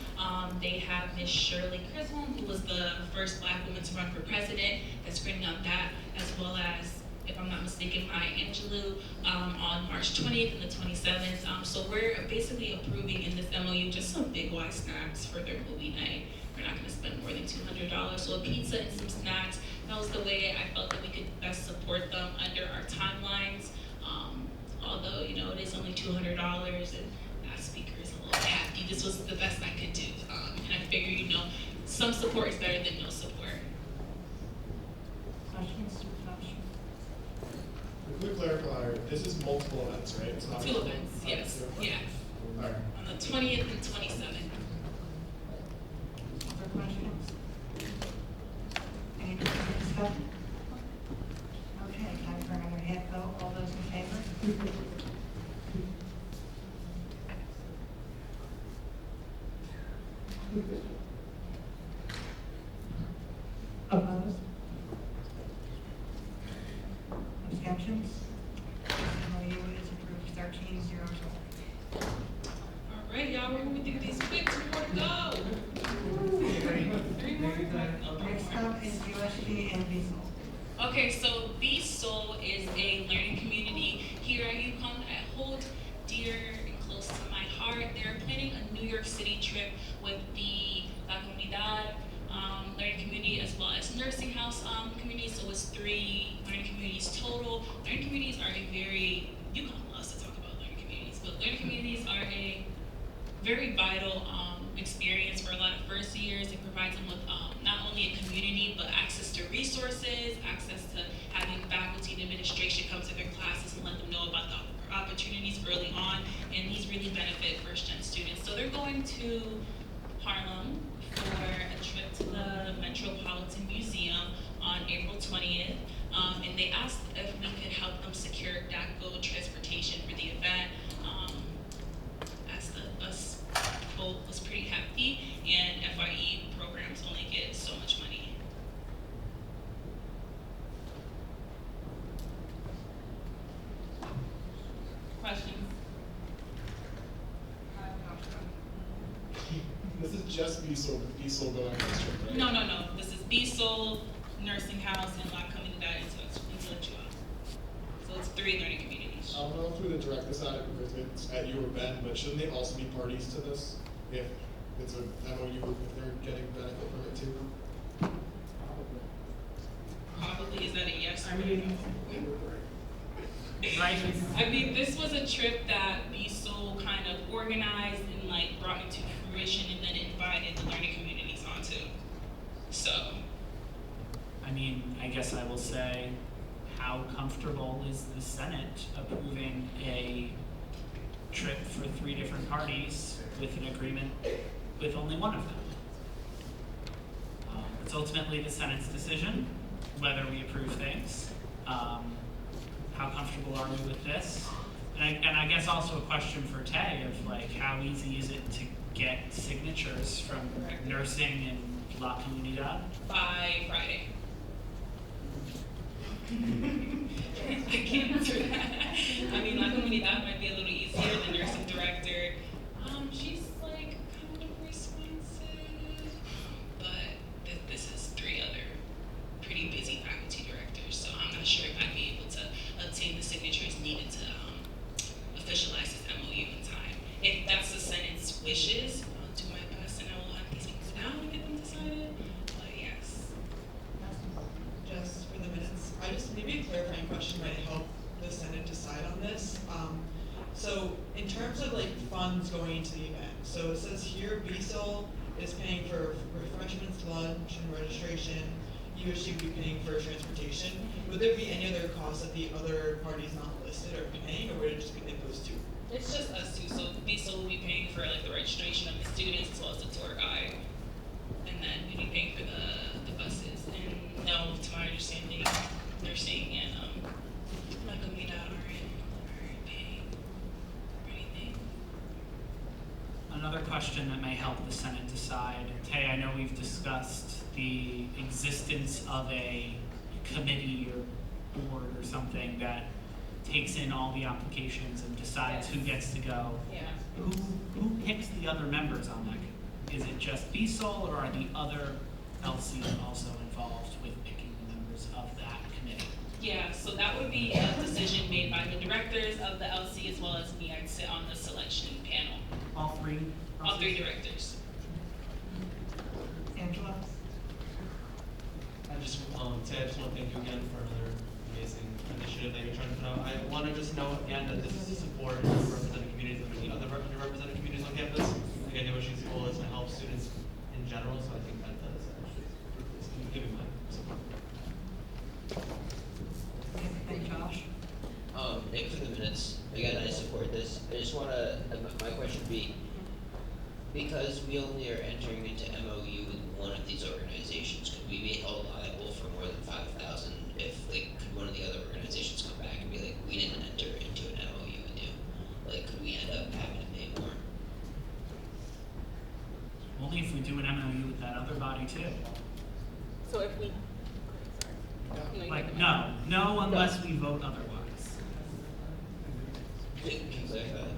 They have Miss Shirley Chisholm, who was the first Black woman to run for president. That's screening on that, as well as, if I'm not mistaken, Maya Angelou on March 20th and the 27th. So we're basically approving in this MOU just some big wide snacks for their movie night. We're not going to spend more than $200. So a pizza and some snacks. That was the way I felt that we could best support them under our timelines. Although, you know, it is only $200 and that speaker is a little hefty. This was the best I could do. And I figure, you know, some support is better than no support. Questions? Quick clarifier, this is multiple events, right? It's not 2 events, yes, yeah. All right. On the 20th and 27th. Other questions? Any further discussion? Okay, time for another hand vote. All those in favor? Opposed? Abstentions? MOU is approved 13-0 to 1. All right, y'all, we're gonna do these quick. 2 more to go. 3 more. Next up is USG and VSOL. Okay, so VSOL is a learning community here at UConn that I hold dear and close to my heart. They're planning a New York City trip with the La Comunidad learning community as well as nursing house community. So it's 3 learning communities total. Learning communities are a very, UConn loves to talk about learning communities, but learning communities are a very vital experience for a lot of first years. It provides them with not only a community, but access to resources, access to having faculty and administration come to their classes and let them know about the opportunities early on, and these really benefit first-gen students. So they're going to Harlem for a trip to the Metropolitan Museum on April 20th, and they asked if we could help them secure DACO transportation for the event, as the bus vote was pretty hefty, and FIE programs only get so much money. Questions? This is just VSOL going on this trip, right? No. This is VSOL, Nursing House, and La Comunidad Intellectual. So it's 3 learning communities. I don't know if we would direct this out if it's at you or Ben, but shouldn't they also be parties to this? If it's a MOU, if they're getting benefit from it too? Probably, is that a yes or a no? I mean, this was a trip that VSOL kind of organized and like brought into fruition and then invited the learning communities onto. So. I mean, I guess I will say, how comfortable is the Senate approving a trip for 3 different parties with an agreement with only one of them. It's ultimately the Senate's decision whether we approve things. How comfortable are we with this? And I guess also a question for Tay of like, how easy is it to get signatures from nursing in La Comunidad? By Friday. I can't answer that. I mean, La Comunidad might be a little easier. The nursing director, she's like kind of responsive, but this is 3 other pretty busy faculty directors, so I'm not sure if I'd be able to obtain the signatures needed to officialize this MOU in time. If that's the Senate's wishes, I'll do my best and I will hunt these things down and get them decided. But yes. Just for the minutes, maybe a clarifying question might help the Senate decide on this. So in terms of like funds going into the event, so it says here BSOL is paying for refreshments, lunch, and registration. USG would be paying for transportation. Would there be any other costs that the other parties not listed are paying, or would it just be like those 2? It's just us 2, so BSOL will be paying for like the registration of the students as well as the tour guide. And then we'll be paying for the buses. And no, to my understanding, nursing and La Comunidad aren't paying for anything. Another question that may help the Senate decide. Tay, I know we've discussed the existence of a committee or board or something that takes in all the applications and decides who gets to go. Yeah. Who picks the other members on that? Is it just BSOL, or are the other LCs also involved with picking the members of that committee? Yeah, so that would be a decision made by the directors of the LC as well as me. I'd sit on the selection panel. All 3? All 3 directors. Angela? I just want to thank you again for another amazing initiative that you're trying to put out. I want to just note again that this is to support underrepresented communities and the other underrepresented communities on campus. Again, USG's goal is to help students in general, so I think that does actually give me my support. And Josh? Nick for the minutes. Again, I support this. I just want to, my question would be, because we only are entering into MOU with one of these organizations, could we be held liable for more than 5,000 if, like, could one of the other organizations come back and be like, we didn't enter into an MOU with you? Like, could we end up having to pay more? Only if we do an MOU with that other body too. So if we. Like, no unless we vote otherwise. Can you clarify that?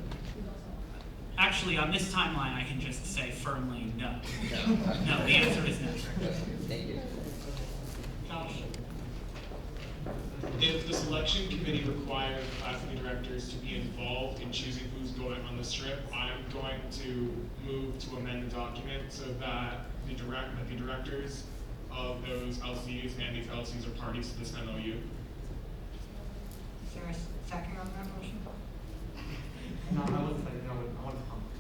Actually, on this timeline, I can just say firmly no. No. No, the answer is no. Thank you. Josh? If the selection committee requires faculty directors to be involved in choosing who's going on the trip, I'm going to move to amend the document so that the directors of those LCs and these LCs are parties to this MOU. Is there a second on that motion? No, I wasn't saying no, I want to comment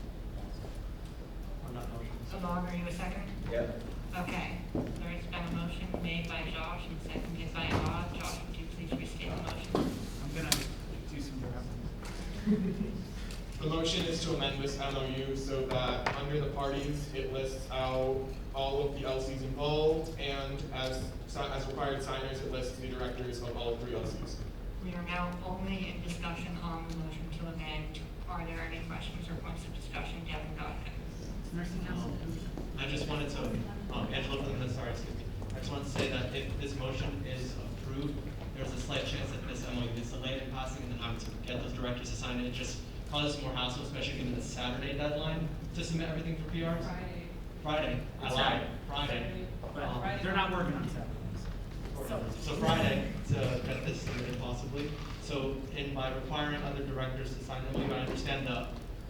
on that motion. Amog, are you a second? Yeah. Okay, there's been a motion made by Josh and seconded by Amog. Josh, would you please restate the motion? I'm gonna do some drafting. The motion is to amend this MOU so that under the parties, it lists out all of the LCs involved, and as required signers, it lists the directors of all 3 LCs. We are now only in discussion on the motion to amend. Are there any questions or points of discussion? Devin, go ahead. Nursing council. I just wanted to, Angela, sorry, excuse me. I just wanted to say that if this motion is approved, there's a slight chance that this MOU is delayed in passing and then having to get those directors to sign it. It just causes more hassle, especially given the Saturday deadline to submit everything for PRs. Friday. I lied. Friday. They're not working on Saturdays. So Friday to get this submitted possibly. So by requiring other directors to sign the MOU, I understand the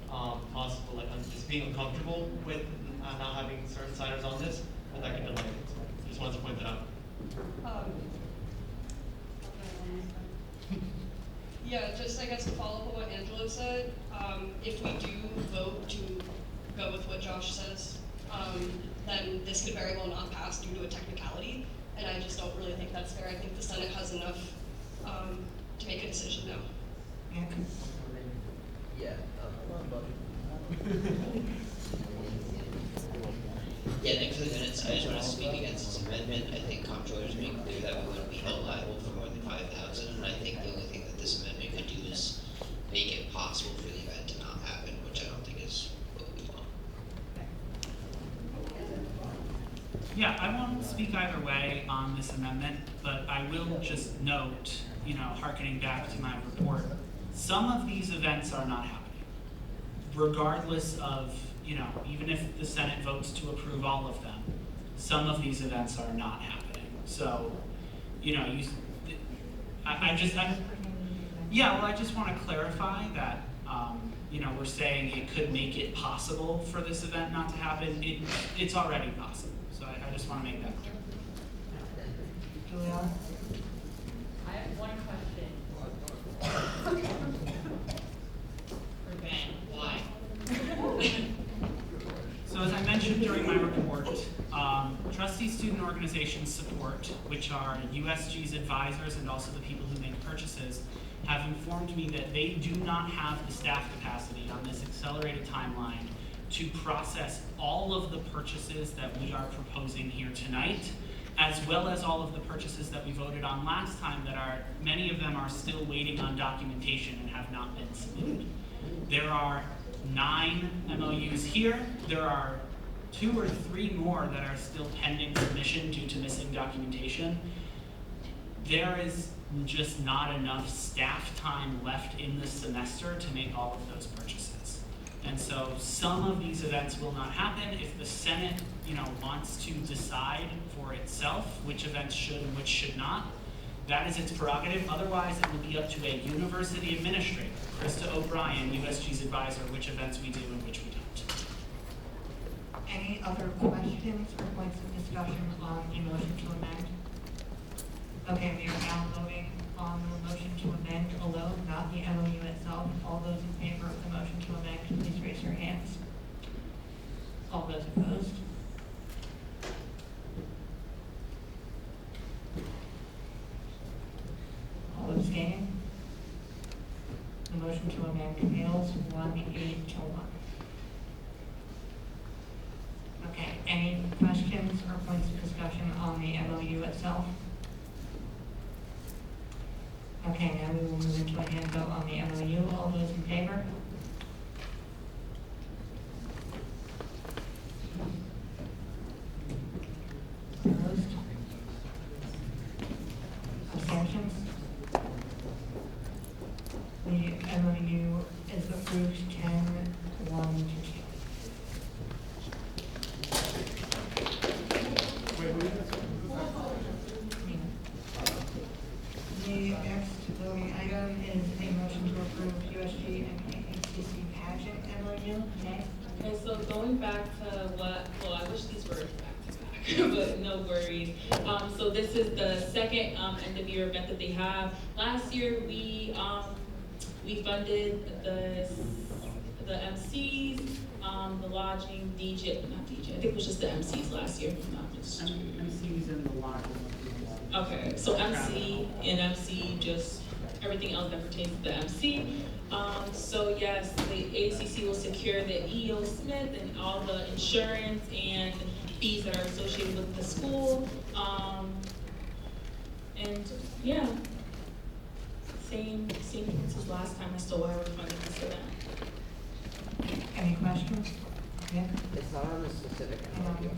possible, like, just being uncomfortable with not having certain signers on this, but that could delay it. So I just wanted to point that out. Yeah, just I guess to follow up on what Angela said, if we do vote to go with what Josh says, then this could very well not pass due to a technicality, and I just don't really think that's fair. I think the Senate has enough to make a decision now. Yeah. Yeah, Nick, for the minutes, I just want to speak against this amendment. I think comptrollers made clear that we wouldn't be held liable for more than 5,000, and I think the only thing that this amendment could do is make it possible for the event to not happen, which I don't think is what we want. Yeah, I won't speak either way on this amendment, but I will just note, hearkening back to my report, some of these events are not happening, regardless of, even if the Senate votes to approve all of them, some of these events are not happening. So, I just want to clarify that, we're saying it could make it possible for this event not to happen. It's already possible. So I just want to make that clear. Juliana? I have one question. For Ben, why? So as I mentioned during my report, trustee student organization support, which are USG's advisors and also the people who make purchases, have informed me that they do not have the staff capacity on this accelerated timeline to process all of the purchases that we are proposing here tonight, as well as all of the purchases that we voted on last time many of them are still waiting on documentation and have not been submitted. There are 9 MOUs here. There are 2 or 3 more that are still pending submission due to missing documentation. There is just not enough staff time left in this semester to make all of those purchases. And so some of these events will not happen. If the Senate, wants to decide for itself which events should and which should not, that is its prerogative. Otherwise, it will be up to a university administrator, Krista O'Brien, USG's advisor, which events we do and which we don't. Any other questions or points of discussion on the motion to amend? Okay, we are now voting on the motion to amend alone, not the MOU itself. All those in favor of the motion to amend, please raise your hands. All those opposed? All abstaining? The motion to amend fails 1-8 to 1. Okay, any questions or points of discussion on the MOU itself? Okay, now we will move into a hand vote on the MOU. All those in favor? Opposed? Abstentions? The MOU is approved 10-1 to 2. The next voting item is a motion to approve USG and ACC pageant MOU. Okay. Okay, so going back to I wish these were back to back, but no worries. So this is the second end of year event that they have. Last year we funded the MCs, the lodging, not DJ. I think it was just the MCs last year. MCs and the lodging. Okay, so MC and MC, just everything else that pertains to the MC. So yes, the ACC will secure the EO Smith and all the insurance and fees that are associated with the school. And yeah, same things as last time as to why we're funding this event. Any questions? Yeah. It's not on a specific MOU.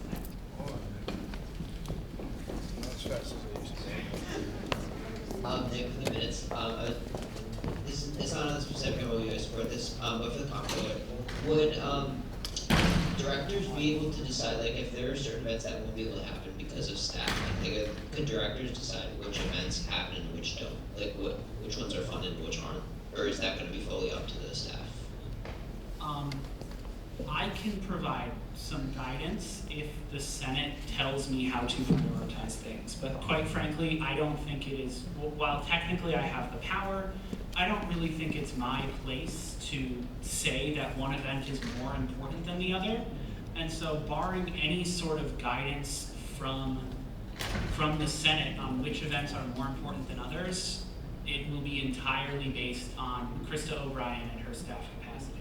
Nick, for the minutes, it's not on the specific MOU, I support this, but for the comptroller, would directors be able to decide, like, if there are certain events that won't be able to happen because of staff? Like, could directors decide which events happen and which don't? Like, which ones are funded and which aren't? Or is that going to be fully up to the staff? I can provide some guidance if the Senate tells me how to prioritize things. But quite frankly, I don't think it is, while technically I have the power, I don't really think it's my place to say that one event is more important than the other. And so barring any sort of guidance from the Senate on which events are more important than others, it will be entirely based on Krista O'Brien and her staff capacity.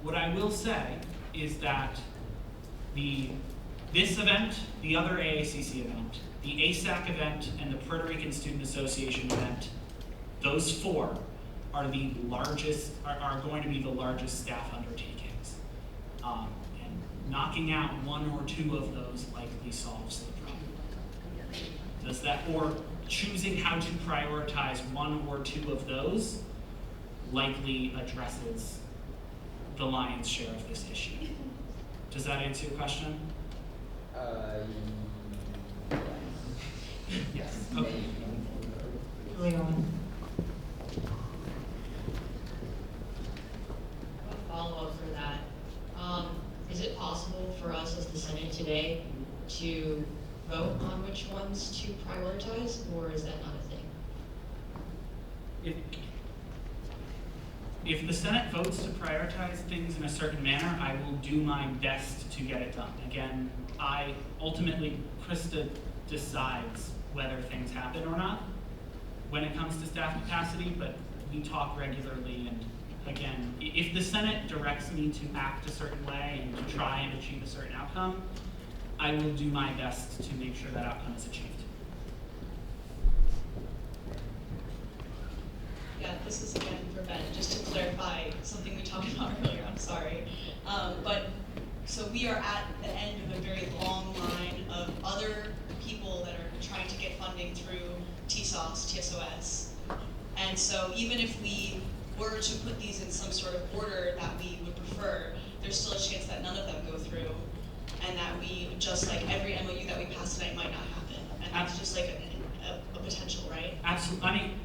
What I will say is that the this event, the other AACC event, the ASAC event, and the Puerto Rican Student Association event, those four are the largest, are going to be the largest staff undertakings. And knocking out one or two of those likely solves the problem. Does that, or choosing how to prioritize one or two of those likely addresses the lion's share of this issue. Does that answer your question? Yes. Okay. Follow-up for that. Is it possible for us as the Senate today to vote on which ones to prioritize, or is that not a thing? If the Senate votes to prioritize things in a certain manner, I will do my best to get it done. Again, ultimately, Krista decides whether things happen or not when it comes to staff capacity, but we talk regularly, and again, if the Senate directs me to act a certain way and to try and achieve a certain outcome, I will do my best to make sure that outcome is achieved. Yeah, this is again for Ben, just to clarify something we talked about earlier, I'm sorry. So we are at the end of a very long line of other people that are trying to get funding through TSOS. And so even if we were to put these in some sort of order that we would prefer, there's still a chance that none of them go through, and that we, just like every MOU that we pass tonight, might not happen. And that's just like a potential, right? Absolutely. I mean,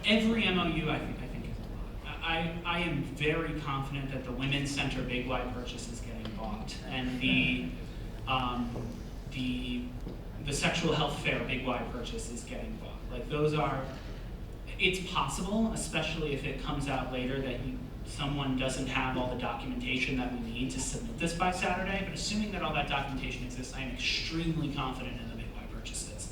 every MOU I think is a lot. I am very confident that the Women's Center Big Y purchase is getting bought, and the Sexual Health Fair Big Y purchase is getting bought. Like those are, it's possible, especially if it comes out later that someone doesn't have all the documentation that we need to submit this by Saturday, but assuming that all that documentation exists, I am extremely confident in the Big Y purchases.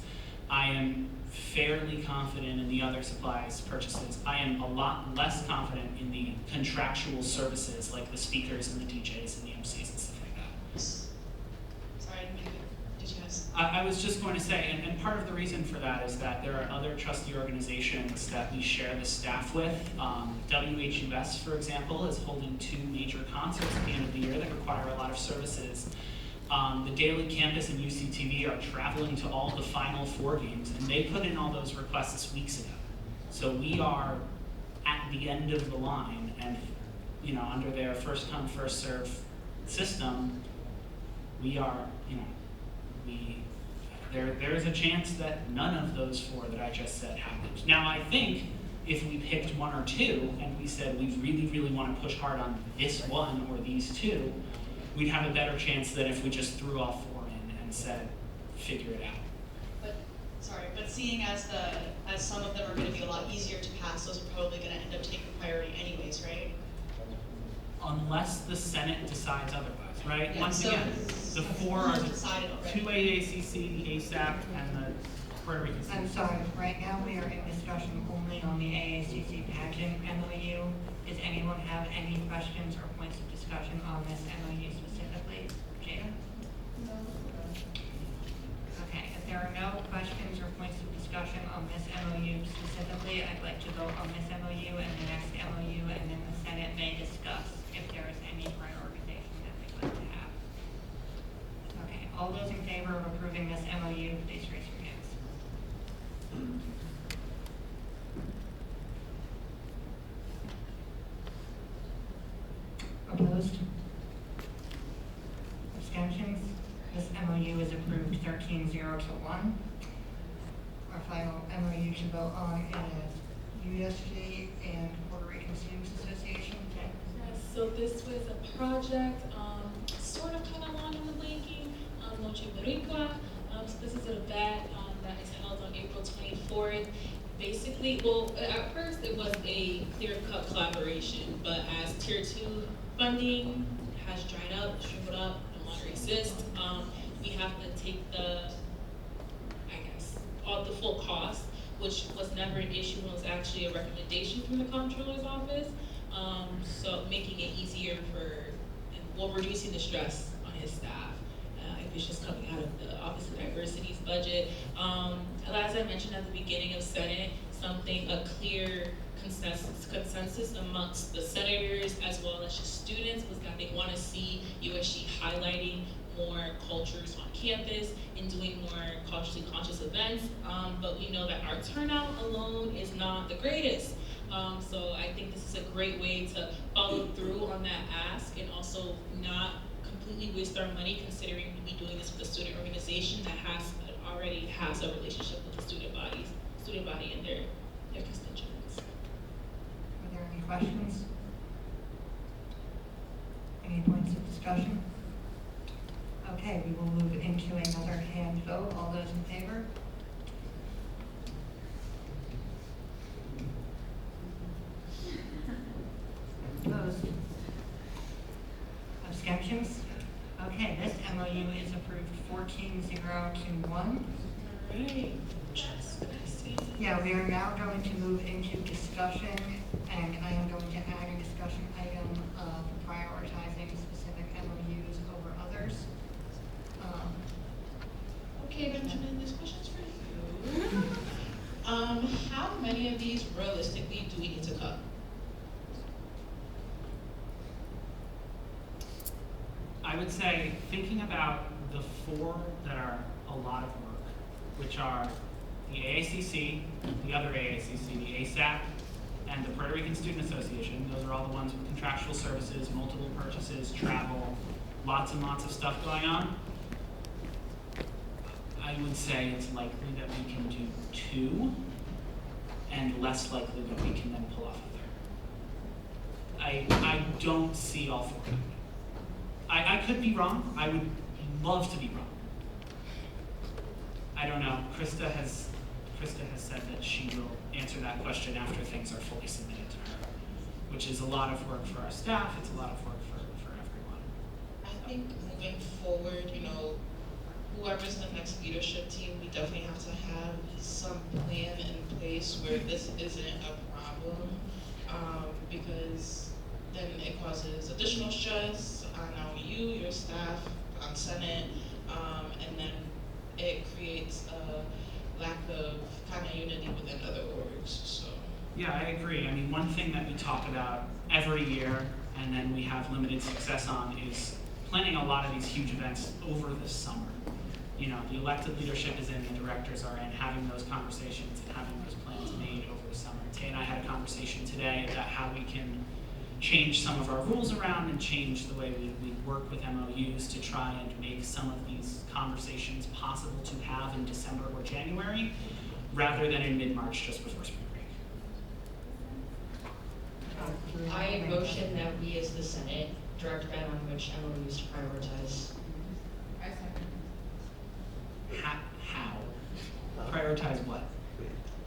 I am fairly confident in the other supplies purchases. I am a lot less confident in the contractual services like the speakers and the DJs and the MCs and stuff like that. Sorry, did you have? I was just going to say, and part of the reason for that is that there are other trustee organizations that we share the staff with. WHUS, for example, is holding 2 major concerts at the end of the year that require a lot of services. The Daily Campus and UCTV are traveling to all the Final Four games, and they put in all those requests weeks ago. So we are at the end of the line, and under their first come, first serve system, we are, there is a chance that none of those 4 that I just said happened. Now I think if we picked 1 or 2 and we said we really, really want to push hard on this one or these 2, we'd have a better chance than if we just threw all 4 in and said, figure it out. But seeing as some of them are going to be a lot easier to pass, those are probably going to end up taking priority anyways, right? Unless the Senate decides otherwise, right? Yeah, Once again, the 4 are the decided 2 AACC, the ASAP, and the Puerto Rican. I'm sorry, right now we are in discussion only on the AACC pageant MOU. Does anyone have any questions or points of discussion on this MOU specifically? Jada? No. Okay, if there are no questions or points of discussion on this MOU specifically, I'd like to vote on this MOU and the next MOU, and then the Senate may discuss if there is any prioritization that they'd like to have. Okay, all those in favor of approving this MOU, please raise your hands. Opposed? Abstentions? This MOU is approved 13-0 to 1. Our final MOU to vote on is USG and Puerto Rican Students Association. Okay. So this was a project, sort of kind of long in the making, Noche Boricua. So this is an event that is held on April 24th. Basically, well, at first it was a clear-cut collaboration, but as Tier 2 funding has dried up, shriveled up, no longer exists, we have to take all the full cost, which was never an issue, and was actually a recommendation from the comptroller's office. So making it easier reducing the stress on his staff. if it's just coming out of the Office of Diversity's budget. As I mentioned at the beginning of Senate, a clear consensus amongst the senators as well as just students was that they want to see USG highlighting more cultures on campus and doing more culturally conscious events. But we know that our turnout alone is not the greatest. So I think this is a great way to follow through on that ask and also not completely waste our money, considering we'll be doing this with a student organization that already has a relationship with the student body and their constituents. Are there any questions? Any points of discussion? Okay, we will move into another hand vote. All those in favor? Opposed? Abstentions? Okay, this MOU is approved 14-0-1. Alright. Yeah, we are now going to move into discussion, and I am going to add a discussion item of prioritizing specific MOUs over others. Okay, Benjamin, this question's for you. How many of these realistically do we need to cut? I would say, thinking about the 4 that are a lot of work, which are the AACC, the other AACC, the ASAP, and the Puerto Rican Student Association. Those are all the ones with contractual services, multiple purchases, travel, lots and lots of stuff going on. I would say it's likely that we can do 2, and less likely that we can then pull off a 3rd. I don't see all 4 of them. I could be wrong. I would love to be wrong. I don't know. Krista has said that she will answer that question after things are fully submitted to her, which is a lot of work for our staff. It's a lot of work for everyone. I think moving forward, whoever's the next leadership team, we definitely have to have some plan in place where this isn't a problem, because then it causes additional stress on you, your staff, on Senate, and then it creates a lack of kind of unity within other orgs. So. Yeah, I agree. I mean, one thing that we talk about every year, and then we have limited success on, is planning a lot of these huge events over the summer. The elected leadership is in, the directors are in, having those conversations and having those plans made over the summer. Tay and I had a conversation today about how we can change some of our rules around and change the way we work with MOUs to try and make some of these conversations possible to have in December or January, rather than in mid-March just before spring break. I motion that we as the Senate direct Ben on which MOUs to prioritize. How? Prioritize what?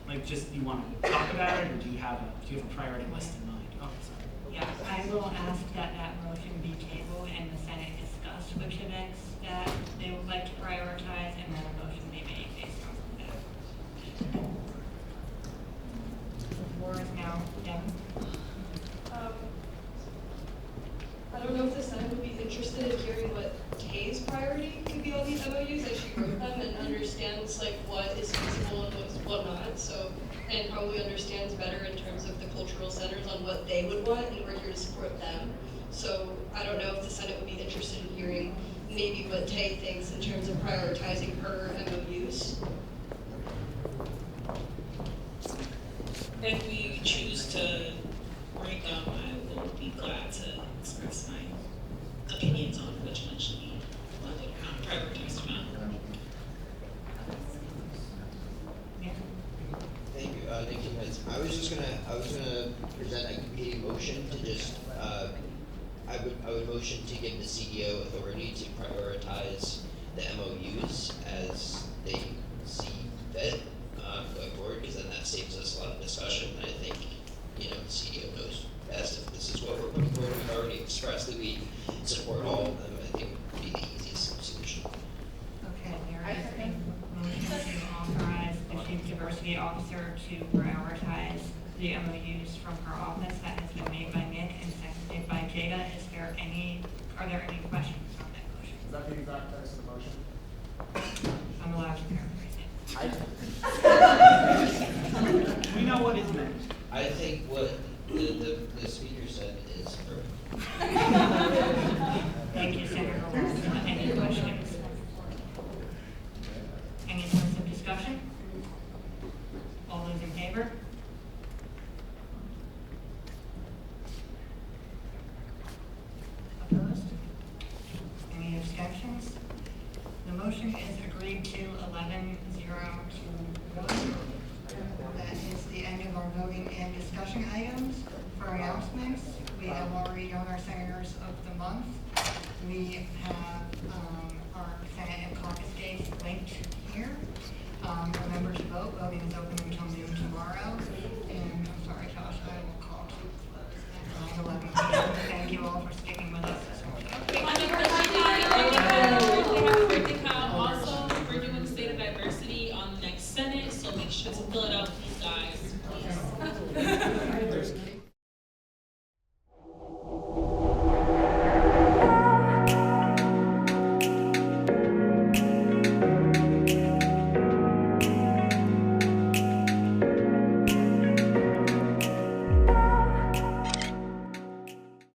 Like, just, you want to talk about it, or do you have a priority list in mind? Oh, sorry. Yes, I will ask that motion be tabled and the Senate discuss which events that they would like to prioritize, and then a motion be made based on that. The floor is now Devin. I don't know if the Senate would be interested in hearing what Tay's priority could be on these MOUs as she wrote them and understands what is feasible and what not. So, and probably understands better in terms of the cultural centers on what they would want, and we're here to support them. So I don't know if the Senate would be interested in hearing maybe what Tay thinks in terms of prioritizing her MOUs. If we choose to break up, I will be glad to express my opinions on which one should be prioritized or not. Thank you, guys. I was gonna present a motion to just, I would motion to give the CEO authority to prioritize the MOUs as they see fit, going forward, because then that saves us a lot of discussion. I think, the CEO knows best if this is what we're putting forward. We've already expressed that we support all of them. I think would be the easiest solution. Okay, there is a motion to authorize the Chief Diversity Officer to prioritize the MOUs from her office that has been made by Nick and seconded by Jada. Are there any questions on that motion? Is that the exact text of the motion? I'm allowed to paraphrase it. We know what is meant. I think what the speaker said is perfect. Thank you, Senator Walton. Any questions? Any points of discussion? All those in favor? Opposed? Any abstentions? The motion is agreed to 11-0-1. That is the end of our voting and discussion items. For announcements, we have already done our senators of the month. We have our Senate and caucus days linked here. Remember to vote. Voting is open until noon tomorrow. And I'm sorry, Josh, I will call to close at 11:00.